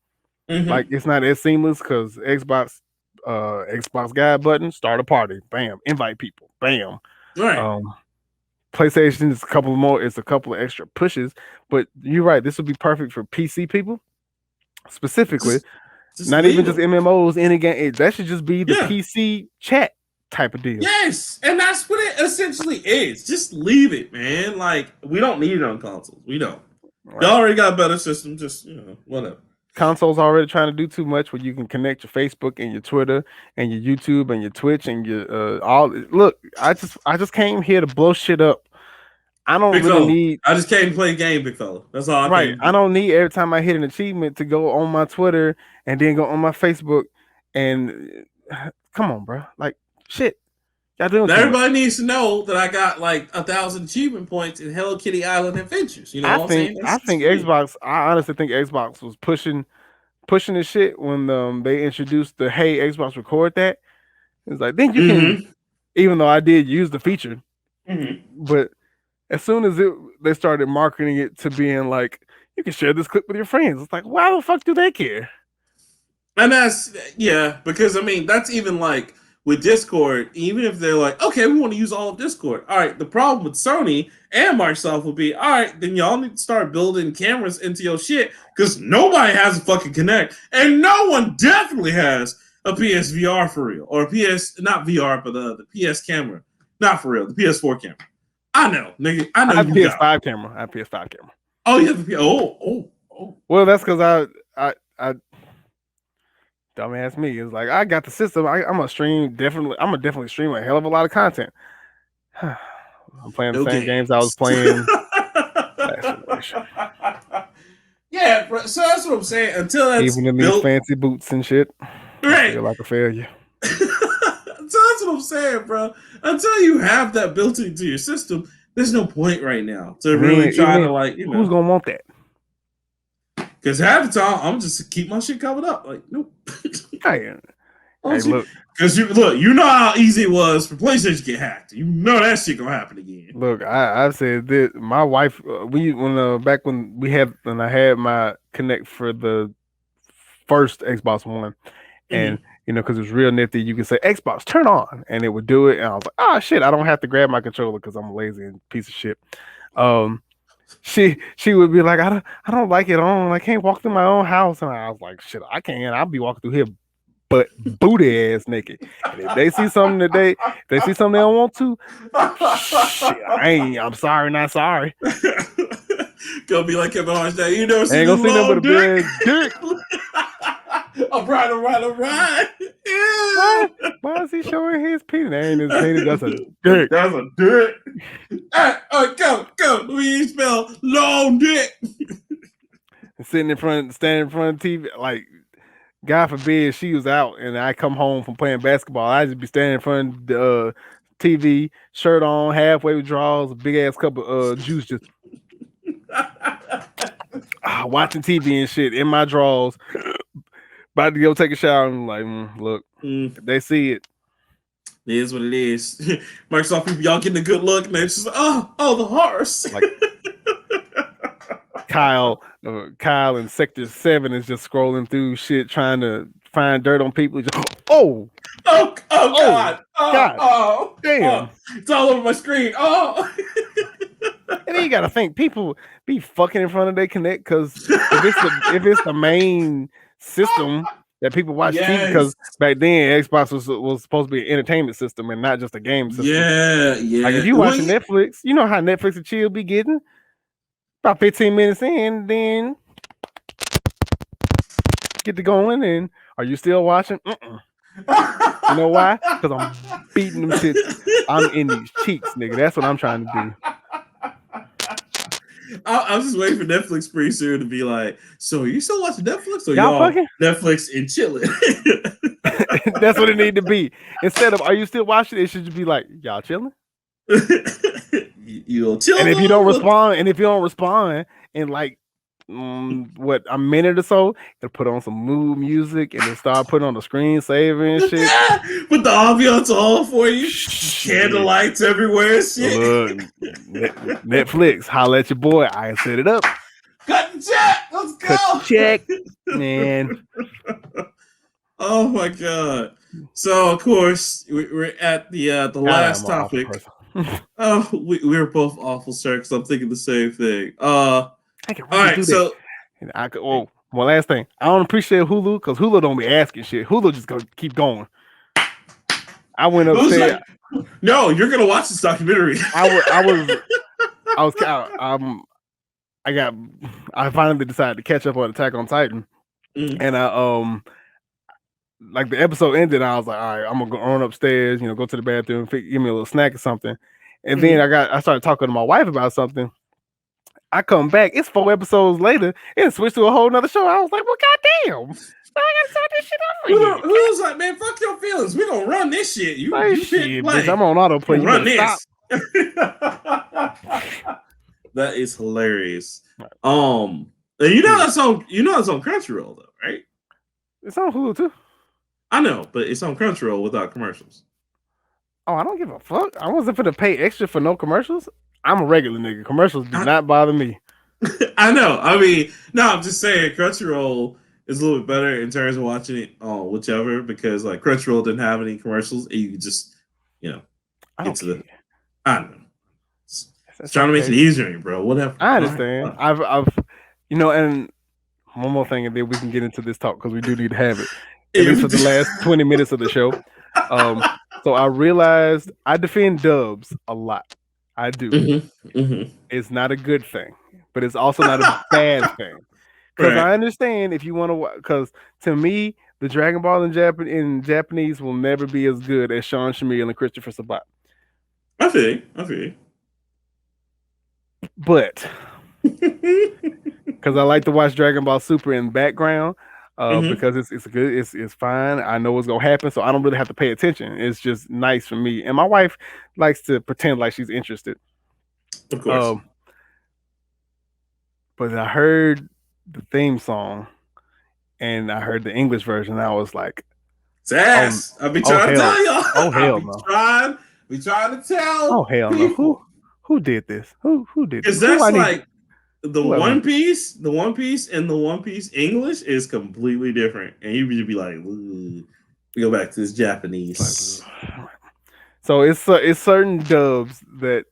Like it's not as seamless because Xbox guide button, start a party, bam, invite people, bam. PlayStation is a couple of extra pushes, but you're right. This would be perfect for PC people, specifically. Just not even just MMOs, any game. That should just be the PC chat type of deal. Yes, and that's what it essentially is. Just leave it, man. Like we don't need it on consoles. We don't. Y'all already got a better system. Just whatever. Consoles already trying to do too much where you can connect your Facebook and your Twitter and your YouTube and your Twitch and your all. Look, I just came here to blow shit up. I don't need. I just came to play a game, big fella. That's all. I don't need every time I hit an achievement to go on my Twitter and then go on my Facebook and come on, bro. Like shit. Y'all doing everybody needs to know that I got like 1,000 achievement points in Hello Kitty Island Adventures. You know what I'm saying? I think Xbox. I honestly think Xbox was pushing this shit when they introduced the hey Xbox record that. It's like then you can, even though I did use the feature, but as soon as they started marketing it to being like you can share this clip with your friends, it's like why the fuck do they care? And that's because I mean that's even like with Discord, even if they're like, okay, we want to use all of Discord. All right, the problem with Sony and Microsoft would be, all right, then y'all need to start building cameras into your shit because nobody has a fucking Kinect, and no one definitely has a PSVR for real, or a PS, not VR, but the PS camera, not for real, the PS4 camera. I know, nigga. I know. I have PS5 camera. I have PS5 camera. Oh, you have the oh. Well, that's because I dumbass me is like I got the system. I'm gonna stream definitely. I'm gonna definitely stream a hell of a lot of content. I'm playing the same games I was playing last generation. Yeah, bro, so that's what I'm saying. Until that's even in these fancy boots and shit, I feel like a failure. So that's what I'm saying, bro. Until you have that built into your system, there's no point right now to really try to like. Who's gonna want that? Because half the time I'm just keep my shit covered up. Like, nope. Hey, look. Because you know how easy it was for PlayStation to get hacked. You know that shit gonna happen again. Look, I said this. My wife, back when I had my Kinect for the first Xbox One, and because it was real nifty, you could say Xbox turn on, and it would do it. And I was like, oh shit, I don't have to grab my controller because I'm a lazy and piece of shit. She would be like, I don't like it on. I can't walk through my own house, and I was like, shit, I can. I'll be walking through here, but booty ass naked. And if they see something they don't want to, shit, I'm sorry, not sorry. Gonna be like Kevin Hart's day. You know, ain't gonna see nothing but a big dick. All right. Yeah. Why is he showing his penis? That ain't his penis. That's a dick. That's a dick. All right, go. We spell long dick. Standing in front of TV, like God forbid she was out and I come home from playing basketball. I just be standing in front of the TV, shirt on, halfway with drawers, a big ass cup of juice, just watching TV and shit in my drawers. About to go take a shower and like, look, if they see it. It is what it is. Microsoft people, y'all getting a good look, and it's just the horse. Like Kyle in Sector 7 is just scrolling through shit trying to find dirt on people. Just, oh God. Damn. It's all over my screen. And then you gotta think people be fucking in front of their Connect because if it's the main system that people watch TV, because back then Xbox was supposed to be an entertainment system and not just a game system. Yeah. Like if you watching Netflix, you know how Netflix and chill be getting about 15 minutes in, then get to going. And are you still watching? You know why? Because I'm beating them shits. I'm in these cheeks, nigga. That's what I'm trying to do. I was just waiting for Netflix pretty soon to be like, so are you still watching Netflix or y'all fucking? Netflix and chilling? That's what it need to be. Instead of are you still watching, it should just be like, y'all chilling? You'll chill. And if you don't respond in like a minute or so, it'll put on some mood music and then start putting on the screensaver and shit. Put the ambiance all for you. Candlelights everywhere. Shit. Look, Netflix, holla at your boy. I set it up. Cut the check. Let's go. Cut the check, man. Oh my God. So of course we're at the last topic. We were both awful, sir, because I'm thinking the same thing. All right, so one last thing. I don't appreciate Hulu because Hulu don't be asking shit. Hulu just go keep going. I went upstairs. No, you're gonna watch this documentary. I finally decided to catch up on Attack on Titan, and like the episode ended, I was like, all right, I'm gonna go on upstairs, go to the bathroom, give me a little snack or something. And then I started talking to my wife about something. I come back, it's 4 episodes later, and switched to a whole nother show. I was like, well, goddamn. I gotta start this shit over again. Who's like, man, fuck your feelings. We're gonna run this shit. You shit, bitch. I'm on autoplay. Run this. That is hilarious. And that's on Crunchyroll though, right? It's on Hulu too. I know, but it's on Crunchyroll without commercials. Oh, I don't give a fuck. I wasn't for to pay extra for no commercials. I'm a regular nigga. Commercials do not bother me. I know. I mean, no, I'm just saying Crunchyroll is a little bit better in terms of watching it on whichever, because like Crunchyroll didn't have any commercials and you could just, get to the. I don't know. It's trying to make it easier, bro. Whatever. I understand. I've and one more thing, and then we can get into this talk because we do need to have it. At least for the last 20 minutes of the show. So I realized I defend dubs a lot. I do. It's not a good thing, but it's also not a bad thing. Because I understand if you want to, because to me, the Dragon Ball in Japanese will never be as good as Sean Shamil and Christopher Sabat. I feel you. But because I like to watch Dragon Ball Super in the background, because it's good, it's fine. I know what's gonna happen, so I don't really have to pay attention. It's just nice for me, and my wife likes to pretend like she's interested. Of course. But I heard the theme song, and I heard the English version. I was like, "It's ass." I'll be trying to tell y'all. Oh hell no! We trying to tell. Oh hell no! Who did this? Who did this? Because that's like. The One Piece and the One Piece English is completely different, and you would be like, we go back to this Japanese. So it's certain dubs that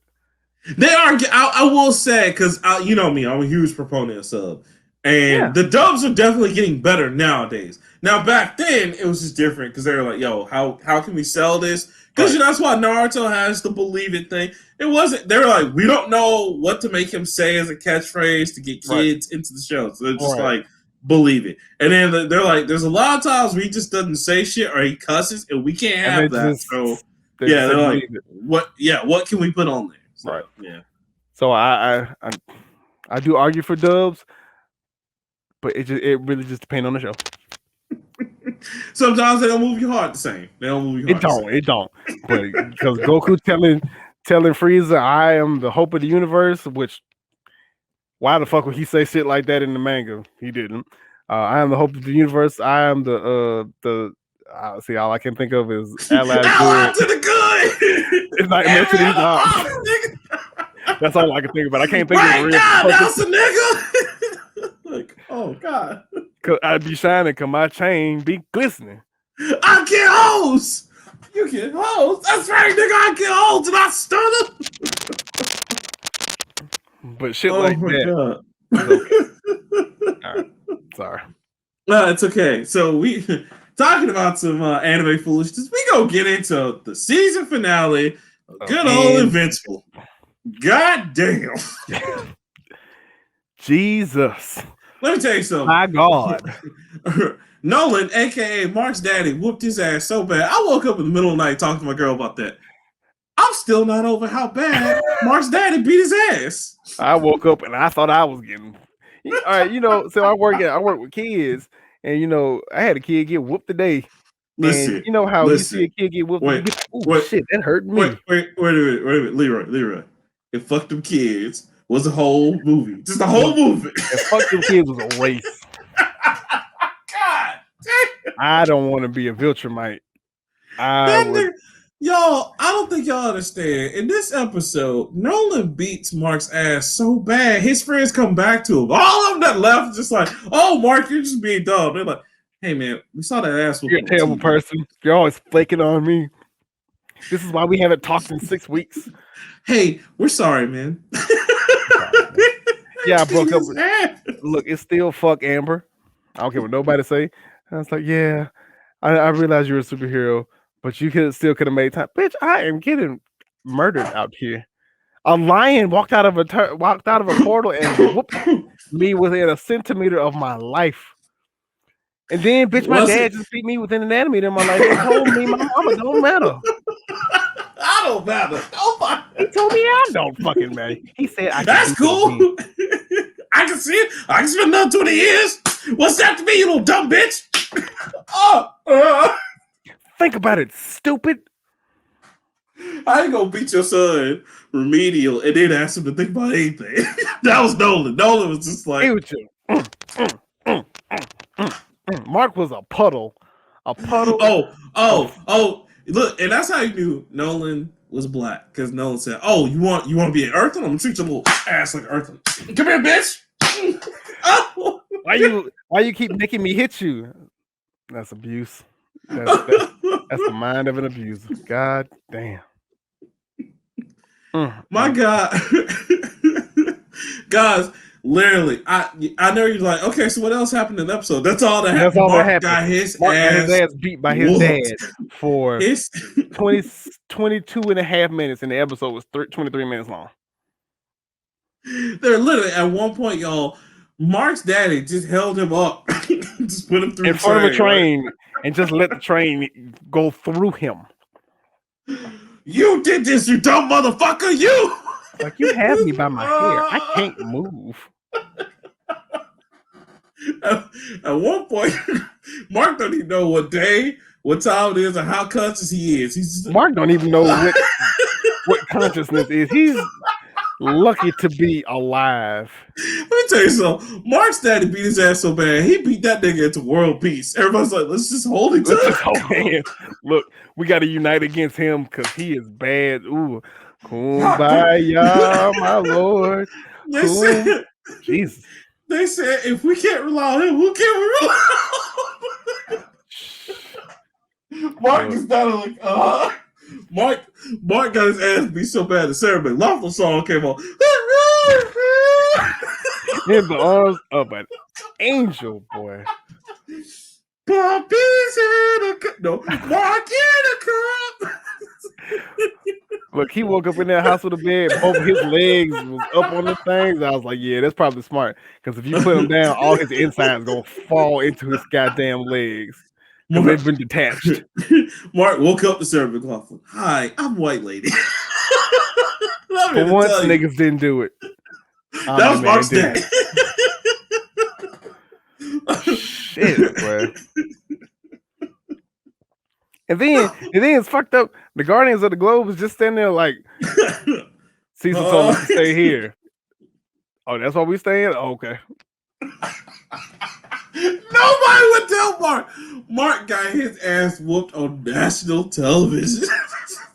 they are. I will say, because you know me, I'm a huge proponent of sub, and the dubs are definitely getting better nowadays. Now back then it was just different because they were like, yo, how can we sell this? Because that's why Naruto has the believe it thing. It wasn't. They were like, we don't know what to make him say as a catchphrase to get kids into the show. So they're just like, believe it. And then they're like, there's a lot of times where he just doesn't say shit or he cusses, and we can't have that. So they're like, what? Yeah, what can we put on there? So, yeah. So I do argue for dubs, but it really just depends on the show. Sometimes they don't move your heart the same. They don't move your heart. It don't. But because Goku telling Frieza, I am the hope of the universe, which why the fuck would he say shit like that in the manga? He didn't. I am the hope of the universe. I am the See, all I can think of is Allied Allied Good. to the good. It's not mentioned these arms. That's all I can think about. I can't think of a real. That's a nigga. Like, oh god. Cause I'd be shining, cause my chain be glistening. I get hoes. You get hoes. That's right, nigga. I get hoes and I stun them. But shit like that. God. Okay. All right. Sorry. No, it's okay. So we talking about some anime foolishness. We gonna get into the season finale of good old Invincible. God damn. Jesus. Let me tell you something. My God. Nolan, aka Mark's daddy, whooped his ass so bad. I woke up in the middle of the night talking to my girl about that. I'm still not over how bad Mark's daddy beat his ass. I woke up and I thought I was getting. All right, so I work with kids, and I had a kid get whooped today. Listen, and you know how you see a kid get whooped, shit, that hurt me. Wait a minute, Leroy. It fucked them kids was a whole movie. Just a whole movie. And fuck them kids was a race. God damn. I don't want to be a Viltrumite. Y'all, I don't think y'all understand. In this episode, Nolan beats Mark's ass so bad, his friends come back to him. All of them that left just like, oh, Mark, you're just being dumb. They're like, hey, man, we saw that ass. You're a terrible person. You're always flaking on me. This is why we haven't talked in 6 weeks. Hey, we're sorry, man. Yeah, I broke up. Look, it's still fuck Amber. I don't care what nobody say. I was like, yeah, I realize you're a superhero, but you still could have made time. Bitch, I am getting murdered out here. A lion walked out of a portal and whooped me within a centimeter of my life. And then, bitch, my dad just beat me within an centimeter of my life. He told me my mama don't matter. I don't matter. Nobody. He told me I don't fucking matter. He said, that's cool. I can see it. I can spend another 20 years. What's that to me, you little dumb bitch? Think about it, stupid. I ain't gonna beat your son remedial and then ask him to think about anything. That was Nolan. Nolan was just like, Mark was a puddle. A puddle. Oh. Look, and that's how you knew Nolan was black. Because Nolan said, oh, you want to be an Earthling? I'm gonna treat your little ass like an Earthling. Come here, bitch. Oh. Why you keep making me hit you? That's abuse. That's the mind of an abuser. God damn. My God. Guys, literally, I know you're like, okay, so what else happened in the episode? That's all that happened. Mark got his ass beat by his dad for 22 and a half minutes, and the episode was 23 minutes long. They're literally, at one point, y'all, Mark's daddy just held him up, just put him through in front of a train, right? And just let the train go through him. You did this, you dumb motherfucker, you! Like, you have me by my hair. I can't move. At one point, Mark don't even know what day, what time it is, or how conscious he is. Mark don't even know what consciousness is. He's lucky to be alive. Let me tell you something. Mark's daddy beat his ass so bad, he beat that nigga into world peace. Everybody's like, let's just hold each other. Look, we got to unite against him because he is bad. Ooh. Kumbaya, my lord. Jesus. They said, if we can't rely on him, who can we rely on? Mark is not like, Mark got his ass beat so bad the Sarah McLachlan song came on. In the arms of an angel, boy. Puppies in a cup. No, Mark in a cup. Look, he woke up in that hospital bed, both his legs was up on the things. I was like, yeah, that's probably smart. Because if you put him down, all his insides going to fall into his goddamn legs. Because they've been detached. Mark woke up to Sarah McLachlan. Hi, I'm White Lady. For once, niggas didn't do it. That was Mark's day. Shit, bro. And then it's fucked up. The Guardians of the Globe was just standing there like, Caesar told us to stay here. Oh, that's why we staying? Oh, okay. Nobody would tell Mark. Mark got his ass whooped on national television.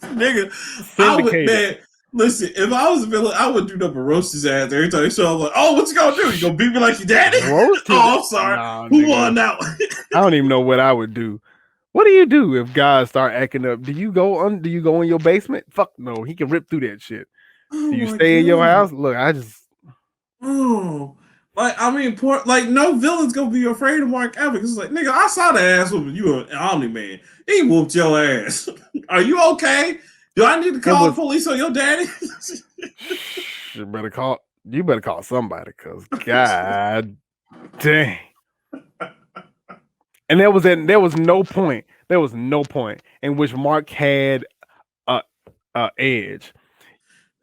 Nigga, I would, Syndicated. man, listen, if I was a villain, I would do nothing but roast his ass every time they show up. Like, oh, what you gonna do? You gonna beat me like your daddy? Roast his. Oh, I'm sorry. Nah, Who nigga. won that one? I don't even know what I would do. What do you do if guys start acting up? Do you go in your basement? Fuck no. He can rip through that shit. Oh Do you my stay in your God. house? Look, I just Oh. Like, I mean, poor, like, no villain's gonna be afraid of Mark ever. Cause it's like, nigga, I saw the ass whooping you an Omni-Man. He whooped your ass. Are you okay? Do I need to call the police on your daddy? you better call somebody, cause god dang. And there was no point in which Mark had a edge.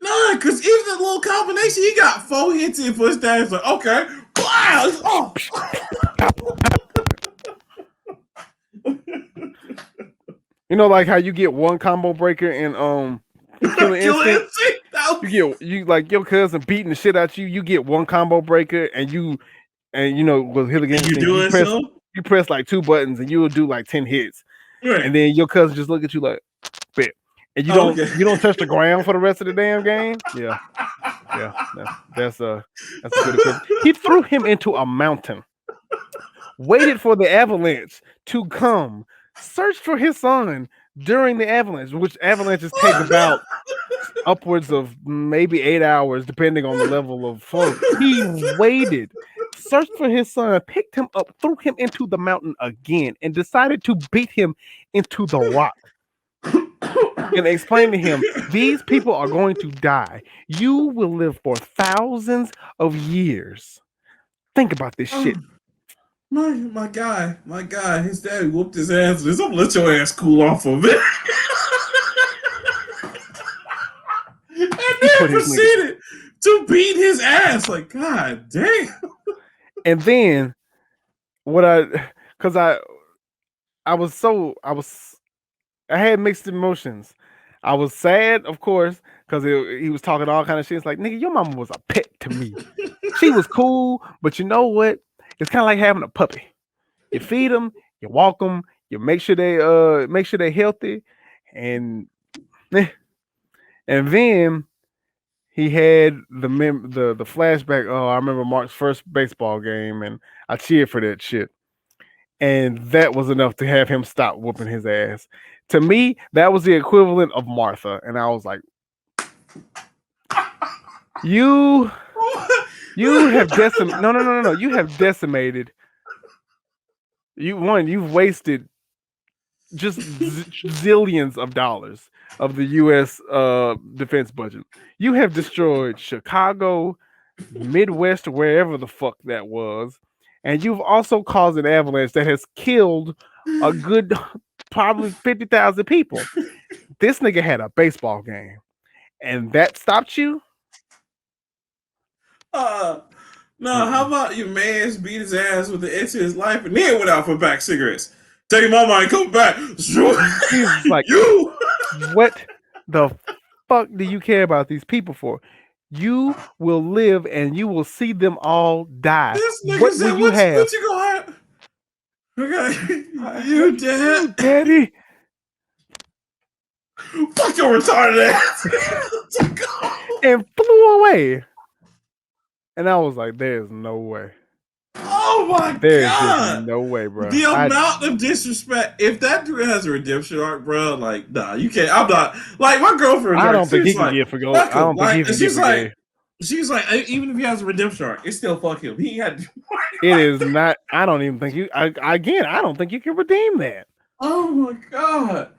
Nah, because even the little combination, he got 4 hits in for his dad. It's like, okay, wow, oh. You know, like how you get one combo breaker in Killer Instinct. You like your cousin beating the shit out you get one combo breaker, and you know with Killer Instinct you press like 2 buttons and you'll do like 10 hits, right. And then your cousin just look at you like, bet. And you don't touch the ground for the rest of the damn game. Yeah. That's a good equipment. He threw him into a mountain, waited for the avalanche to come, searched for his son during the avalanche, which avalanches take about upwards of maybe 8 hours, depending on the level of flow. He waited, searched for his son, picked him up, threw him into the mountain again, and decided to beat him into the rock. And explain to him, these people are going to die. You will live for thousands of years. Think about this shit. My guy, his daddy whooped his ass. I'm gonna let your ass cool off a bit. And then proceeded to beat his ass. Like, god damn. And then I had mixed emotions. I was sad, of course, because he was talking all kind of shit. It's like, nigga, your mama was a pet to me. She was cool, but you know what? It's kind of like having a puppy. You feed them, you walk them, you make sure they're healthy, and then he had the flashback. Oh, I remember Mark's first baseball game, and I cheered for that shit. And that was enough to have him stop whooping his ass. To me, that was the equivalent of Martha, and I was like, "You have decimated. No. You have decimated. You've wasted just zillions of dollars of the U.S. Defense budget. You have destroyed Chicago, Midwest, wherever the fuck that was, and you've also caused an avalanche that has killed a good probably 50,000 people. This nigga had a baseball game, and that stopped you? No, how about your man's beat his ass with the edge of his life and then went out for back cigarettes? Take my mind, come back. He's like, you. What the fuck do you care about these people for? You will live and you will see them all die. This nigga said, what you gonna have? Okay, you dead, daddy. Fuck your retarded ass. And flew away. And I was like, there's no way. Oh my God. There's just no way, bro. The amount of disrespect. If that dude has a redemption arc, bro, like, nah, you can't. I'm not. Like, my girlfriend. I don't think he can get for gold. I don't think he can get for gay. She's like, even if he has a redemption arc, it's still fuck him. He had. It is not. I don't even think you. I don't think you can redeem that. Oh my God.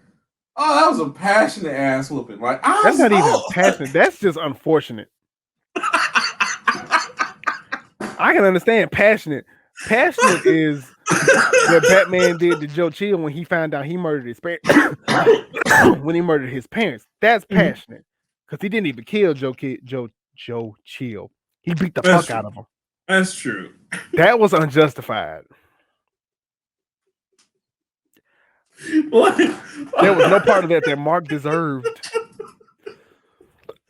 Oh, that was a passionate ass whooping. Like, that's not even passionate. That's just unfortunate. I can understand passionate. Passionate is what Batman did to Joe Chill when he found out he murdered his parents. When he murdered his parents, that's passionate because he didn't even kill Joe Chill. He beat the fuck out of him. That's true. That was unjustified. What? There was no part of that Mark deserved.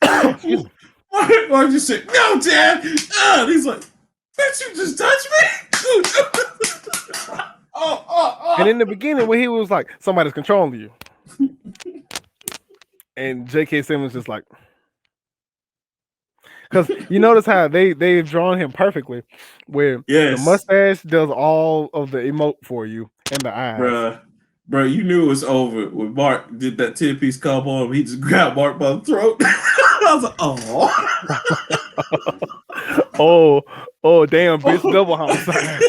Mark just said, "No, Dad." And he's like, "Bitch, you just touched me." And in the beginning, when he was like, somebody's controlling you. And J.K. Simmons just like, because you notice how they've drawn him perfectly, where the mustache does all of the emote for you and the eyes. Bro, you knew it was over when Mark did that 10-piece combo on him. He just grabbed Mark by the throat. I was like, oh. Oh, damn, bitch, double homicide.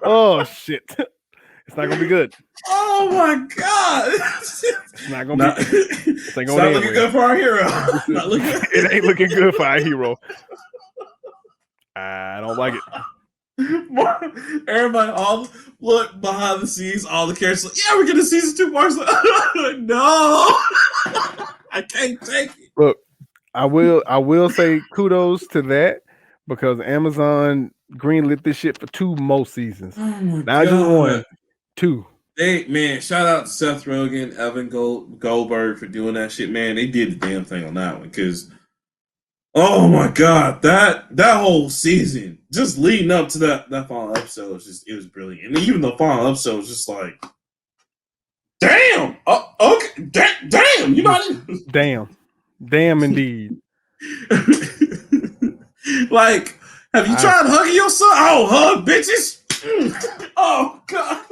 Oh, shit. It's not going to be good. Oh, my God. It's not going to be. It's not looking good for our hero. It ain't looking good for our hero. I don't like it. Everybody, all look behind the scenes, all the characters like, yeah, we're getting season 2 Mark's like, no. I can't take it. Look, I will say kudos to that because Amazon greenlit this shit for 2 more seasons. Oh my Not just 1, 2. Man, shout out to Seth Rogen, Evan Goldberg for doing that shit, man. They did the damn thing on that one because, oh my God, that whole season, just leading up to that final episode was it was brilliant. And even the final episode was just like, damn, okay, damn, you know what I mean? Damn indeed. Like, have you tried hugging your son? Oh, hug, bitches. Oh, God.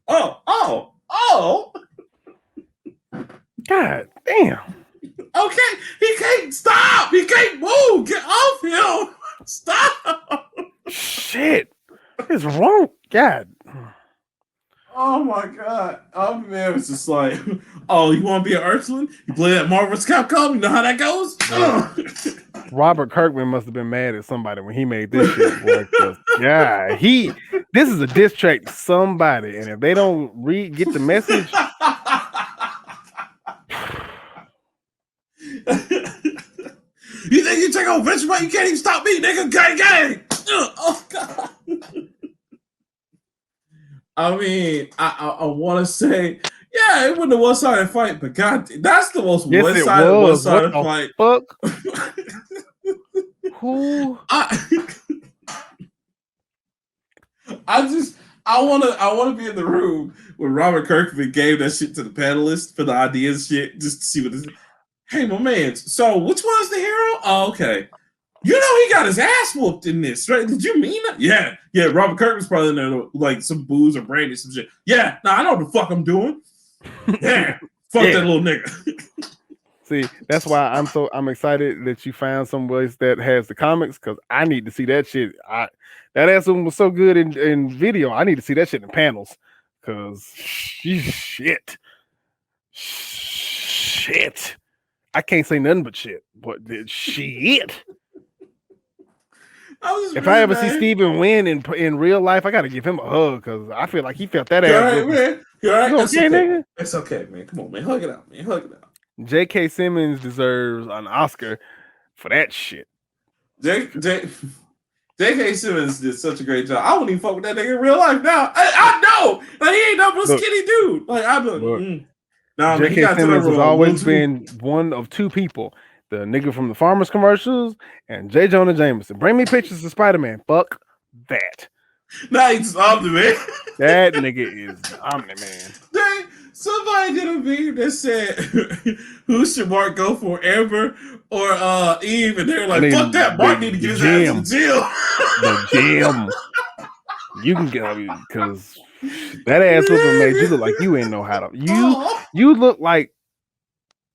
Oh. God damn. Okay, he can't stop. He can't move. Get off him. Stop. Shit. What is wrong? God. Oh my God. Oh man, it's just like, oh, you want to be an Ursuline? You play that Marvel's Capcom? You know how that goes? Robert Kirkman must have been mad at somebody when he made this shit, boy. Yeah, this is a diss track to somebody, and if they don't get the message. You think you take on Venture, but you can't even stop me, nigga. Gang. Oh God. I mean, I want to say, yeah, it wasn't a one-sided fight, but God, that's the most one-sided fight. Fuck. Who? I want to be in the room when Robert Kirkman gave that shit to the panelists for the ideas shit, just to see what this. Hey, my man. So, which one's the hero? Oh, okay. You know he got his ass whooped in this, right? Did you mean that? Yeah. Robert Kirkman's probably in there like some booze or brandy, some shit. Yeah. I know what the fuck I'm doing. Yeah. Fuck that little nigga. See, that's why I'm excited that you found some place that has the comics because I need to see that shit. That ass one was so good in video. I need to see that shit in panels because shit. I can't say nothing but shit. But shit. If I ever see Steven win in real life, I gotta give him a hug because I feel like he felt that ass. Right, man. You're right. It's okay, nigga. It's okay, man. Come on, man. Hug it out, man. Hug it out. J.K. Simmons deserves an Oscar for that shit. J.K. Simmons did such a great job. I wouldn't even fuck with that nigga in real life now. I know. Like, he ain't no skinny dude. Like, I know. Nah, J.K. Simmons has always been one of 2 people. The nigga from the Farmers commercials and J. Jonah Jameson. Bring me pictures of Spider-Man. Fuck that. Nah, he's Omni-Man. That nigga is Omni-Man. Somebody did a meme that said, who should Mark go for, Amber or Eve? And they're like, fuck that. Mark need to get his ass in jail. The gym. You can get because that ass whooping made you look like you ain't know how to. You look like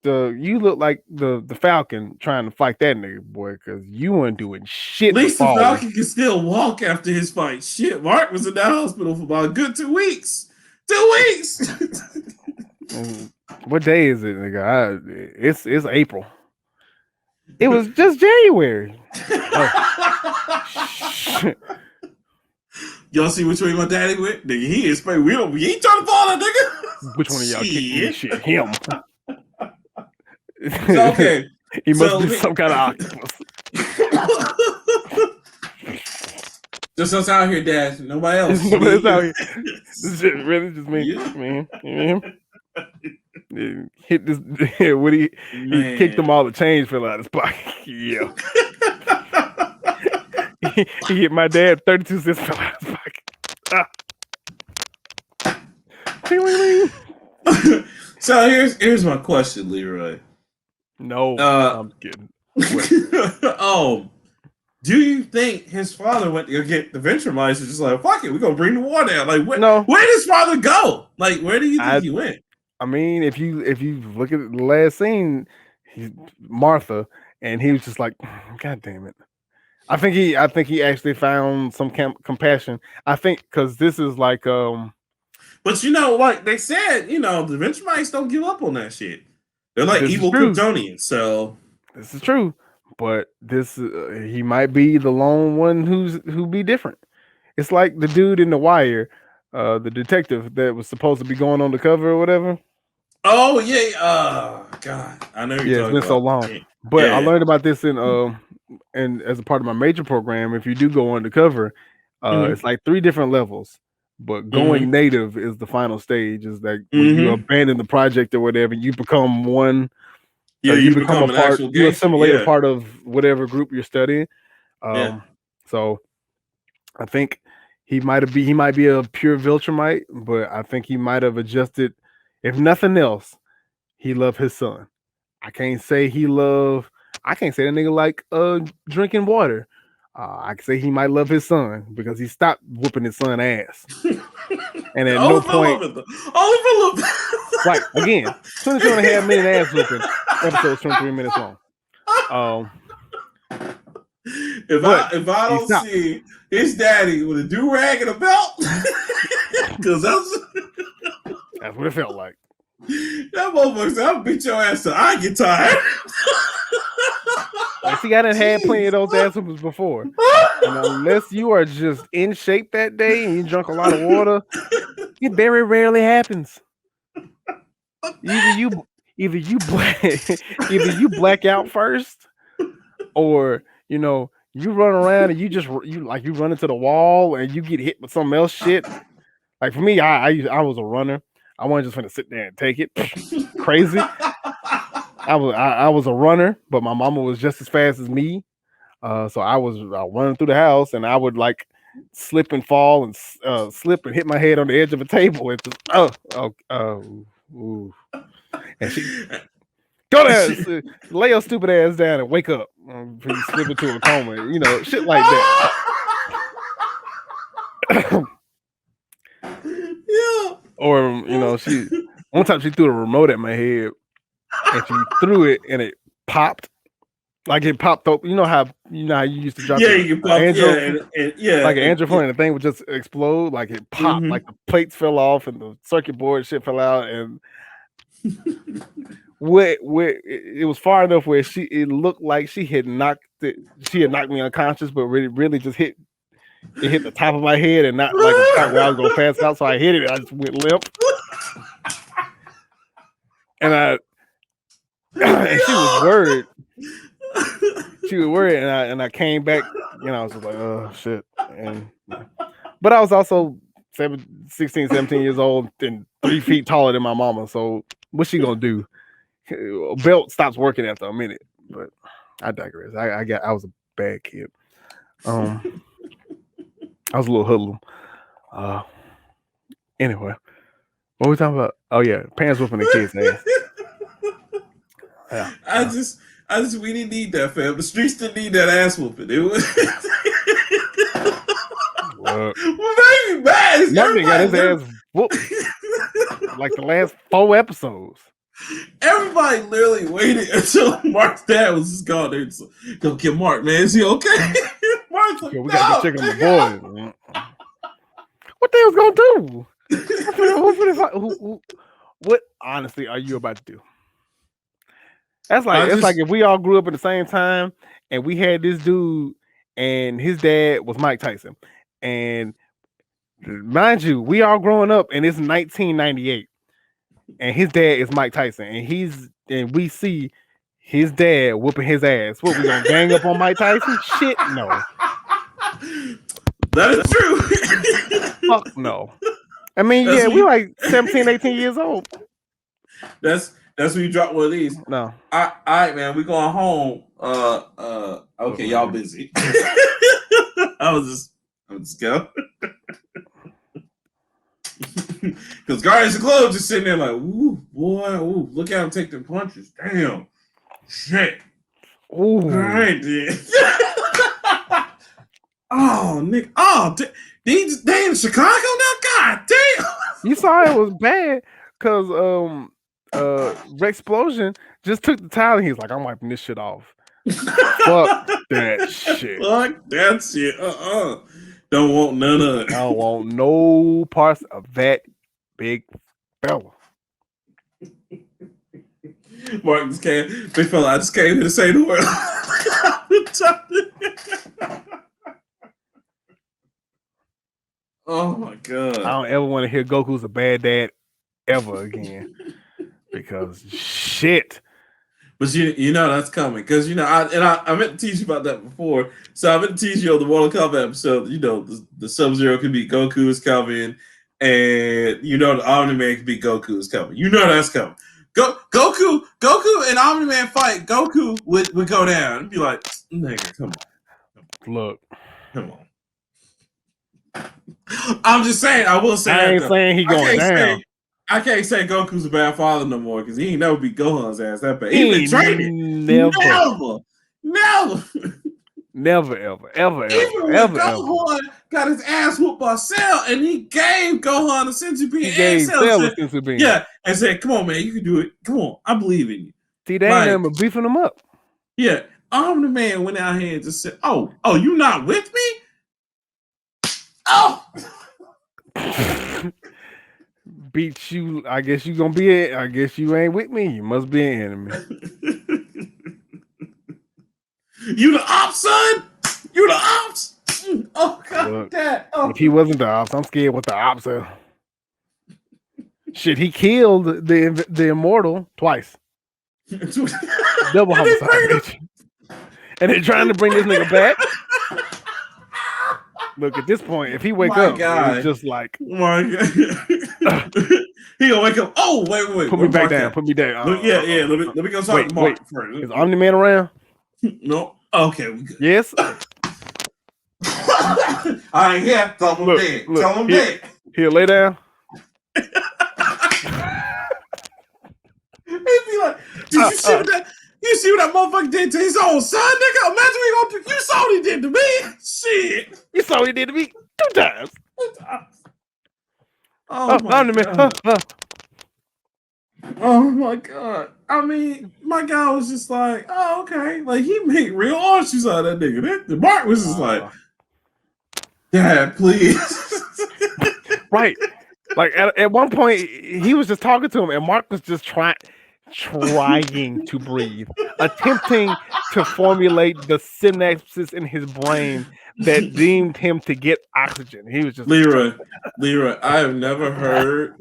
the Falcon trying to fight that nigga, boy, because you weren't doing shit. At least the Falcon can still walk after his fight. Shit, Mark was in the hospital for about a good 2 weeks. 2 weeks. What day is it, nigga? It's April. It was just January. Y'all see which way my daddy went? Nigga, he is we ain't trying to fall that nigga. Which one of y'all kicked shit? Him. So, okay. He must be some kind of octopus. Just us out here, Dad. Nobody else. Nobody's out here. This is really just me. Man. Hit this. What he kicked them all the change fell out of his pocket. Yeah. he hit my dad. 32 cents fell out of his pocket. So here's my question, Leroy. No, I'm kidding. Do you think his father went to go get the venture mice and just like, fuck it, we're gonna bring the war down? Like, where did his father go? Like, where do you think he went? I mean, if you look at the last scene, he's Martha, and he was just like, God damn it. I think he actually found some compassion. I think because this is like But you know, like they said, you know, the venture mice don't give up on that shit. They're like evil Kryptonians. So this is true. But this he might be the lone one who be different. It's like the dude in The Wire, the detective that was supposed to be going on the cover or whatever. Oh yeah, God, I know you're talking about. It's been so long. But I learned about this in as a part of my major program. If you do go undercover, it's like 3 different levels. But going native is the final stage. Is that when you abandon the project or whatever, you become one. Yeah, you become a part. You assimilate a part of whatever group you're studying. So I think he might be a pure Viltrumite, but I think he might have adjusted. If nothing else, he loved his son. I can't say the nigga like drinking water. I can say he might love his son because he stopped whooping his son ass. And at no point, right, again, 22.5 minute ass whooping, episode's 23 minutes long. If I don't see his daddy with a do-rag and a belt, because that's what it felt like. That motherfucker said, I'll beat your ass till I get tired. See, I done had plenty of those ass whoopers before. And unless you are just in shape that day and you drunk a lot of water, it very rarely happens. Either you black out first, or you know, you run around and you run into the wall and you get hit with some else shit. Like for me, I was a runner. I wasn't just gonna sit there and take it. Crazy. I was a runner, but my mama was just as fast as me. So I was running through the house, and I would like slip and fall and slip and hit my head on the edge of a table. And just and she go there, lay your stupid ass down and wake up before you slip into a coma. You know, shit like that. Yeah. Or you know, one time she threw a remote at my head, and she threw it, and it popped. Like it popped up. You know how you used to drop. Yeah, you can pop. Android, like an Android phone, and the thing would just explode. Like it popped. Like the plates fell off, and the circuit board shit fell out, and where it was far enough where it looked like she had knocked me unconscious, but really just hit the top of my head and not like a part where I was gonna pass out. So I hit it, and I just went limp. And she was worried. And I came back, you know, I was just like, oh shit. But I was also 16, 17 years old and 3 feet taller than my mama. So what's she gonna do? A belt stops working after a minute. But I digress. I was a bad kid. I was a little hoodlum. Anyway, what were we talking about? Oh yeah, parents whooping the kids' ass. Yeah. We didn't need that, fam. The streets didn't need that ass whooping. It was what made me mad is Martin got his ass whooped like the last 4 episodes. Everybody literally waited until Mark's dad was just gone there. Go get Mark, man. Is he okay? Mark's like, we gotta go check on the boys. What they was gonna do? What honestly are you about to do? That's like like if we all grew up at the same time and we had this dude and his dad was Mike Tyson. And mind you, we all growing up and it's 1998 and his dad is Mike Tyson and we see his dad whooping his ass. What, we gonna gang up on Mike Tyson? Shit, no. That is true. Fuck no. I mean, we like 17, 18 years old. That's when you drop one of these. No. All right, man. We going home. Okay, y'all busy. I'm just go. Because Guardians of the Globe just sitting there like, ooh, boy, ooh, look at him take them punches. Damn. Shit. Ooh. All right, dude. Oh, Nick. Oh, they in Chicago now? God damn. You saw it was bad because Rexplosion just took the towel and he's like, I'm wiping this shit off. Fuck that shit. Fuck that shit. Don't want none of it. I don't want no parts of that big fella. Mark just came. Big fella, I just came here to say the word. Oh my god. I don't ever want to hear Goku's a bad dad ever again. Because shit. But you know that's coming. Because I meant to teach you about that before. So I meant to teach you on the Mortal Kombat episode, the Sub-Zero can beat Goku is coming. And the Omni-Man can beat Goku is coming. You know that's coming. Goku and Omni-Man fight. Goku would go down and be like, nigga, come on. Look. Come on. I'm just saying, I will say I ain't saying he going down. I can't say Goku's a bad father no more because he ain't never beat Gohan's ass that bad. He been training. Never. Never, ever. Even when Gohan got his ass whooped by Cell and he gave Gohan a senzu bean. He gave Cell a senzu bean. Yeah, and said, come on, man, you can do it. Come on, I believe in you. See, they ain't never beefing him up. Yeah, Omni-Man went out here and just said, oh, you not with me? Oh! Beat you. I guess you gonna be it. I guess you ain't with me. You must be an enemy. You the ops, son? You the ops? Oh god. Look, Dad. Oh. If he wasn't the ops, I'm scared what the ops are. Shit, he killed the immortal twice. Double homicide, bitch. And they're trying to bring this nigga back. Look, at this point, if he wake up, it's just like, my God. He gonna wake up. Oh, wait. Put me back down. Put me down. Yeah. Let me go talk to Mark first. Is Omni-Man around? No. Okay, we good. Yes. I ain't here. Tell him dead. Tell him dead. Here, lay down. He'd be like, did you see what that? You see what that motherfucker did to his own son, nigga? Imagine you saw what he did to me. Shit. You saw what he did to me 2 times. Oh my God. Oh my God. I mean, my guy was just like, oh, okay. Like, he made real horseshoes out of that nigga. The Mark was just like, Dad, please. Right. Like, at one point, he was just talking to him, and Mark was just trying to breathe, attempting to formulate the synapses in his brain that deemed him to get oxygen. He was just Leroy, I've never heard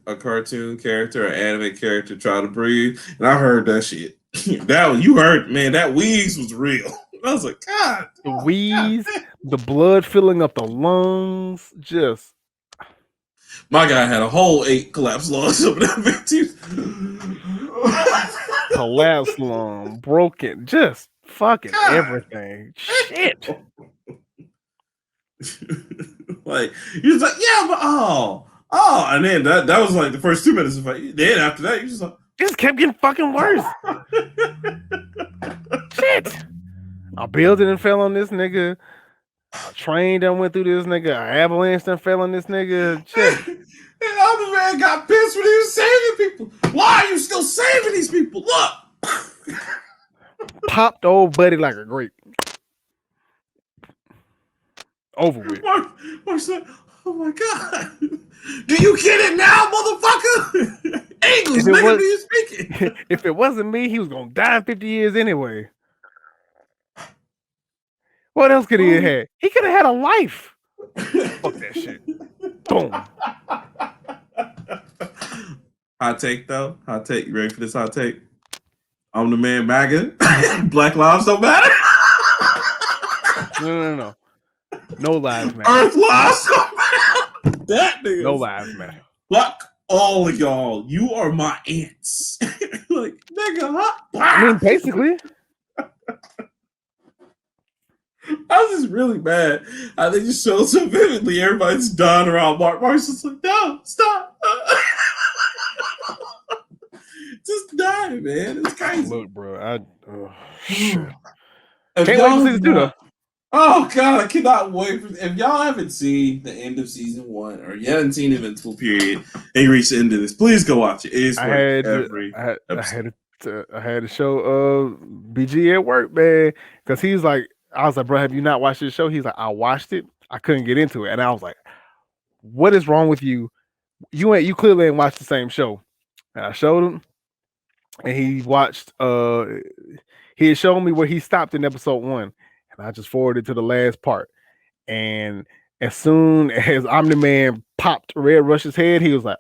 a cartoon character or anime character try to breathe, and I heard that shit. You heard, man, that wheeze was real. I was like, God. The wheeze, the blood filling up the lungs, just. My guy had a whole 8 collapsed lungs over that bitch. Collapsed lung, broken, just fucking everything. Shit. Like, he was like, yeah, but and then that was like the first 2 minutes of fight. Then after that, you just like, just kept getting fucking worse. Shit. A building and fell on this nigga. A train done went through this nigga. An avalanche done fell on this nigga. Shit. And the other man got pissed when he was saving people. Why are you still saving these people? Look. Popped old buddy like a grape. Over with. Mark said, oh my God. Do you get it now, motherfucker? English, nigga, do you speaking? If it wasn't me, he was going to die in 50 years anyway. What else could he have had? He could have had a life. Fuck that shit. Boom. Hot take, though. Hot take. You ready for this hot take? I'm the man MAGA. Black lives don't matter. No. No lives matter. Earth lives don't matter. That nigga. No lives matter. Fuck all of y'all. You are my aunts. Like, nigga, huh? I mean, basically. I was just really mad. I think just showed so vividly. Everybody's dying around Mark. Mark's just like, no, stop. Just die, man. It's crazy. Look, bro, shit. If Can't wait y'all for have season 2 though. not, oh god, I cannot wait for. If y'all haven't seen the end of season 1 or you haven't seen Invincible period and you reach the end of this, please go watch it. It is worth every episode. I had to show BG at work, man, because he's like, I was like, bro, have you not watched this show? He's like, I watched it, I couldn't get into it, and I was like, what is wrong with you? You clearly ain't watched the same show. And I showed him, and he watched. He had shown me where he stopped in episode 1, and I just forwarded to the last part. And as soon as Omni-Man popped Red Rush's head, he was like,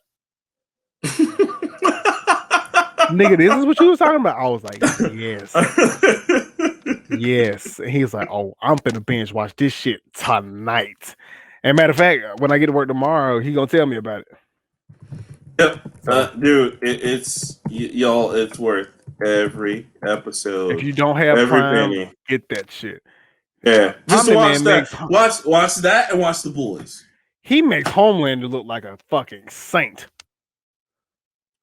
nigga, this is what you was talking about? I was like, yes. Yes. And he was like, oh, I'm finna binge watch this shit tonight. And matter of fact, when I get to work tomorrow, he gonna tell me about it. Yep. Dude, it's y'all, it's worth every episode. If you don't have every Prime, penny. get that shit. Yeah. Just to watch Omni-Man that. Watch that and watch The Boys. He makes Homelander look like a fucking saint.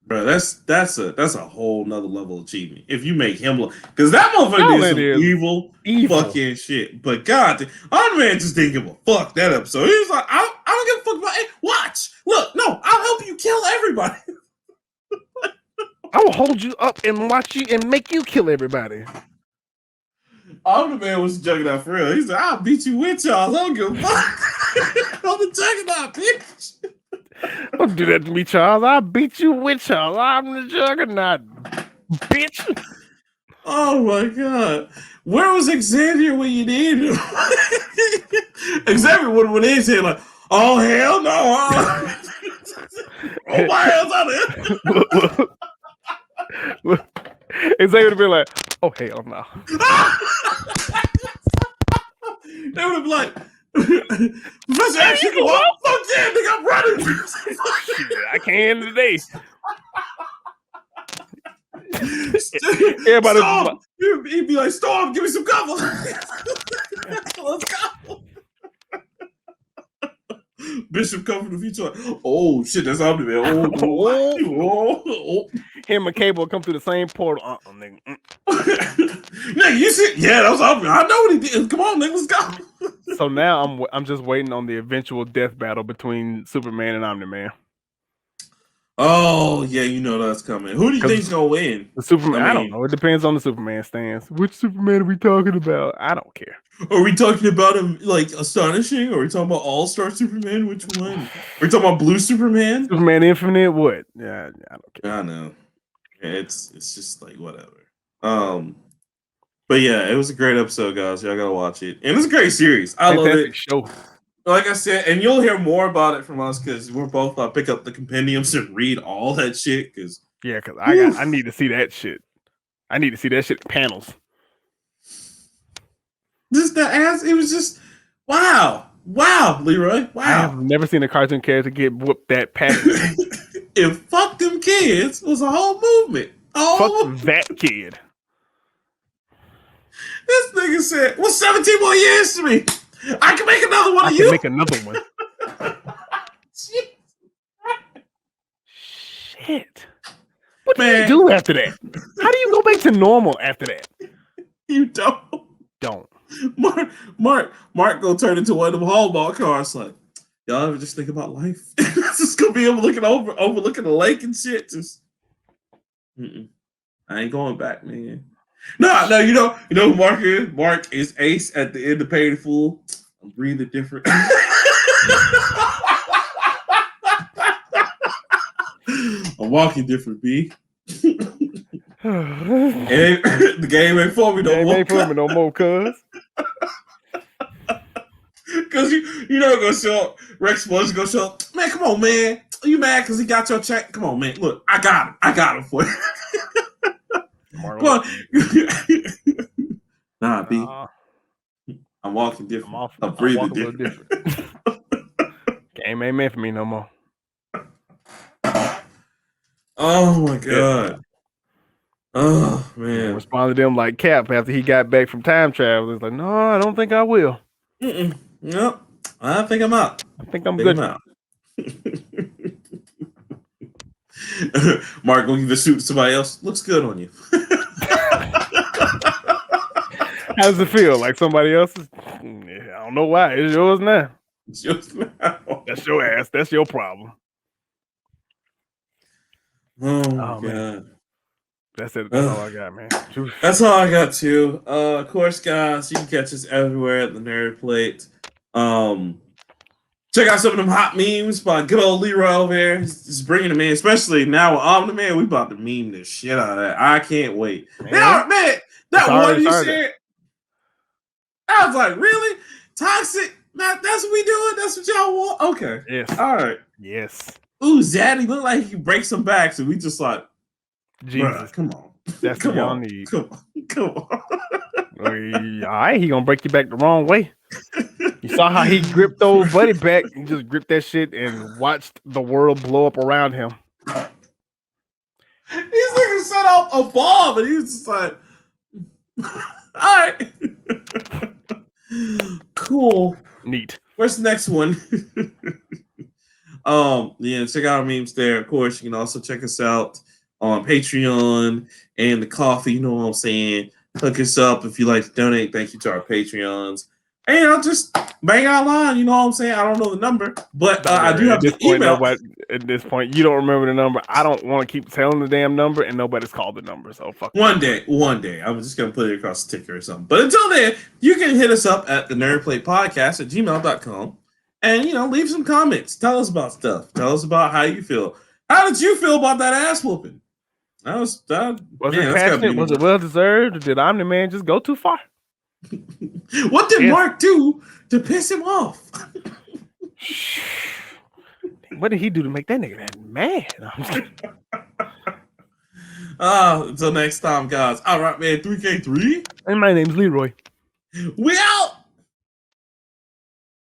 Bro, that's a whole nother level of achievement. If you make him look, because that motherfucker did some evil fucking shit. But God, Iron Man just didn't give a fuck that episode. He was like, I don't give a fuck about it. Watch, look, no, I'll help you kill everybody. I will hold you up and watch you and make you kill everybody. Iron Man was jugging out for real. He said, I'll beat you with y'all. I don't give a fuck. I'm the juggernaut, bitch. Don't do that to me, Charles. I'll beat you with Charles. I'm the juggernaut, bitch. Oh my god. Where was Xavier when you needed him? Xavier would have went in saying like, oh hell no. Oh my hell's out there. Look. Xavier would have been like, oh hell no. They would have been like, Professor X, you go up. Fuck yeah, nigga, I'm running. Shit, I can today. Everybody Storm. He'd be like, Storm, give me some cover. Let's go. Bishop come from the future. Oh shit, that's Omni-Man. Oh. Him and Cable come through the same portal. Nigga. Nigga, you see? Yeah, that was Omni-Man. I know what he did. Come on, nigga, let's go. So now I'm just waiting on the eventual death battle between Superman and Omni-Man. Oh yeah, you know that's coming. Who do you think's gonna win? The Superman. I don't know. It depends on the Superman stance. Which Superman are we talking about? I don't care. Are we talking about him like astonishing? Or are we talking about All-Star Superman? Which one? Are we talking about Blue Superman? Superman Infinite? What? Yeah, I don't care. I know. Yeah, it's just like whatever. But yeah, it was a great episode, guys. Y'all gotta watch it, and it's a great series. I love it. Show. Like I said, and you'll hear more about it from us because we're both pick up the compendiums and read all that shit. Because I need to see that shit. I need to see that shit in panels. Just the ass. It was just wow, Leroy. Wow. I have never seen a cartoon character get whooped that passionate. If fuck them kids was a whole movement. Fuck that kid. This nigga said, "What's 17 more years to me? I can make another one of you." I can make another one. Shit. What do you do after that? How do you go back to normal after that? You don't. Mark gonna turn into one of them Hallmark cars. Like, y'all ever just think about life? It's just gonna be overlooking the lake and shit. Just, I ain't going back, man. No, you know who Mark is? Mark is Ace at the end of Paid in Full. I'm breathing different. I'm walking different, B. The game ain't for me no more. Ain't for me no more, cuz. Cause you know gonna show up. Rex was gonna show up. Man, come on, man. Are you mad because he got your check? Come on, man. Look, I got him for you. Come on. Nah, B. I'm walking different. I'm breathing different. Game ain't meant for me no more. Oh my god. Oh And man. responded to them like Cap after he got back from time travel. It's like, no, I don't think I will. Nope. I think I'm out. I think I'm good. Mark, go give the suit to somebody else. Looks good on you. How does it feel? Like somebody else's? I don't know why. It's yours now. It's yours now. That's your ass. That's your problem. Oh my Man. god. That's it. That's all I got, man. That's all I got too. Of course, guys, you can catch us everywhere at the Nerd Plate. Check out some of them hot memes by good old Leroy over here. He's bringing them in, especially now with I'm the Man. We about to meme the shit out of that. I can't wait. Man, that one you said, I was like, really? Toxic? That's what we doing? That's what y'all want? Okay. Yes. All right. Yes. Ooh, Zaddy look like he breaks some backs, and we just like, Jesus, come on. That's come what y'all on. need. Come on. All right, he gonna break you back the wrong way. You saw how he gripped old buddy back. He just gripped that shit and watched the world blow up around him. He's looking set off a bomb, and he's just like, all right. Cool. Neat. Where's the next one? Check out our memes there. Of course, you can also check us out on Patreon and the coffee. You know what I'm saying? Hook us up if you like to donate. Thank you to our Patreons. And I'll just bang out line. You know what I'm saying? I don't know the number, but I do have the email. At this point, you don't remember the number. I don't want to keep telling the damn number, and nobody's called the number. So fuck. One day. I'm just gonna put it across the ticker or something. But until then, you can hit us up at the nerdplatepodcast@gmail.com and leave some comments. Tell us about stuff. Tell us about how you feel. How did you feel about that ass whooping? Was it passionate? Was it well deserved? Or did I'm the Man just go too far? What did Mark do to piss him off? What did he do to make that nigga that mad? Until next time, guys. All right, man. 3K3. And my name's Leroy. We out.